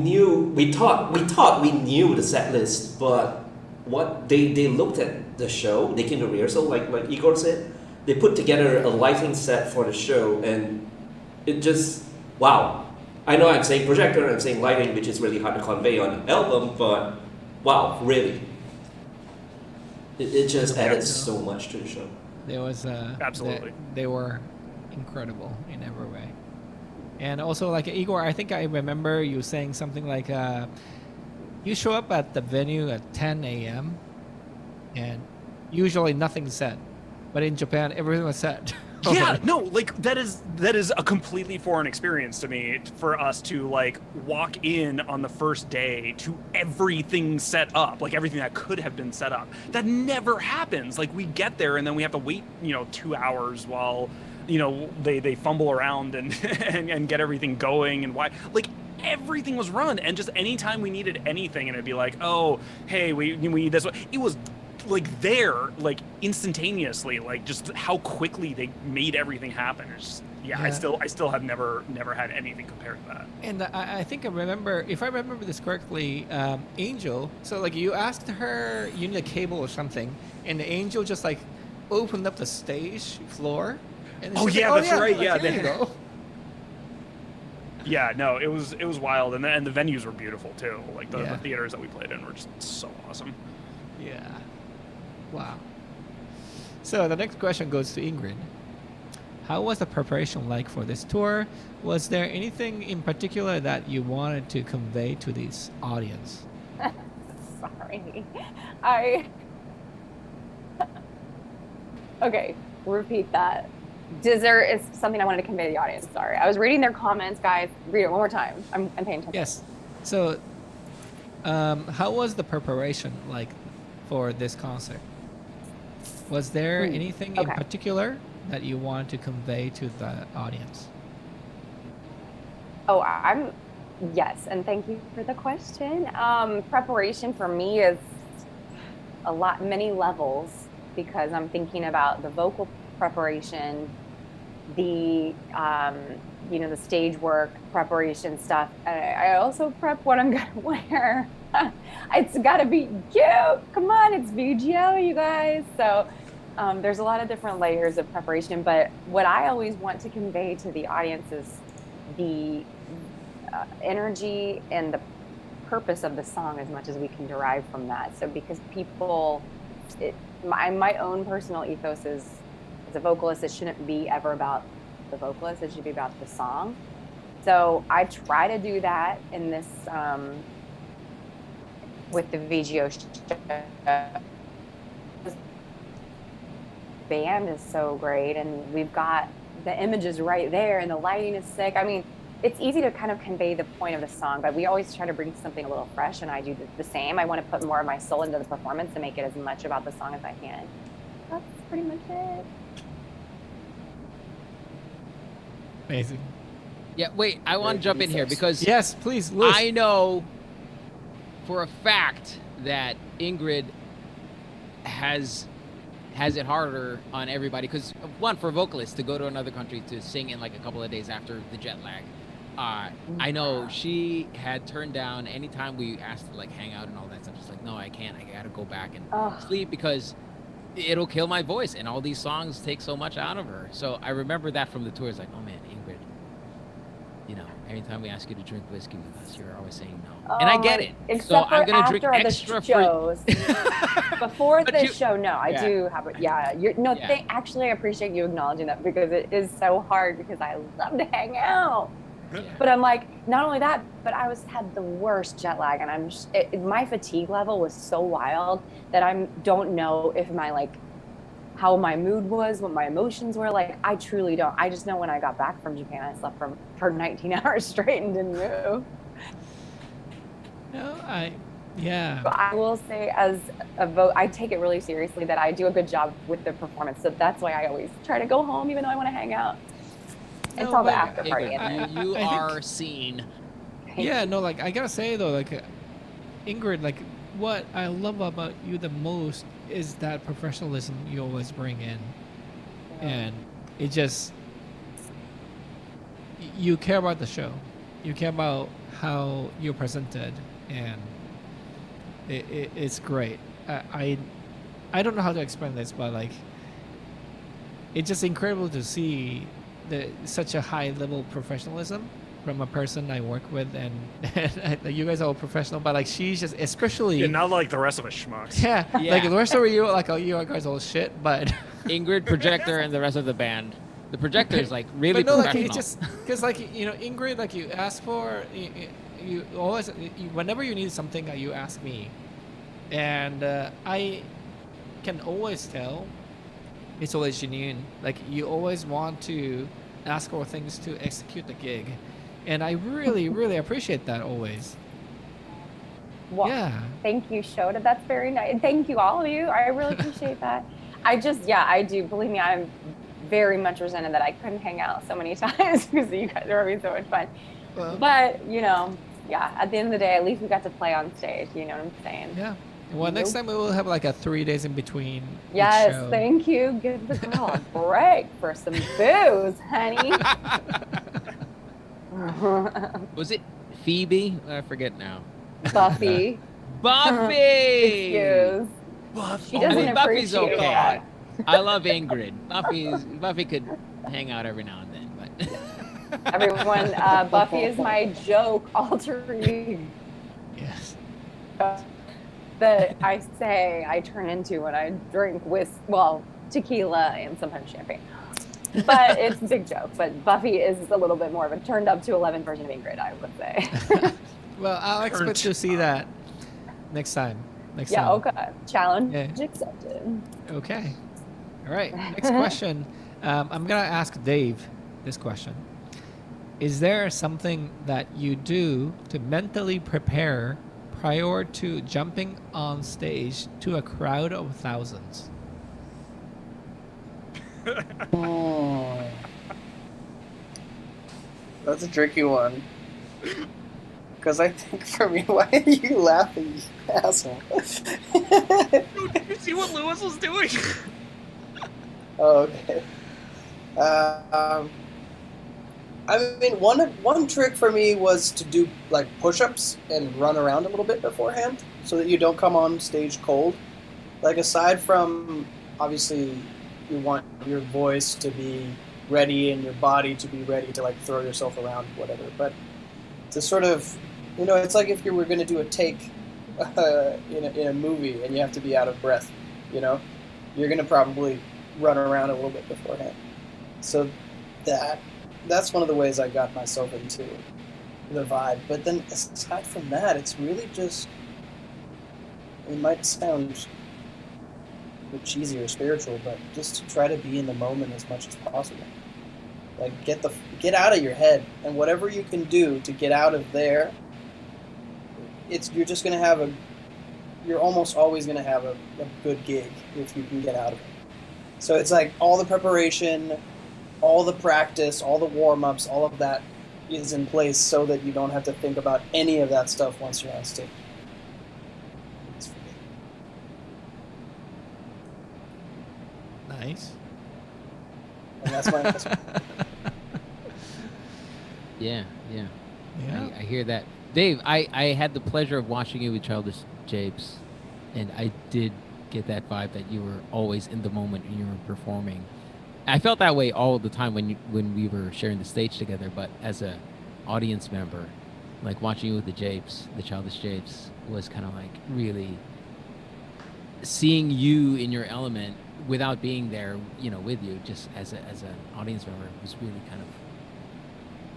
thought we knew the set list, but what they looked at the show, they came to rehearsal, like Igor said, they put together a lighting set for the show, and it just wow. I know I'm saying projector, I'm saying lighting, which is really hard to convey on an album, but wow, really, it just added so much to the show. There was absolutely they were incredible in every way. And also, like Igor, I think I remember you saying something like, you show up at the venue at 10 a.m. and usually nothing's said, but in Japan everything was said. Yeah, no, like that is a completely foreign experience to me, for us to like walk in on the first day to everything set up, like everything that could have been set up. That never happens. Like we get there and then we have to wait, 2 hours while they fumble around and and get everything going, and why like everything was run, and just anytime we needed anything and it'd be like, oh hey, we need this, it was like there like instantaneously, like just how quickly they made everything happen. It's just, yeah. I still have never had anything compared to that. And I think I remember, if I remember this correctly, Angel, so like you asked her you need a cable or something, and the Angel just like opened up the stage floor. And that's right. Like, yeah, there you go. Yeah, no, it was wild, and the venues were beautiful too. Like the theaters that we played in were just so awesome. Yeah. Wow. So the next question goes to Ingrid. How was the preparation like for this tour? Was there anything in particular that you wanted to convey to this audience? Sorry. Okay, repeat that. There is something I wanted to convey to the audience. Sorry. I was reading their comments, guys. Read it one more time. I'm paying attention. Yes. So, how was the preparation like for this concert? Was there anything in particular that you want to convey to the audience? Oh, yes, and thank you for the question. Preparation for me is many levels, because I'm thinking about the vocal preparation, the the stage work preparation stuff. I also prep what I'm gonna wear. It's gotta be cute. Come on, it's VGO, you guys. So there's a lot of different layers of preparation, but what I always want to convey to the audience is the energy and the purpose of the song, as much as we can derive from that. So because my own personal ethos is, as a vocalist, it shouldn't be ever about the vocalist, it should be about the song. So I try to do that in this with the VGO show. Band is so great, and we've got the images right there, and the lighting is sick. I mean, it's easy to kind of convey the point of the song, but we always try to bring something a little fresh, and I do the same. I want to put more of my soul into the performance to make it as much about the song as I can. That's pretty much it. Amazing. Yeah, wait, I want to jump in here because yes, please, Liz. I know for a fact that Ingrid has it harder on everybody, because one, for vocalists to go to another country to sing in like a couple of days after the jet lag, I know she had turned down anytime we asked to like hang out and all that stuff. She's like, no, I can't, I gotta go back and sleep because it'll kill my voice, and all these songs take so much out of her. So I remember that from the tour. It's like, oh man, Ingrid, anytime we ask you to drink whiskey with us, you're always saying no. Oh, And I get it. Except So for I'm going to drink after extra the shows. Before But the you- show, no, I Yeah. do have it. Yeah, actually, I appreciate you acknowledging that because it is so hard because I love to hang out. But I'm like, not only that, but I had the worst jet lag, and my fatigue level was so wild that I don't know if how my mood was, what my emotions were. Like, I truly don't. I just know when I got back from Japan, I slept for 19 hours straight and didn't move. No, But I will say, as a vote, I take it really seriously that I do a good job with the performance. So that's why I always try to go home, even though I want to hang out. It's all the after party. You I think- are seen. Yeah, no, like I gotta say though, like Ingrid, like what I love about you the most is that professionalism you always bring in, and it just you care about the show, you care about how you're presented, and it's great. I don't know how to explain this, but like it's just incredible to see such a high level professionalism from a person I work with, and you guys are all professional, but like she's just especially not like the rest of us schmucks. yeah. Like the rest of you, like you guys all shit, but Ingrid, projector, and the rest of the band. The projector is like really but no, professional. like it's just because like Ingrid, like you ask for you always whenever you need something you ask me, and I can always tell it's always genuine. Like you always want to ask for things to execute the gig, and I really really appreciate that always. Well, yeah. Thank you, Shota. That's very nice. Thank you, all of you. I really appreciate that. I do. Believe me, I'm very much resented that I couldn't hang out so many times because you guys are having so much fun. Well, but at the end of the day, at least we got to play on stage. You know what I'm saying? Yeah. Well, next time we will have like a 3 days in between. each Yes, show. thank you. Give the girl a break for some booze, honey. Was it Phoebe? I forget now. Buffy. Buffy! Excuse. She doesn't Buffy's appreciate okay. that. I love Ingrid. Buffy could hang out every now and then, but Everyone, Buffy is my joke alter ego. Yes. That I turn into when I drink tequila and sometimes champagne. But it's a big joke. But Buffy is a little bit more of a turned up to 11 version of Ingrid, I would say. Well, I'll expect to see that next time. Yeah, okay. Challenge Yeah. accepted. Okay. All right. Next question. I'm gonna ask Dave this question. Is there something that you do to mentally prepare prior to jumping on stage to a crowd of thousands? That's a tricky one. Because I think for me, why are you laughing, you asshole? Dude, did you see what Lewis was doing? Oh, okay. I mean, one trick for me was to do like push-ups and run around a little bit beforehand, so that you don't come on stage cold. Like aside from obviously, you want your voice to be ready and your body to be ready to like throw yourself around, whatever. But to sort of, it's like if you were going to do a take in a movie and you have to be out of breath, you're going to probably run around a little bit beforehand. So that's one of the ways I got myself into the vibe. But then aside from that, it's really just, it might sound a bit cheesy or spiritual, but just to try to be in the moment as much as possible. Like get out of your head, and whatever you can do to get out of there, you're almost always gonna have a good gig if you can get out of it. So it's like all the preparation, all the practice, all the warm-ups, all of that is in place so that you don't have to think about any of that stuff once you're on stage. Nice. And that's my answer. yeah. I hear that. Dave, I had the pleasure of watching you with Childish Japes, and I did get that vibe that you were always in the moment when you were performing. I felt that way all the time when we were sharing the stage together, but as a audience member, like watching you with the Japes, the Childish Japes, was kind of like really seeing you in your element without being there, you know, with you, just as an audience member, was really kind of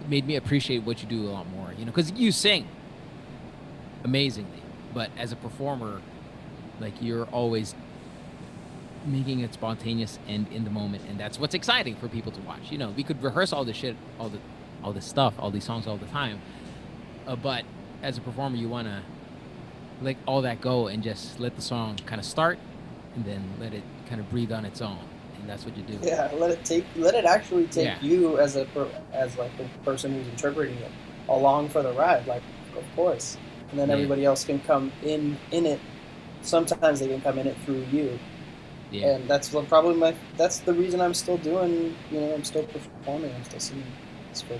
made me appreciate what you do a lot more, you know, because you sing amazingly, but as a performer, like, you're always making it spontaneous and in the moment, and that's what's exciting for people to watch. You know, we could rehearse all this shit, all this stuff, all these songs all the time, but as a performer, you want to let all that go and just let the song kind of start and then let it kind of breathe on its own, and that's what you do. Yeah, let it actually take Yeah. you as like the person who's interpreting it along for the ride, like, of course, and then Yeah. everybody else can come in it. Sometimes they can come in it through you. Yeah. And that's the reason I'm still doing, you know, I'm still performing, I'm still singing. It's for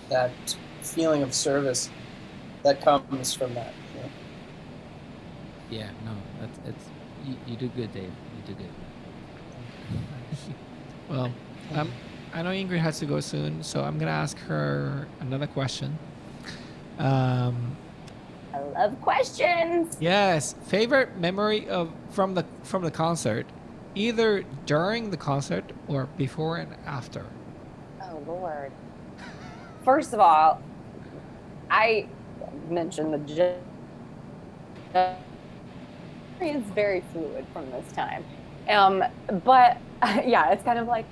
that feeling of service that comes from that. You know? Yeah, no, it's you do good, Dave. You do good. Well, I know Ingrid has to go soon, so I'm gonna ask her another question. I love questions. Yes, favorite memory from the concert, either during the concert or before and after. Oh Lord. First of all, I mentioned the it's very fluid from this time. But yeah, it's kind of like,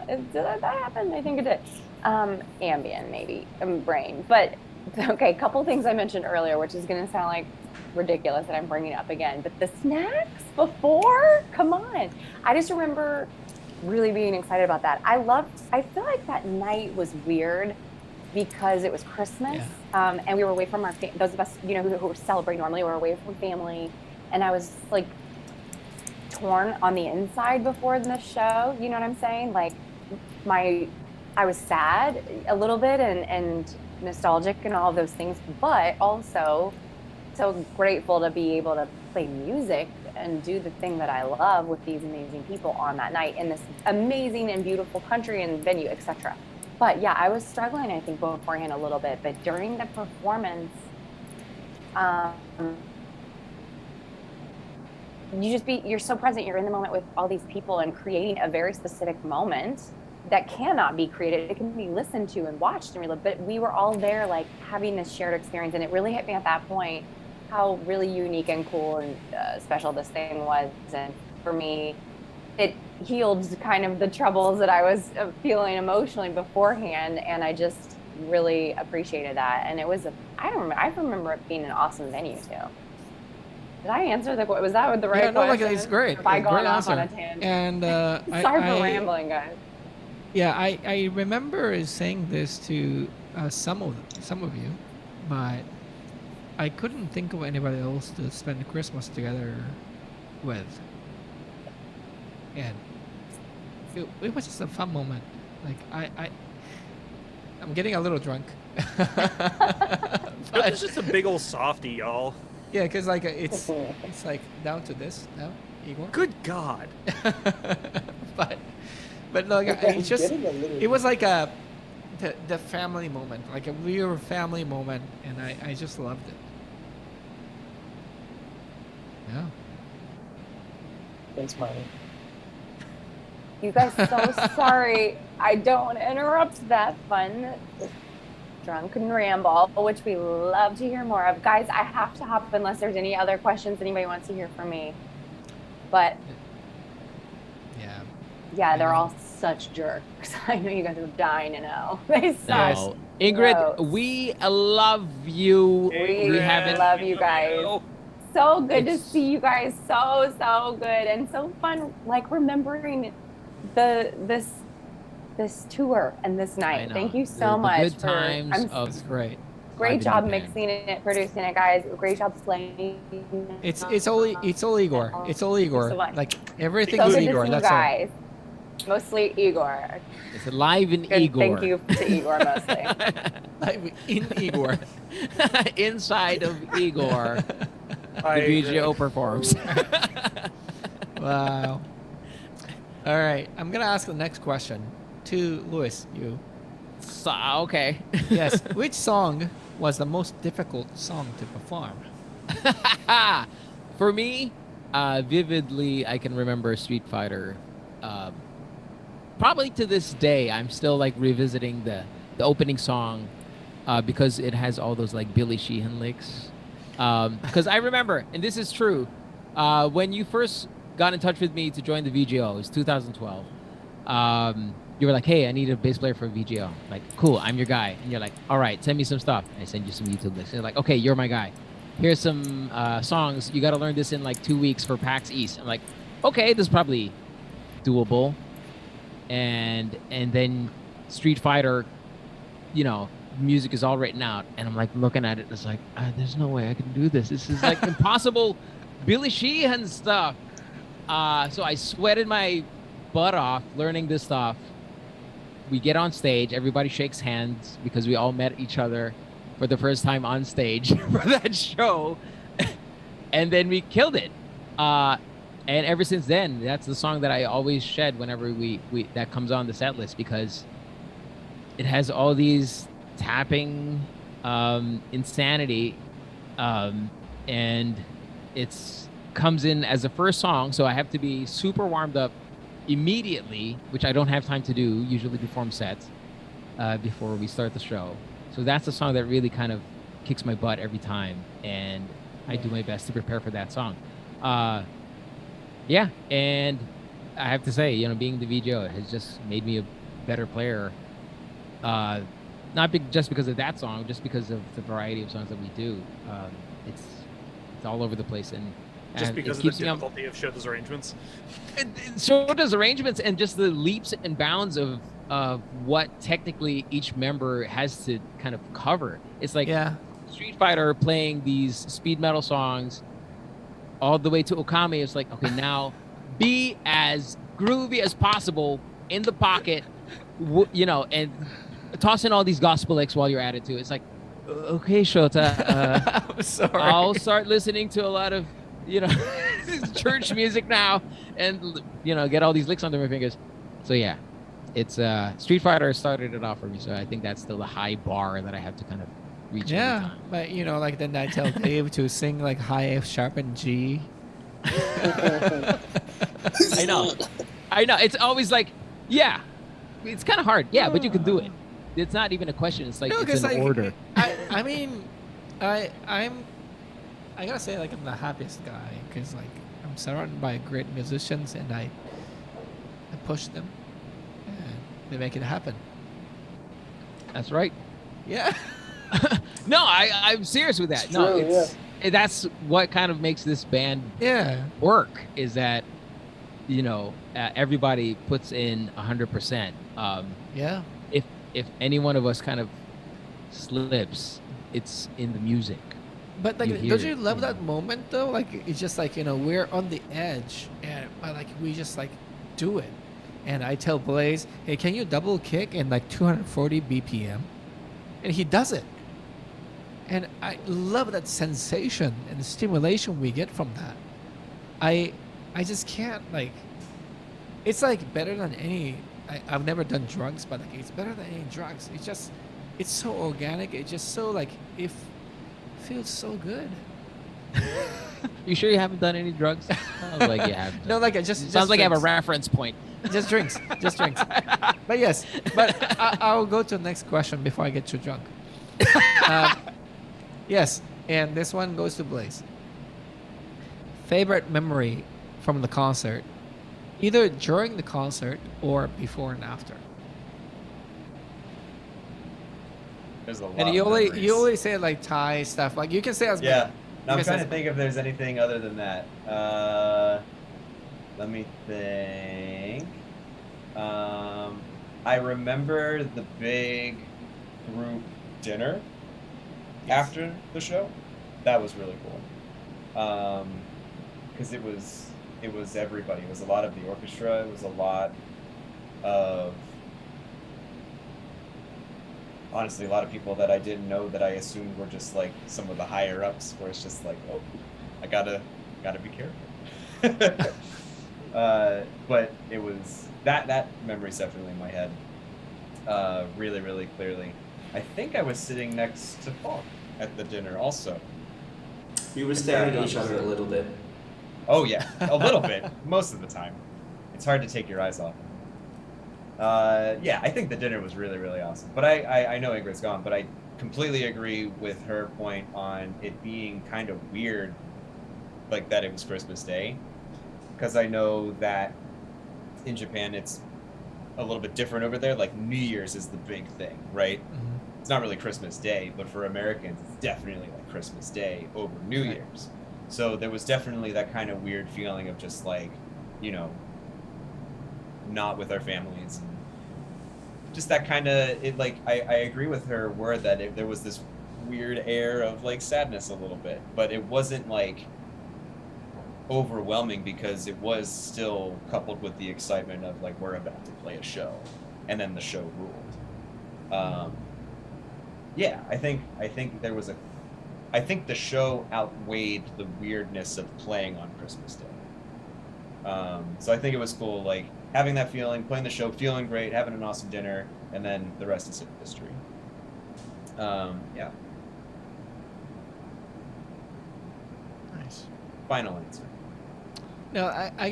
did that happen? I think it did. Ambient, maybe, brain. But okay, a couple things I mentioned earlier, which is going to sound like ridiculous that I'm bringing up again. But the snacks before, come on. I just remember really being excited about that. I feel like that night was weird because it was Christmas, and we were away from our those of us, you know, who celebrate normally, were away from family, and I was like torn on the inside before the show. You know what I'm saying? Like I was sad a little bit and nostalgic and all of those things, but also so grateful to be able to play music and do the thing that I love with these amazing people on that night in this amazing and beautiful country and venue, etc. But yeah, I was struggling, I think, beforehand a little bit, but during the performance, you're so present, you're in the moment with all these people and creating a very specific moment that cannot be created. It can be listened to and watched and relived, but we were all there, like, having this shared experience, and it really hit me at that point how really unique and cool and special this thing was. And for me, it healed kind of the troubles that I was feeling emotionally beforehand, and I just really appreciated that. And it was I remember it being an awesome venue too. Did I answer was that the right Yeah, no, like, question? it's great. Or have I Great gone off answer. on a tangent? And Sorry for rambling, guys. Yeah, I remember saying this to some of you, but I couldn't think of anybody else to spend Christmas together with. And it was just a fun moment. Like I'm getting a little drunk. But it's just a big old softy, y'all. Yeah, because like it's like down to this now, Igor. Good God. but no, it's just it was like the family moment, like a real family moment, and I just loved it. Yeah. Thanks, Marty. You guys, so sorry. I don't want to interrupt that fun drunken ramble, which we love to hear more of. Guys, I have to hop unless there's any other questions anybody wants to hear from me. But yeah, they're all such jerks. I know you guys are dying to know. They suck. No. Ingrid, we love you. We love you guys. So good to see you guys. So good and so fun. Like remembering this tour and this night. Thank you so much. Good times. It's great. Great job mixing it, producing it, guys. Great job playing. It's all Igor. It's all Igor. So much. Like everything so is good Igor. To see you That's guys. Mostly Igor. It's live in Good, Igor. Thank you to Igor mostly. Live in Igor. Inside of Igor. The VGO performs. Wow. All right, I'm gonna ask the next question to Louis. You. So, okay. Yes. Which song was the most difficult song to perform? For me, vividly, I can remember Street Fighter. Probably to this day, I'm still like revisiting the opening song because it has all those like Billy Sheehan licks. Because I remember, and this is true, when you first got in touch with me to join the VGO, it was 2012. You were like, hey, I need a bass player for VGO. Like, cool, I'm your guy. And you're like, all right, send me some stuff. And I send you some YouTube links. And you're like, okay, you're my guy. Here's some songs. You got to learn this in like 2 weeks for PAX East. I'm like, okay, this is probably doable. And then Street Fighter, you know, music is all written out. And I'm like looking at it. It's like, there's no way I can do this. This is like impossible Billy Sheehan stuff. So I sweated my butt off learning this stuff. We get on stage, everybody shakes hands because we all met each other for the first time on stage for that show, and then we killed it. And ever since then, that's the song that I always shed whenever we that comes on the set list, because it has all these tapping insanity, and it's comes in as the first song, so I have to be super warmed up immediately, which I don't have time to do usually before sets, before we start the show. So that's the song that really kind of kicks my butt every time, and I do my best to prepare for that song. Yeah, and I have to say, you know, being the VGO has just made me a better player. Not just because of that song, just because of the variety of songs that we do. It's all over the place, and just because of the difficulty of Shota's arrangements. Shota's arrangements and just the leaps and bounds of what technically each member has to kind of cover. It's like Street Fighter playing these speed metal songs all the way to Okami. It's like, okay, now be as groovy as possible in the pocket, you know, and toss in all these gospel licks while you're at it too. It's like, okay, Shota, I'm sorry. I'll start listening to a lot of, you know, church music now, and you know, get all these licks under my fingers. So yeah, it's Street Fighter started it off for me. So I think that's still the high bar that I have to kind of reach. Yeah, but you know, like then I tell Dave to sing like high F sharp and G. I know. It's always like, yeah, it's kind of hard. Yeah, but you can do it. It's not even a question. It's like, no, it's an order. I mean, I gotta say, like, I'm the happiest guy because like I'm surrounded by great musicians, and I push them, and they make it happen. That's right. Yeah. No, I'm serious with that. No, that's what kind of makes this band work, is that, you know, everybody puts in 100%. Yeah. If any one of us kind of slips, it's in the music. But like, don't you love that moment though? Like, it's just like, you know, we're on the edge, and like we just like do it. And I tell Blaize, hey, can you double kick in like 240 BPM? And he does it. And I love that sensation and the stimulation we get from that. I just can't, like, it's like better than any, I've never done drugs, but like it's better than any drugs. It's just, it's so organic. It's just so like, it feels so good. You sure you haven't done any drugs? Sounds like you haven't. No, like I just sounds like drinks. I have a reference point. Just drinks, just drinks. But yes, but I'll go to the next question before I get too drunk. Yes, and this one goes to Blaize. Favorite memory from the concert, either during the concert or before and after. There's a lot. And you only say like Thai stuff. Like you can say as many. Yeah. No, I'm trying to think if there's anything other than that. Let me think. I remember the big group dinner after the show. That was really cool. Because it was everybody. It was a lot of the orchestra. It was a lot of, honestly, a lot of people that I didn't know that I assumed were just like some of the higher ups, where it's just like, oh, I gotta be careful. But it was that memory's definitely in my head. really, really clearly. I think I was sitting next to Falk at the dinner also. We were staring at each other a little bit. Oh yeah, a little bit, most of the time. It's hard to take your eyes off. Yeah, I think the dinner was really, really awesome. But I know Ingrid's gone, but I completely agree with her point on it being kind of weird, like that it was Christmas Day. Because I know that in Japan it's a little bit different over there. Like New Year's is the big thing, right? Mm-hmm. It's not really Christmas Day, but for Americans, it's definitely like Christmas Day over New Year's. So there was definitely that kind of weird feeling of just like, you know, not with our families. And just that kind of, it like, I agree with her word that there was this weird air of like sadness a little bit, but it wasn't like overwhelming because it was still coupled with the excitement of like, we're about to play a show, and then the show ruled. Yeah, I think there was I think the show outweighed the weirdness of playing on Christmas Day. So I think it was cool, like having that feeling, playing the show, feeling great, having an awesome dinner, and then the rest is history. Yeah. Nice. Final answer. No, I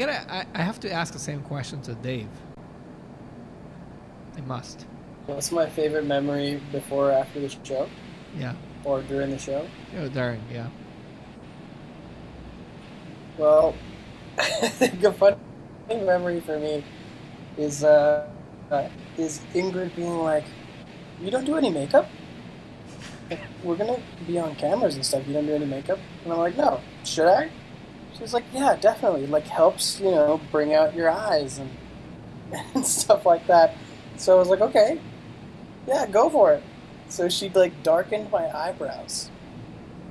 have to ask the same question to Dave. I must. What's my favorite memory before or after the show? Yeah. Or during the show? During, yeah. Well, I think a funny memory for me is Ingrid being like, "You don't do any makeup? We're gonna be on cameras and stuff. You don't do any makeup?" And I'm like, "No. Should I?" She's like, "Yeah, definitely. It like helps, you know, bring out your eyes and stuff like that." So I was like, "Okay, yeah, go for it." So she like darkened my eyebrows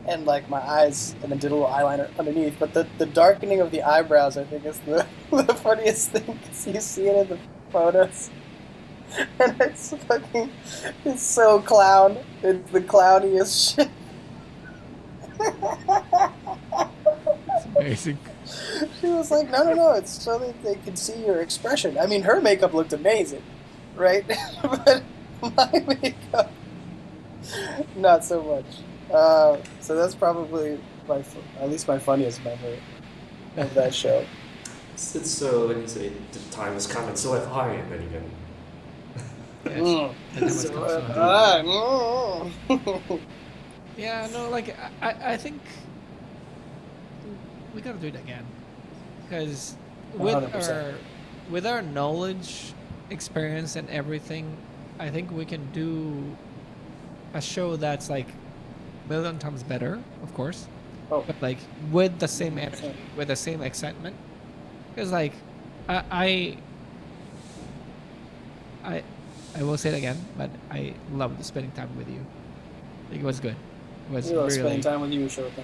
and like my eyes, and then did a little eyeliner underneath. But the darkening of the eyebrows, I think, is the funniest thing, because you see it in the photos, and it's so clown. It's the clowniest shit. It's amazing. She was like, no, it's so that they can see your expression. I mean, her makeup looked amazing, right? But my makeup, not so much. So that's probably at least my funniest memory of that show. It's so, when you say the time is coming, so have I, and then again. Yeah, no, like I think we gotta do it again, because with our knowledge, experience, and everything, I think we can do a show that's like a million times better, of course, but like with the same energy, with the same excitement. Because like I will say it again, but I loved spending time with you. Like, it was good. It was really spending time with you, Shota.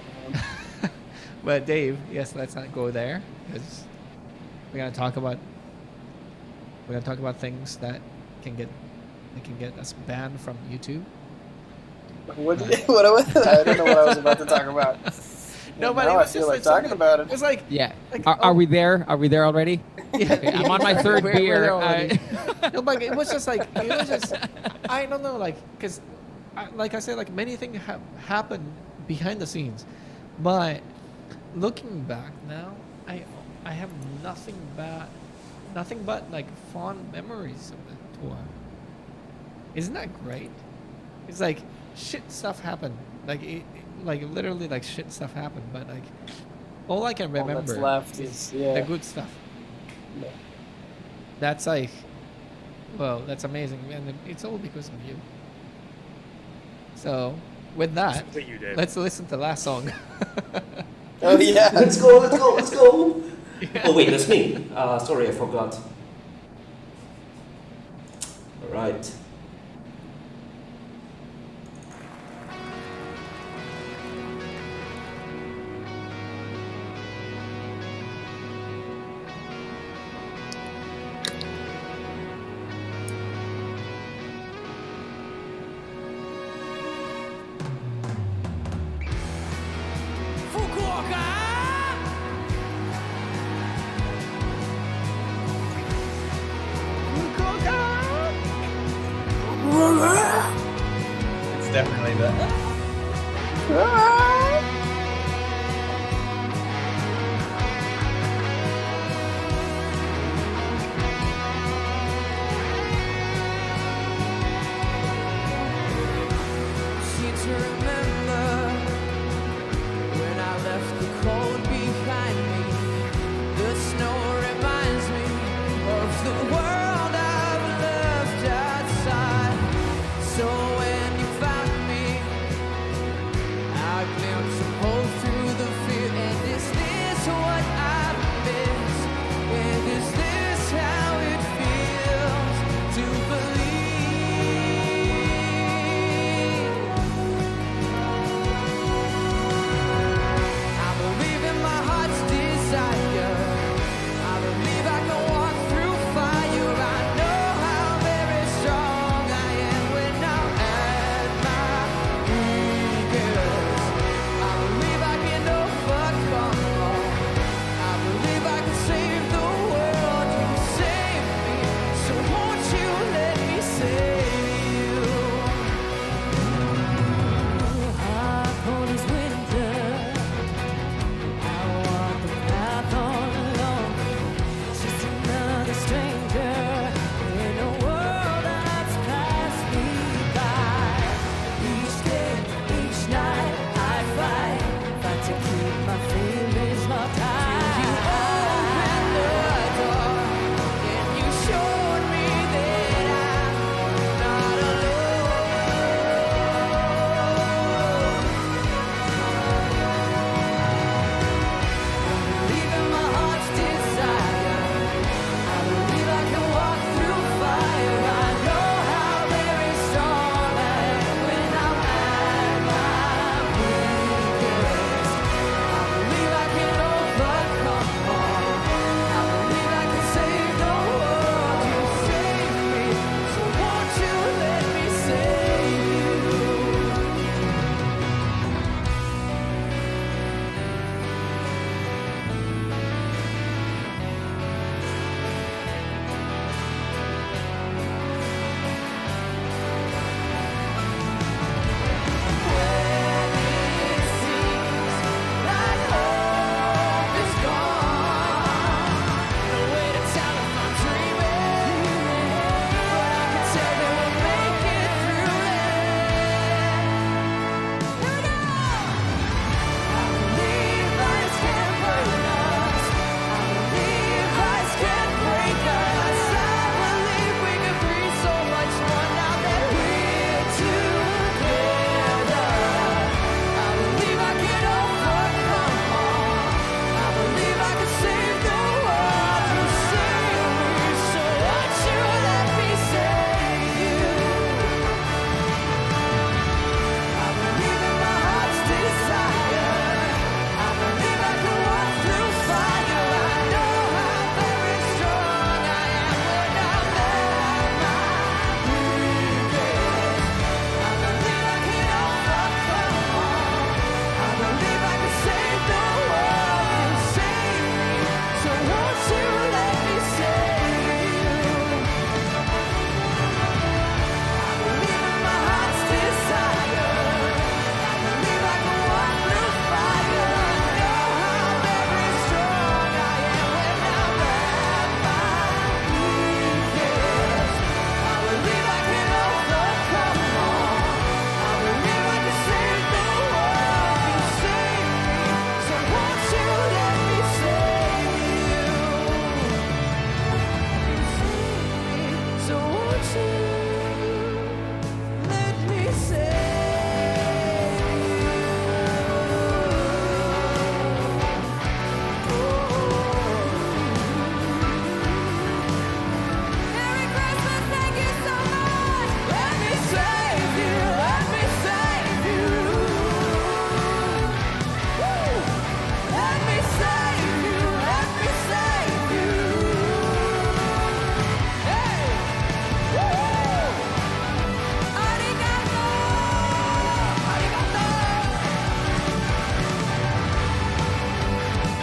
But Dave, yes, let's not go there, because we're gonna talk about things that can get us banned from YouTube. What I don't know what I was about to talk about. No, but now I I feel like talking about it. It's like, yeah. Like, Are we there? Are we there already? Yeah, okay, I'm on my third we're beer. there already. No, but it was just like, I don't know, like, because, like I said, like many things have happened behind the scenes, but looking back now, I have nothing but like fond memories of the tour. Isn't that great? It's like shit stuff happened, like like literally like shit stuff happened, but like all I can remember that's left is the good stuff. Yeah. That's like, well, that's amazing, and it's all because of you. So with that, let's listen to the last song. Oh yeah, let's go. Yeah. Oh wait, that's me. Sorry, I forgot. All right. Fukuoka! Fukuoka!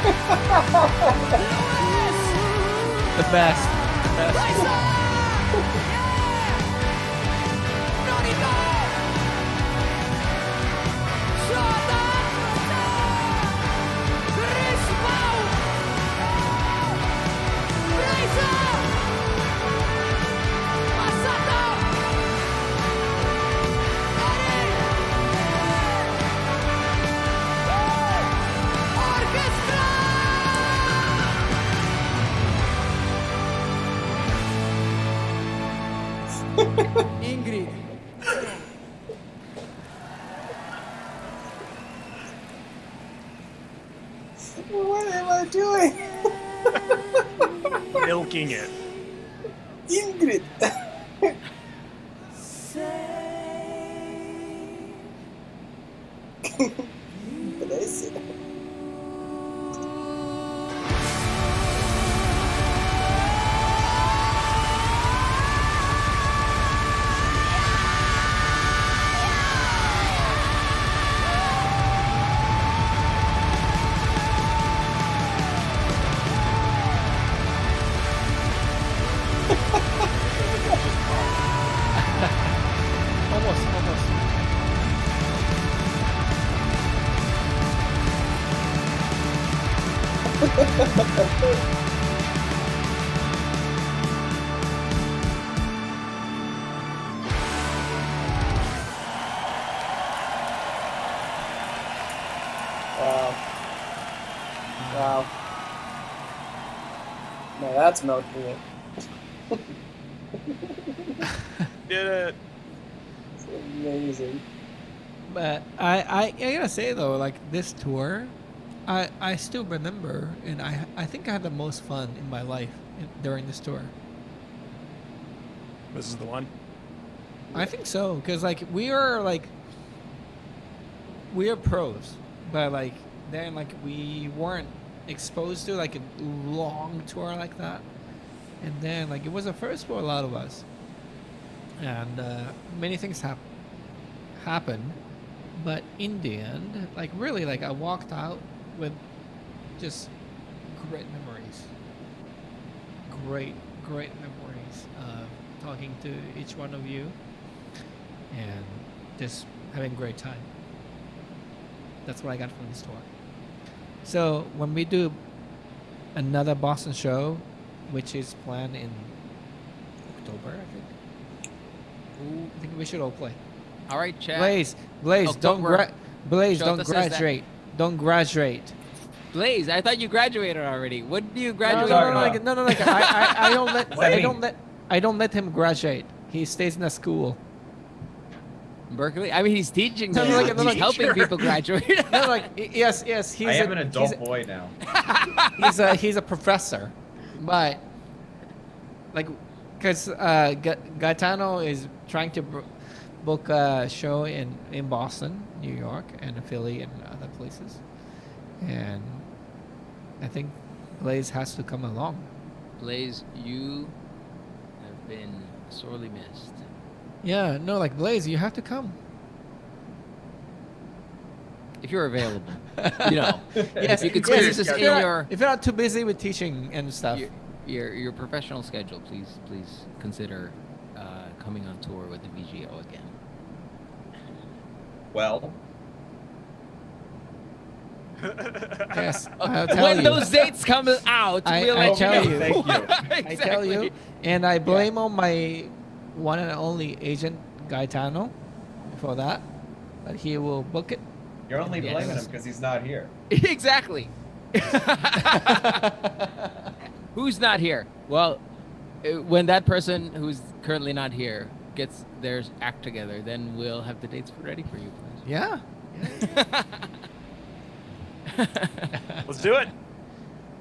The best. The best. Ingrid. What am I doing? Milking it. Ingrid. Blaize. Almost. Wow. No, that's milking it. Did it. It's amazing. But I gotta say though, like this tour, I still remember, and I think I had the most fun in my life during this tour. This is the one. I think so, because like we are pros, but like then like we weren't exposed to like a long tour like that, and then like it was a first for a lot of us, and many things happened, but in the end, like really, like I walked out with just great memories, great memories of talking to each one of you and just having a great time. That's what I got from this tour. So when we do another Boston show, which is planned in October, I think we should all play. All right, chat. Blaize, don't October. Blaze, Shota don't says that. graduate. Don't graduate. Blaize, I thought you graduated already. When do you No, graduate? I don't let him graduate. He stays in the school. Berkeley? I mean, he's teaching. No, them. no, He's helping people graduate. No, like yes, he's I am an adult boy now. he's a professor, but like, cause Gaetano is trying to book a show in Boston, New York, and Philly and other places, and I think Blaize has to come along. Blaize, you have been sorely missed. Yeah, no, like Blaize, you have to come. If you're available, you know. Yes, if you could squeeze this in your if you're not too busy with teaching and stuff. your professional schedule, please consider coming on tour with the VGO again. Well, Yes, I'll tell when you. those dates come out, we'll I let tell you you. know. Thank I tell you, Exactly. and I blame on my one and only agent Gaetano for that. But he will book it. you're only Yes. blaming him because he's not here. Exactly. Who's not here? Well, when that person who's currently not here gets their act together, then we'll have the dates ready for you. Yeah. Let's do it.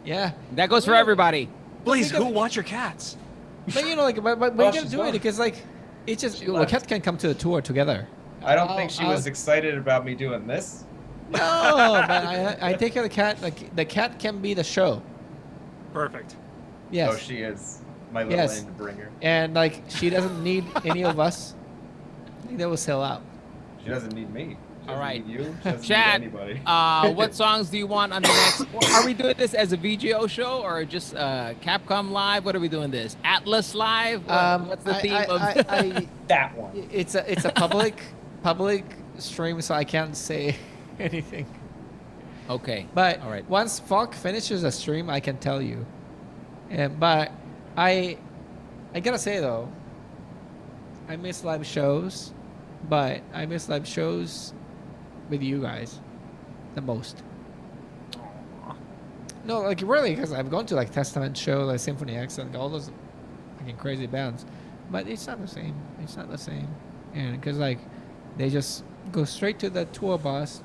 Yeah. That goes for everybody. Please, who wants your cats? But you know, like, but Oh, we gotta she's do it gone. because, like, it's just She the left. cat can come to the tour together. I don't think she I'll- was excited about me doing this. No, but I take care of the cat. Like, the cat can be the show. Perfect. Yes. Oh, she is my little Yes. end bringer. And like, she doesn't need any of us. I think they will sell out. She doesn't need me. All right. You doesn't need Chat. anybody. What songs do you want on the next? Are we doing this as a VGO show or just Capcom Live? What are we doing this? Atlas Live? What's the theme of that one? It's a public stream, so I can't say anything. Okay. But all right. once Falk finishes a stream, I can tell you. But I gotta say though, I miss live shows, but I miss live shows with you guys the most. No, like really, because I've gone to like Testament show, like Symphony X, and all those fucking crazy bands, but it's not the same. It's not the same, and because like they just go straight to the tour bus,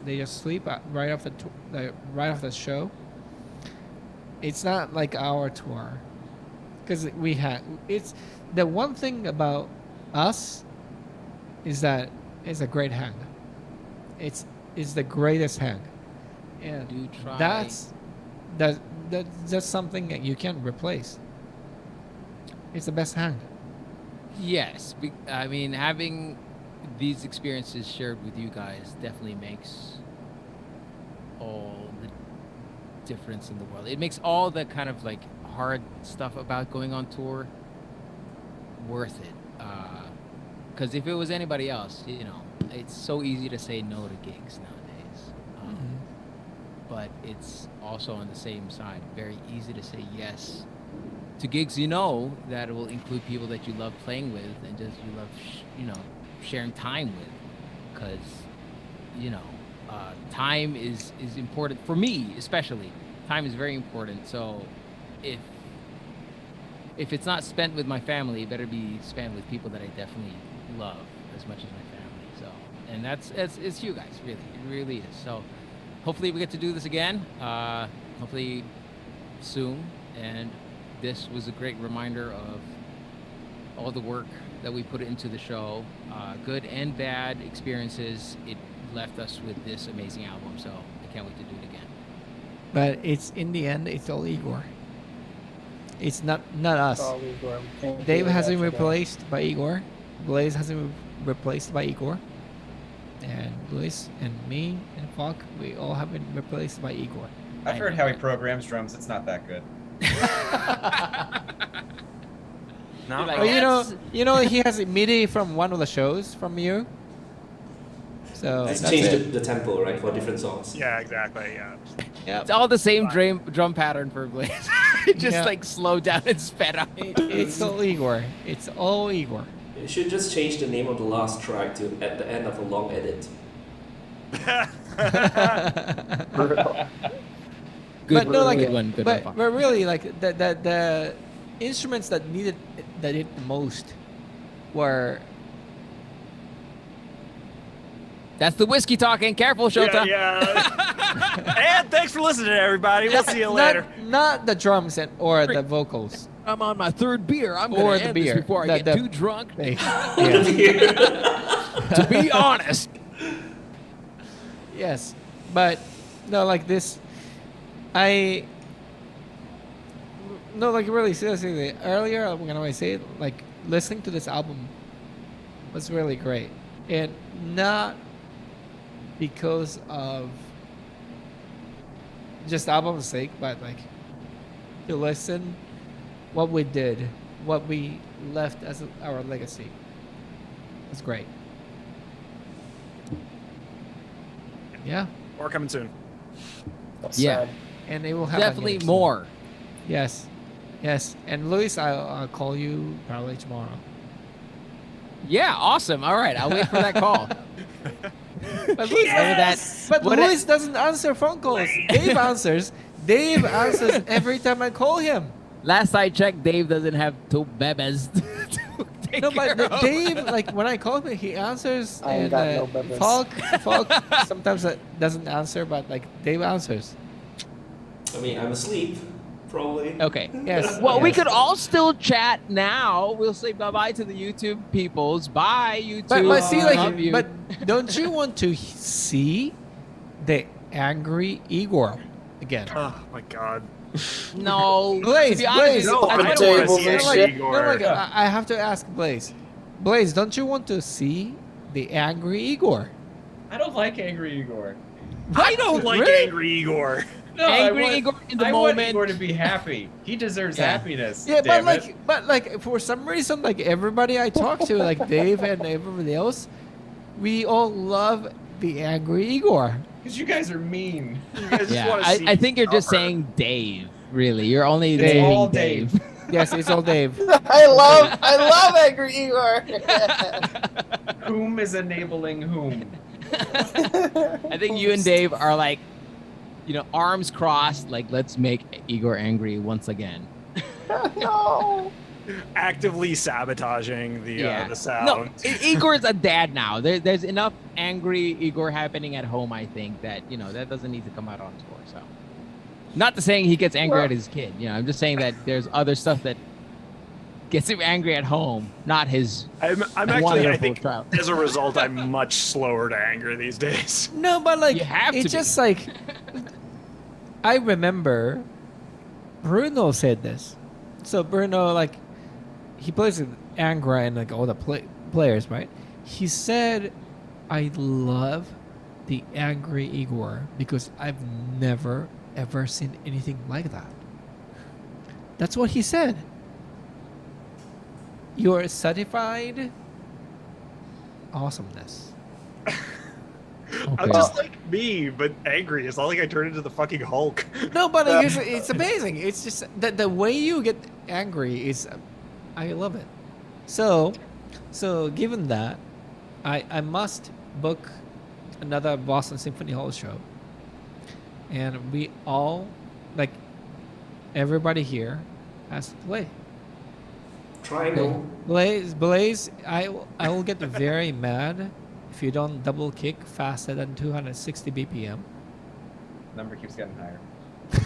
they just sleep right off the show. It's not like our tour, because it's the one thing about us is that it's a great hang. It's the greatest hang, and Do try. that's something that you can't replace. It's the best hang. Yes. I mean, having these experiences shared with you guys definitely makes all the difference in the world. It makes all the kind of like hard stuff about going on tour worth it. Because if it was anybody else, it's so easy to say no to gigs nowadays. But it's also on the same side, very easy to say yes to gigs that it will include people that you love playing with and just you love sharing time with, because time is important for me, especially. Time is very important. So if it's not spent with my family, it better be spent with people that I definitely love as much as my family. So, and it's you guys, really. It really is. So hopefully we get to do this again, hopefully soon. And this was a great reminder of all the work that we put into the show, good and bad experiences. It left us with this amazing album, so I can't wait to do it again. But it's in the end, it's all Igor. It's not us. All Igor. Dave has been replaced by Igor. Blaize has been replaced by Igor. And Luis and me and Falk, we all have been replaced by Igor. I've heard how he programs drums. It's not that good. No, Like, But he has a MIDI from one of the shows from you. So Let's that's change it. the tempo, right, for different songs. Yeah, exactly. Yeah. Yep. It's all the same drum pattern for Blaize. Just Yeah. like slow down and sped up. It's all Igor. It's all Igor. You should just change the name of the last track to at the end of a long edit. Good But no, like, one. Good but one. really, like the instruments that needed it the most were. That's the whiskey talking. Careful, Shota. Yeah. And thanks for listening, everybody. We'll see you later. Not the drums or the vocals. I'm on my third beer. I'm Or gonna the end beer. this before I The- get the- too drunk. Yeah. To be honest. Yes, but no, like this, like really seriously. Earlier, when I say it, like listening to this album was really great, and not because of just album's sake, but like to listen what we did, what we left as our legacy. It's great. Yeah. More coming soon. Yeah. And they will have a Definitely new more. Yes, and Luis, I'll call you probably tomorrow. Yeah, awesome. All right, I'll wait for that call. But Luis doesn't answer phone calls. Dave answers. Dave answers every time I call him. Last I checked, Dave doesn't have two bebes. No, but Dave, like when I call him, he answers. I ain't And got no bebes. Falk sometimes doesn't answer, but like Dave answers. I mean, I'm asleep, probably. Okay. Yes. Well, we yes. could all still chat now. We'll say bye-bye to the YouTube peoples. Bye, YouTube. But see, Love you. but don't you want to see the angry Igor again? Oh my god. No. Blaize, to be honest with Blaize. you, No, I I don't don't wanna want see to it. see No, Igor. like, I have to ask Blaize. Blaize, don't you want to see the angry Igor? I don't like Angry Igor. I don't like Really? Angry Igor. No, Angry I want, Igor in the I want moment. Igor to be happy. He deserves Yeah. happiness. Yeah, damn but it. like for some reason, like everybody I talk to, like Dave and everybody else, we all love the Angry Igor. Because you guys are mean. You guys just Yeah, want to see I think you're just suffer. saying Dave. Really, you're only It's naming all Dave. Dave. Yes, it's all Dave. I love Angry Igor. Whom is enabling whom? I think you and Dave are like, arms crossed. Like, let's make Igor angry once again. No. actively sabotaging the sound. No, Igor's a dad now. There's enough angry Igor happening at home. I think that that doesn't need to come out on tour. So, not to saying he gets angry at his kid. I'm just saying that there's other stuff that gets him angry at home, not his. I'm actually, I wonderful think, child. as a result, I'm much slower to anger these days. No, but like You have to it's be. just like I remember Bruno said this. So Bruno, like, he plays with Angra and like all the players, right? He said, "I love the angry Igor because I've never ever seen anything like that." That's what he said. You're certified awesomeness. I'm just like me, but angry. It's not like I turn into the fucking Hulk. No, but it's amazing. It's just that the way you get angry is, I love it. So given that, I must book another Boston Symphony Hall show, and we all, like, everybody here has to play. Triangle. Blaize, I will get very mad if you don't double kick faster than 260 BPM. Number keeps getting higher.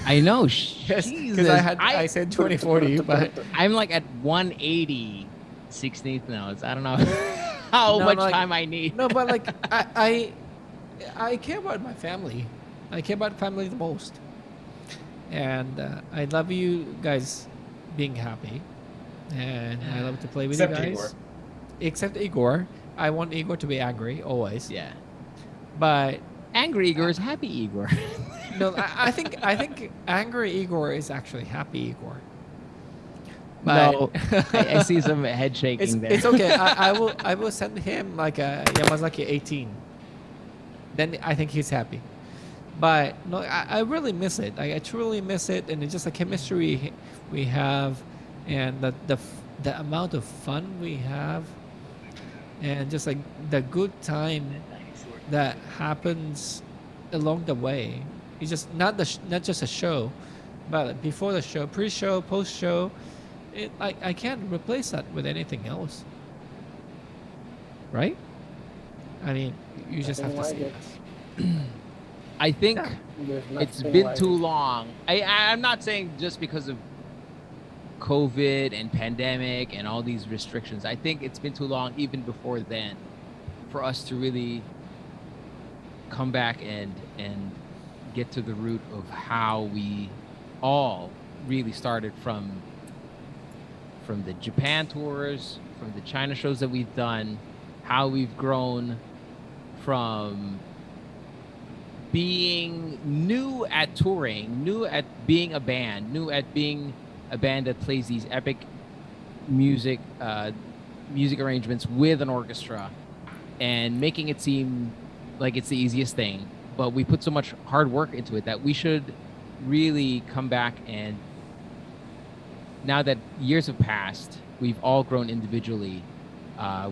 I know. Yes, Jesus. because I said 2040, but I'm like at 180 16th notes. I don't know how No, much like- time I need. no, but like I care about my family. I care about family the most, and I love you guys being happy, and I love to play with Except you guys. Igor. Except Igor. I want Igor to be angry always. Yeah. But Angry Igor is happy Igor. no, I think angry Igor is actually happy Igor. No, But I see some head shaking there. it's okay. I will send him like a Yamazaki 18. Then I think he's happy. But no, I really miss it. I truly miss it, and it's just the chemistry we have, and the amount of fun we have, and just like the good time that happens along the way. It's just not just a show, but before the show, pre-show, post-show. I can't replace that with anything else, right? I mean, you just have to Nothing see like this. I think There's it's nothing been like too it. long. I'm not saying just because of COVID and pandemic and all these restrictions. I think it's been too long even before then for us to really come back and get to the root of how we all really started from the Japan tours, from the China shows that we've done, how we've grown from being new at touring, new at being a band, new at being a band that plays these epic music arrangements with an orchestra, and making it seem like it's the easiest thing. But we put so much hard work into it that we should really come back, and now that years have passed, we've all grown individually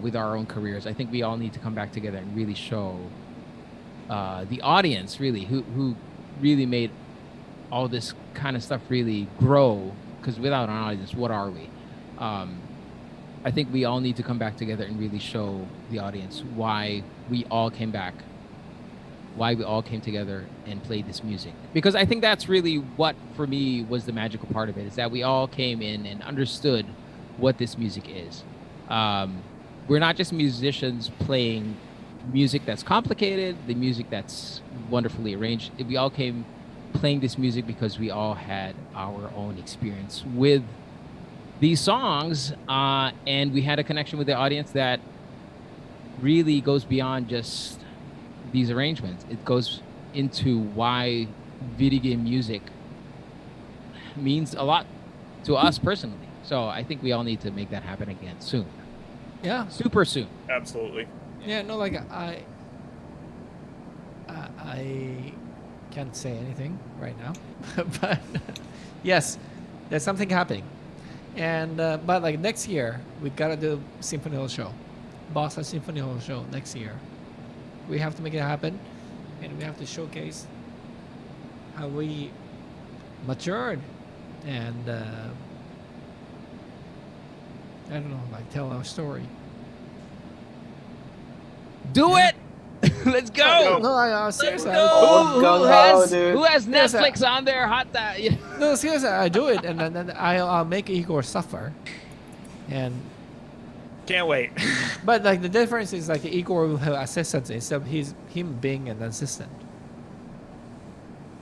with our own careers. I think we all need to come back together and really show the audience, really, who really made all this kind of stuff really grow. Because without an audience, what are we? I think we all need to come back together and really show the audience why we all came back, why we all came together and played this music. Because I think that's really what, for me, was the magical part of it, is that we all came in and understood what this music is. We're not just musicians playing music that's complicated, the music that's wonderfully arranged. We all came playing this music because we all had our own experience with these songs, and we had a connection with the audience that really goes beyond just these arrangements, it goes into why video game music means a lot to us personally. So I think we all need to make that happen again soon. Yeah. Super soon. Absolutely. Yeah, no, like I can't say anything right now, but yes, there's something happening, and but like next year we gotta do Symphony Hall show, Boston Symphony Hall show next year. We have to make it happen, and we have to showcase how we matured, and I don't know, like tell our story. Do it. Let's go. No, seriously. Who has Netflix on their hot? No, seriously, I do it, and then I'll make Igor suffer, and can't wait. But like the difference is like Igor will have assistants instead of him being an assistant.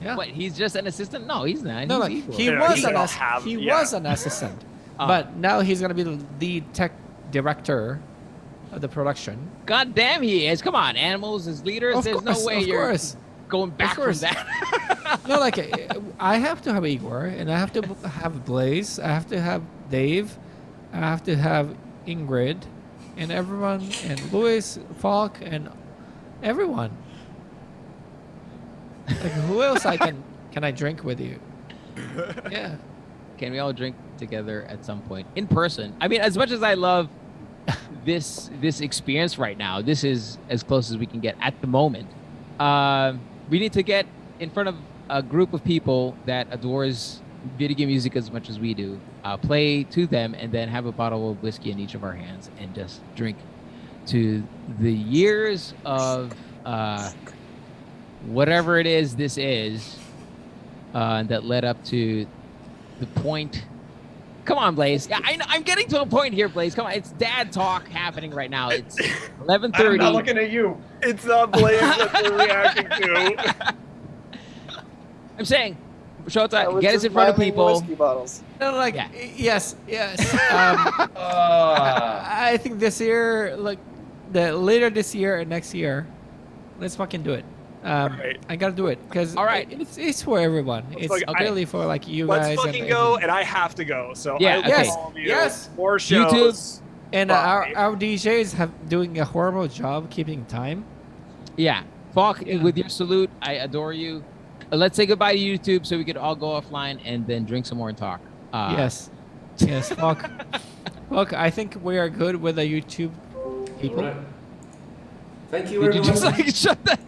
Yeah. What? He's just an assistant? No, he's not. No, He's like Igor. he was an assistant, but now he's gonna be the lead tech director of the production. God damn, he is. Come on, animals as leaders. Of There's course, no way of you're course. going back from that. No, like I have to have Igor, and I have to have Blaize. I have to have Dave. I have to have Ingrid, and everyone, and Louis, Falk, and everyone. Like who else can I drink with you? Yeah. Can we all drink together at some point in person? I mean, as much as I love this experience right now, this is as close as we can get at the moment. We need to get in front of a group of people that adores video game music as much as we do, play to them, and then have a bottle of whiskey in each of our hands and just drink to the years of whatever it is this is that led up to the point. Come on, Blaize. Yeah, I'm getting to a point here, Blaize. Come on, it's dad talk happening right now. It's 11:30. I'm not looking at you. It's not Blaize that we're reacting to. I'm saying, Shota, get us in front of people. Whiskey bottles. No, like yes. I think this year, like later this year and next year, let's fucking do it. Right. I gotta do it because it's for everyone. It's really for like you guys. Let's fucking go, and I have to go. So yeah, I will call you more shows. YouTube. And our DJs have doing a horrible job keeping time. Yeah, Falk, with your salute, I adore you. Let's say goodbye to YouTube so we could all go offline and then drink some more and talk. Yes, Falk. Falk, I think we are good with the YouTube people. Right. Thank you, Did everyone. you just like shut that?